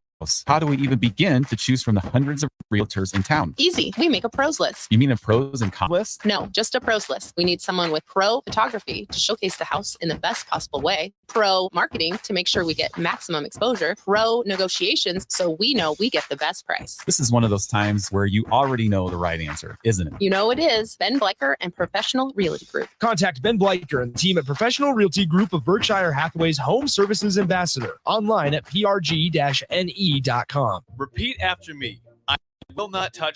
[SPEAKER 10] How do we even begin to choose from the hundreds of realtors in town?
[SPEAKER 21] Easy. We make a pros list.
[SPEAKER 10] You mean a pros and cons list?
[SPEAKER 21] No, just a pros list. We need someone with pro photography to showcase the house in the best possible way, pro marketing to make sure we get maximum exposure, pro negotiations so we know we get the best price.
[SPEAKER 10] This is one of those times where you already know the right answer, isn't it?
[SPEAKER 21] You know it is. Ben Bleicher and Professional Realty Group.
[SPEAKER 2] Contact Ben Bleicher and the team at Professional Realty Group of Berkshire Hathaway's Home Services Ambassador. Online at prg-ne.com.
[SPEAKER 1] Repeat after me. I will not touch